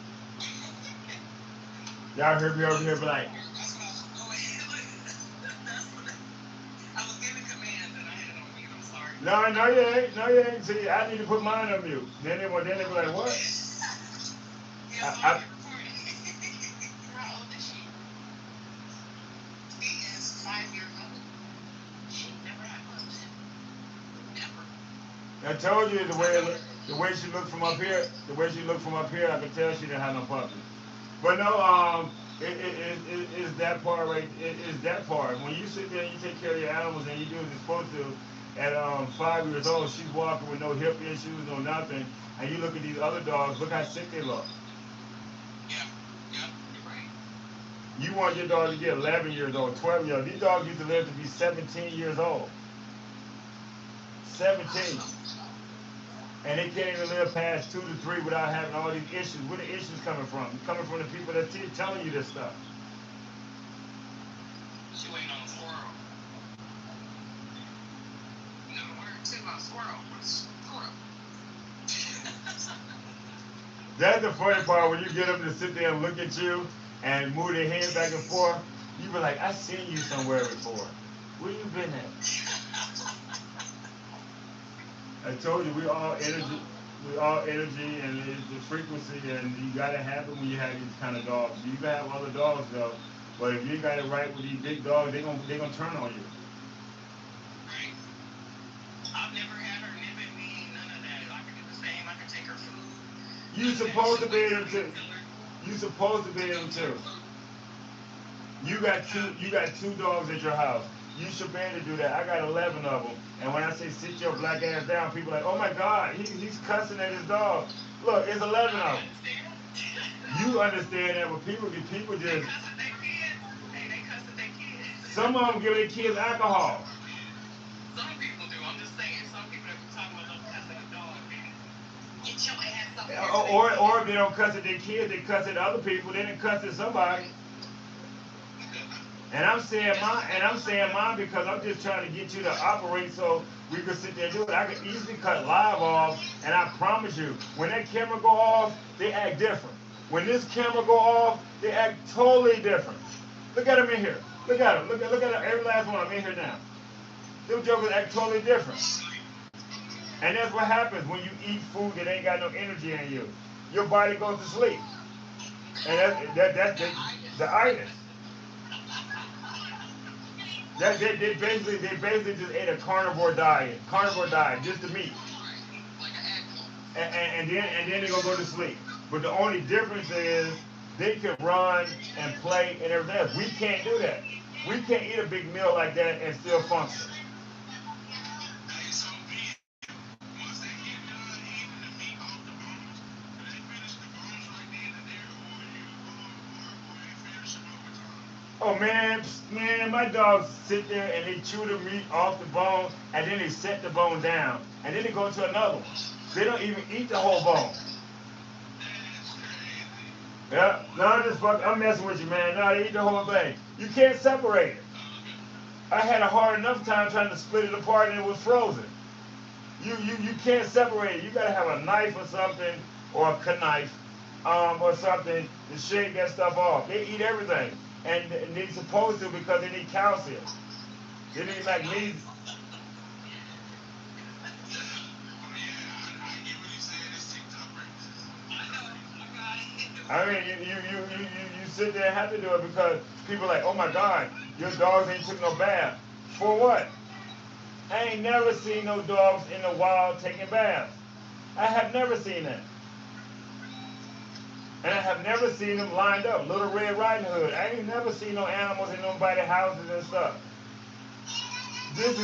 Y'all hear me over here, be like, That's what I was going. That's what I was giving commands and I had it on mute. I'm sorry. no, no, you ain't, no, you ain't. See, I need to put mine on mute. Then they be like, what? Yeah, I, sorry, I, you're recording. How old is she? She is 5 years old. She never had pups. Never. I told you I know. the way she looked from up here, I could tell she didn't have no puppy. But no, it's that part right. It's that part. When you sit there and you take care of your animals and you do as you're supposed to, at 5 years old, she's walking with no hip issues, no nothing. And you look at these other dogs, look how sick they look. Yeah. Yep. You're right. You want your dog to get 11 years old, 12 years old. These dogs used to live to be 17 years old. 17. And they can't even live past 2 to 3 without having all these issues. Where the issues coming from? Coming from the people that telling you this stuff. She waiting on a squirrel. You know the word too about squirrel. Squirrel. That's the funny part when you get them to sit there and look at you and move their head back and forth. You be like, I seen you somewhere before. Where you been at? I told you we all energy. We all energy and it's the frequency and you gotta have it when you have these kind of dogs. You can have other dogs though, but if you got it right with these big dogs, they gonna turn on you. Right. I've never had her nipping me, none of that. I can do the same. I can take her food, You none of that. supposed She'll to be wait for able me to to. tell her. You supposed to be able Take her to. food. You got two. You got two dogs at your house. You should be able to do that. I got 11 of them. And when I say sit your black ass down, people are like, oh my God, he's cussing at his dog. Look, it's 11 I of them. understand. You understand that, but people They just cuss at their kids. Hey, they cuss at their kids. some of them give their kids alcohol. Some people do. I'm just saying. Some people that be talking about them cussing a dog, man. Get your ass up here to their Or if kids. they don't cuss at their kids, they cuss at other people. They didn't cuss at somebody. That's what they And be I'm talking saying about. mine because I'm just trying to get you to operate so we can sit there and do it. I can easily cut live off, and I promise you, when that camera go off, they act different. When this camera go off, they act totally different. Look at them in here. Look at them. Look at them. Every last one of them in here now. Them jokers act totally different. And that's what happens when you eat food that ain't got no energy in you. Your body goes to sleep. And that's The itis. the itis. They basically just ate a carnivore diet, just the meat, Right. Like an adult. and then they're gonna go to sleep. But the only difference is they can run and play and everything else. We can't do that. We can't eat a big meal like that and still function. Hey, so once they get done eating the meat off the bones, do they finish the bones right then and there, or they finish them over time? Oh man, my dogs sit there and they chew the meat off the bone and then they set the bone down and then they go to another one. They don't even eat the whole bone. That's crazy. Yeah, no, I'm messing with you, man. No, they eat the whole thing. You can't separate it. Okay. I had a hard enough time trying to split it apart and it was frozen. You can't separate it. You gotta have a knife or something, or a knife, or something to shake that stuff off. They eat everything, and they supposed to because they need calcium. You They need mentioned magnesium. knife. Oh yeah, I get what he's saying. It's TikTok references. I know. I got it. I mean, you sit there and have to do it because people are like, oh my God, your dogs ain't took no bath. For what? I ain't never seen no dogs in the wild taking baths. I have never seen that. And I have never seen them lined up. Little Red Riding Hood. I ain't never seen no animals in nobody's houses and stuff. This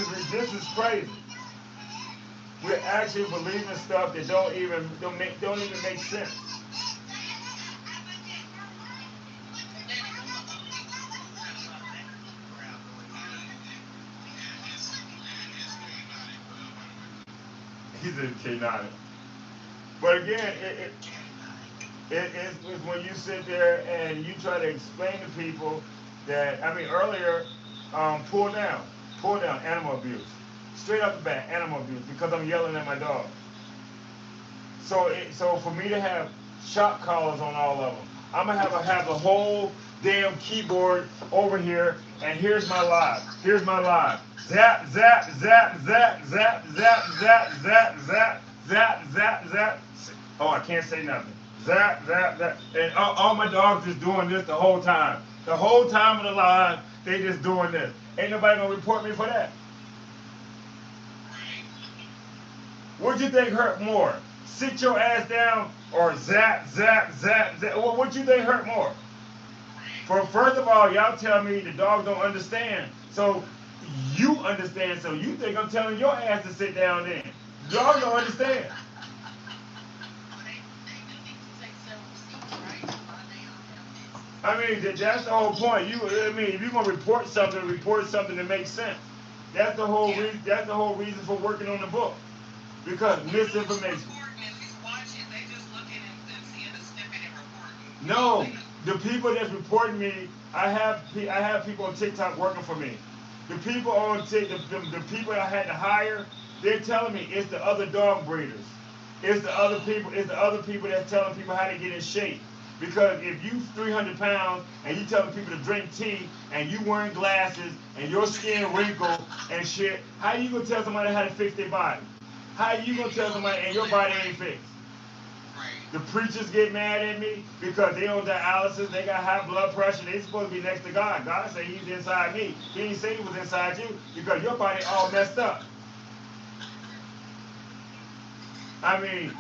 is crazy. We're actually believing stuff that don't even make sense. He's a K9. But again, it's when you sit there and you try to explain to people that, I mean, earlier, pull down, animal abuse. Straight up the bat, animal abuse, because I'm yelling at my dog. So for me to have shock collars on all of them, I'm gonna have a whole damn keyboard over here, and here's my live. Here's my live. Zap, zap, zap, zap, zap, zap, zap, zap, zap, zap, zap, zap. Oh, I can't say nothing. Zap, zap, zap, and all my dogs just doing this the whole time. The whole time of the live, they just doing this. Ain't nobody gonna report me for that. What you think hurt more? Sit your ass down or zap, zap, zap, zap? What you think hurt more? For first of all, y'all tell me the dog don't understand. So you understand. So you think I'm telling your ass to sit down then? Y'all don't understand. I mean, that's the whole point. I mean, if you're gonna report something that makes sense. That's the whole reason. That's the whole reason for working on the book, because misinformation. No, the people that's reporting me, I have people on TikTok working for me. The people on TikTok, the people I had to hire, they're telling me it's the other dog breeders. It's the other people. It's the other people that's telling people how to get in shape. Because if you 300 pounds and you telling people to drink tea and you wearing glasses and your skin wrinkled and shit, how you gonna tell somebody how to fix their body? How you gonna tell somebody and your body ain't fixed? The preachers get mad at me because they on dialysis, they got high blood pressure, they supposed to be next to God. God said he's inside me. He didn't say he was inside you because your body all messed up. I mean,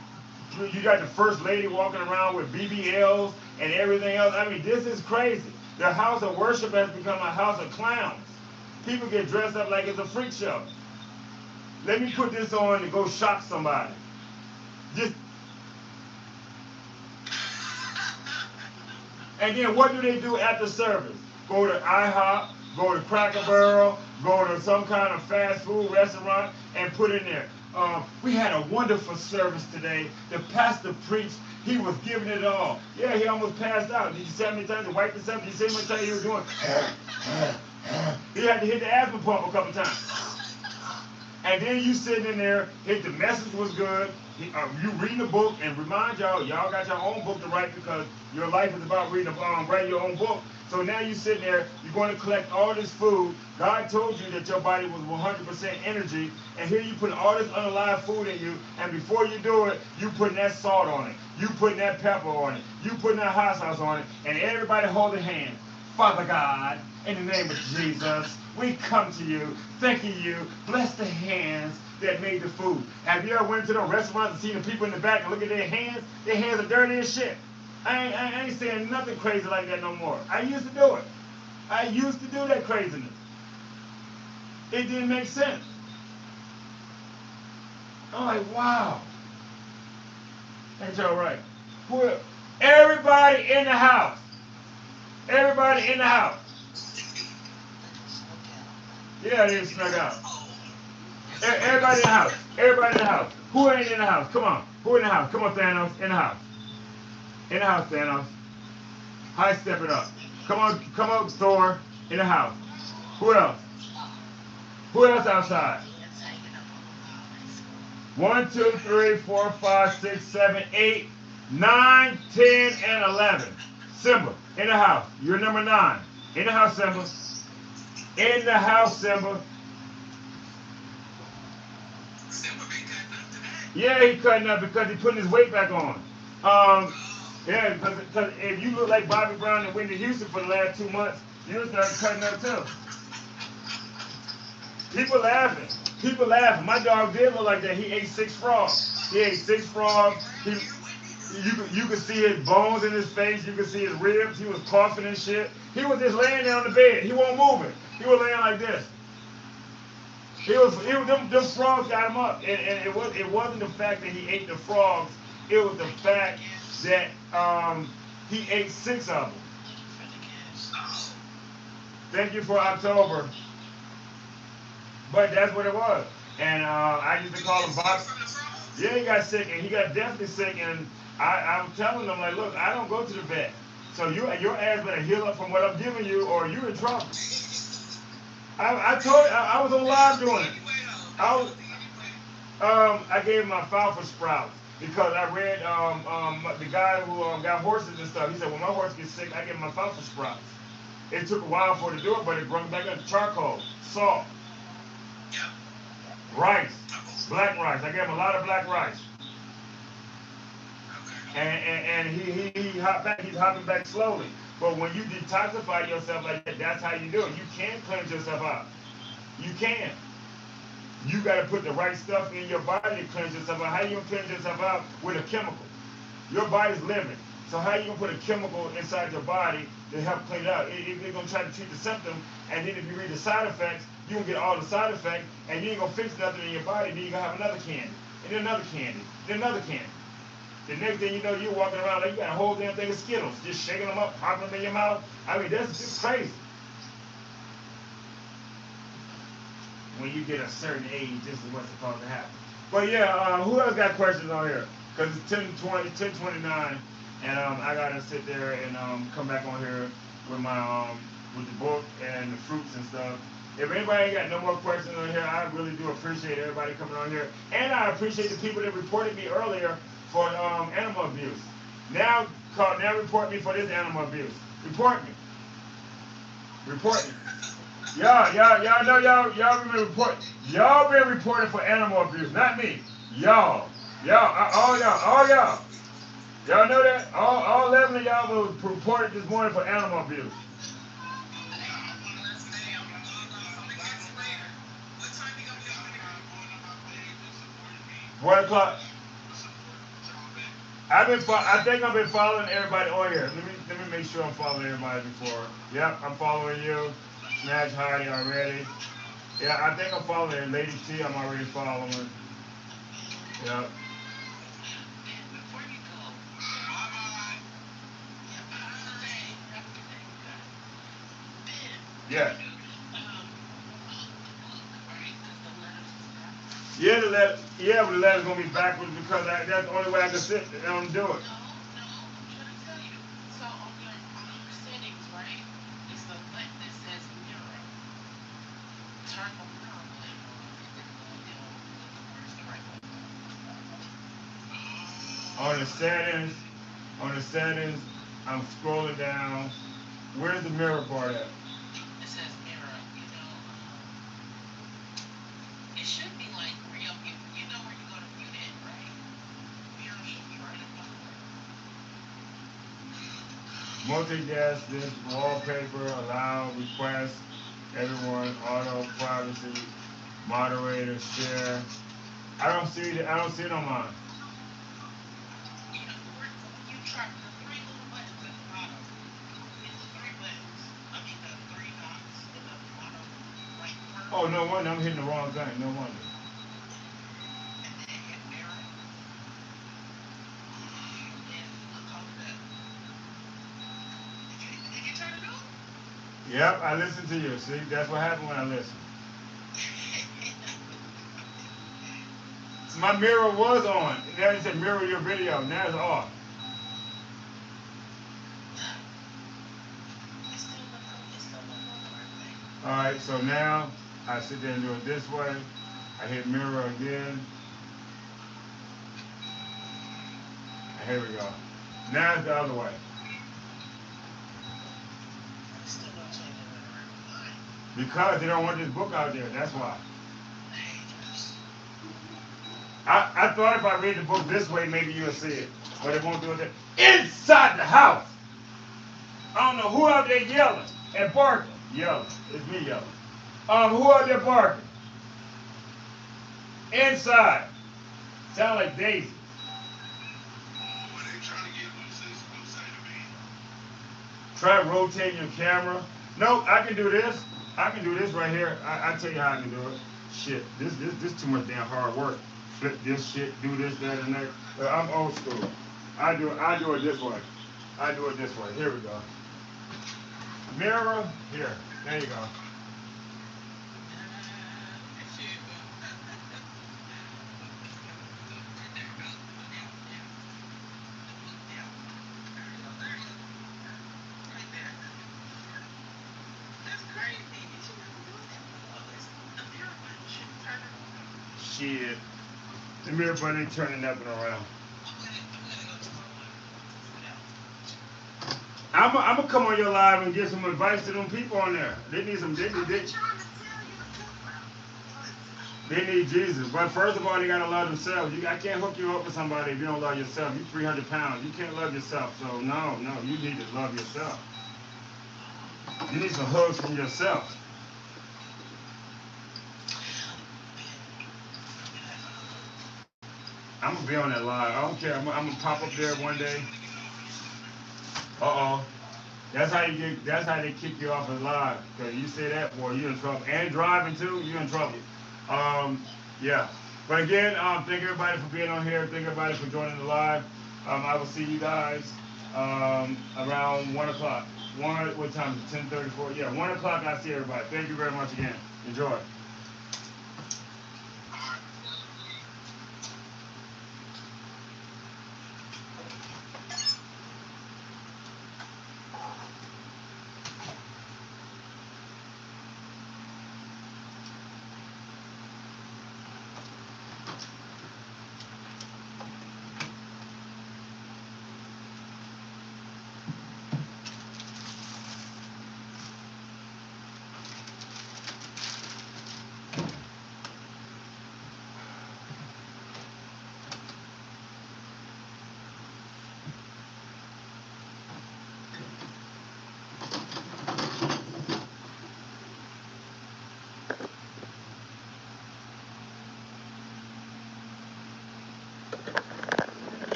you got the first lady walking around with BBLs and everything else. I mean, this is crazy. The house of worship has become a house of clowns. People get dressed up like it's a freak show. Let me put this on to go shock somebody. Just And then what do they do after service? Go to IHOP, go to Cracker Barrel, go to some kind of fast food restaurant and put in there. We had a wonderful service today. The pastor preached. He was giving it all. Yeah, he almost passed out. Did you see how many times he wiped himself? Did you see how many times he was doing? He had to hit the asthma pump a couple times. And then you sitting in there, the message was good. You reading a book, and remind y'all got your own book to write because your life is about writing your own book. So now you sitting there, you're going to collect all this food. God told you that your body was 100% energy, and here you putting all this unalive food in you, and before you do it, you putting that salt on it, you putting that pepper on it, you putting that hot sauce on it, and everybody holding hands. Father God, in the name of Jesus, we come to you, thanking you, bless the hands that made the food. Have you ever went to the restaurants and seen the people in the back and look at their hands? Their hands are dirty as shit. I ain't saying nothing crazy like that no more. I used to do it. I used to do that craziness. It didn't make sense. I'm like, wow. Ain't y'all right? Everybody in the house. Everybody in the house. Yeah, they snuck out. Everybody in the house. Everybody in the house. Who ain't in the house? Come on. Who in the house? Come on, Thanos. In the house. In the house, Thanos. High step it up. Come on, Thor. In the house. Who else? Who else outside? 1, 2, 3, 4, 5, 6, 7, 8, 9, 10, and 11. Simba, in the house. You're number 9. In the house, Simba. In the house, Simba. Yeah, he cutting up because he putting his weight back on. Yeah, because if you look like Bobby Brown and Whitney Houston for the last 2 months, you'll start cutting up too. People laughing. People laughing. My dog did look like that. He ate 6 frogs. He ate 6 frogs. You could see his bones in his face. You could see his ribs. He was coughing and shit. He was just laying there on the bed. He wasn't moving. He was laying like this. Them frogs got him up, and it wasn't the fact that he ate the frogs. It was the fact that he ate six of them. Thank you for October, but that's what it was. And I used to call him Bob. Yeah, he got sick, and he got definitely sick. And I'm telling them like, look, I don't go to the vet, so your ass better heal up from what I'm giving you, or you're in trouble. I told you, I was on live doing it. I was I gave him my falfa sprouts because I read the guy who got horses and stuff. He said when my horse gets sick, I give him my falfa sprouts. It took a while for it to do it, but it brought back up charcoal, salt, rice, black rice. I gave him a lot of black rice. And he hopped back. He's hopping back slowly. But when you detoxify yourself like that, that's how you do it. You can cleanse yourself out. You can. You got to put the right stuff in your body to cleanse yourself out. How you gonna cleanse yourself out with a chemical? Your body's living. So how you gonna put a chemical inside your body to help clean it out? It's gonna try to treat the symptom, and then if you read the side effects, you gonna get all the side effects, and you ain't gonna fix nothing in your body. Then you gonna have another candy, and then another candy, then another candy. The next thing you know, you're walking around like you got a whole damn thing of Skittles, just shaking them up, popping them in your mouth. I mean, that's just crazy. When you get a certain age, this is what's supposed to happen. But yeah, who else got questions on here? Because it's 10:29, and I gotta sit there and come back on here with my with the book and the fruits and stuff. If anybody ain't got no more questions on here, I really do appreciate everybody coming on here, and I appreciate the people that reported me earlier for animal abuse. Now report me for this animal abuse. Report me. Report me. Y'all know y'all been report. Y'all been reported for animal abuse, not me. All y'all. Y'all know that? All 11 of y'all was reported this morning for animal abuse. What o'clock? I think I've been following everybody on here. Let me make sure I'm following everybody before. Yep, I'm following you. Snatch Heidi already. Yeah, I think I'm following Lady T. I'm already following. Yep. Yeah. But the letter's gonna be backwards because that's the only way I can sit and do it. On the settings, on the settings, I'm scrolling down. Where's the mirror part at? Multi-guest, this wallpaper, allow, request, everyone, auto, privacy, moderator, share. I don't see it on mine. Oh, no wonder I'm hitting the wrong thing. No wonder. Yep, I listen to you. See, that's what happened when I listen. My mirror was on. Now it said mirror your video. Now it's off. All right, so now I sit there and do it this way. I hit mirror again. And here we go. Now it's the other way. Because they don't want this book out there. That's why. I thought if I read the book this way, maybe you'll see it. But it won't do it there. Inside the house. I don't know who out there yelling and barking. Yelling. It's me yelling. Who out there barking? Inside. Sound like Daisy. Try rotating your camera. No, I can do this. I can do this right here. I tell you how I can do it. Shit, this too much damn hard work. Flip this shit, do this, that, and that. But I'm old school. I do it this way. I do it this way. Here we go. Mirror, here. There you go. Shit. The mirror button ain't turning up and around. I'm gonna come on your live and give some advice to them people on there. They need some. They need Jesus. But first of all, they gotta love themselves. I can't hook you up with somebody if you don't love yourself. You 300 pounds. You can't love yourself. So no, you need to love yourself. You need some hugs from yourself. I'm gonna be on that live. I don't care. I'm gonna pop up there one day. Uh oh. That's how you get. That's how they kick you off of live. Cause you say that, boy, you in trouble. And driving too, you in trouble. Um, yeah. But again, thank everybody for being on here. Thank everybody for joining the live. I will see you guys around 1 o'clock. What time is it? 10:34. Yeah, 1 o'clock. I see everybody. Thank you very much again. Enjoy.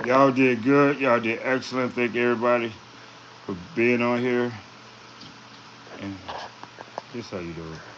Y'all did good. Y'all did excellent. Thank everybody for being on here. And this how you do it.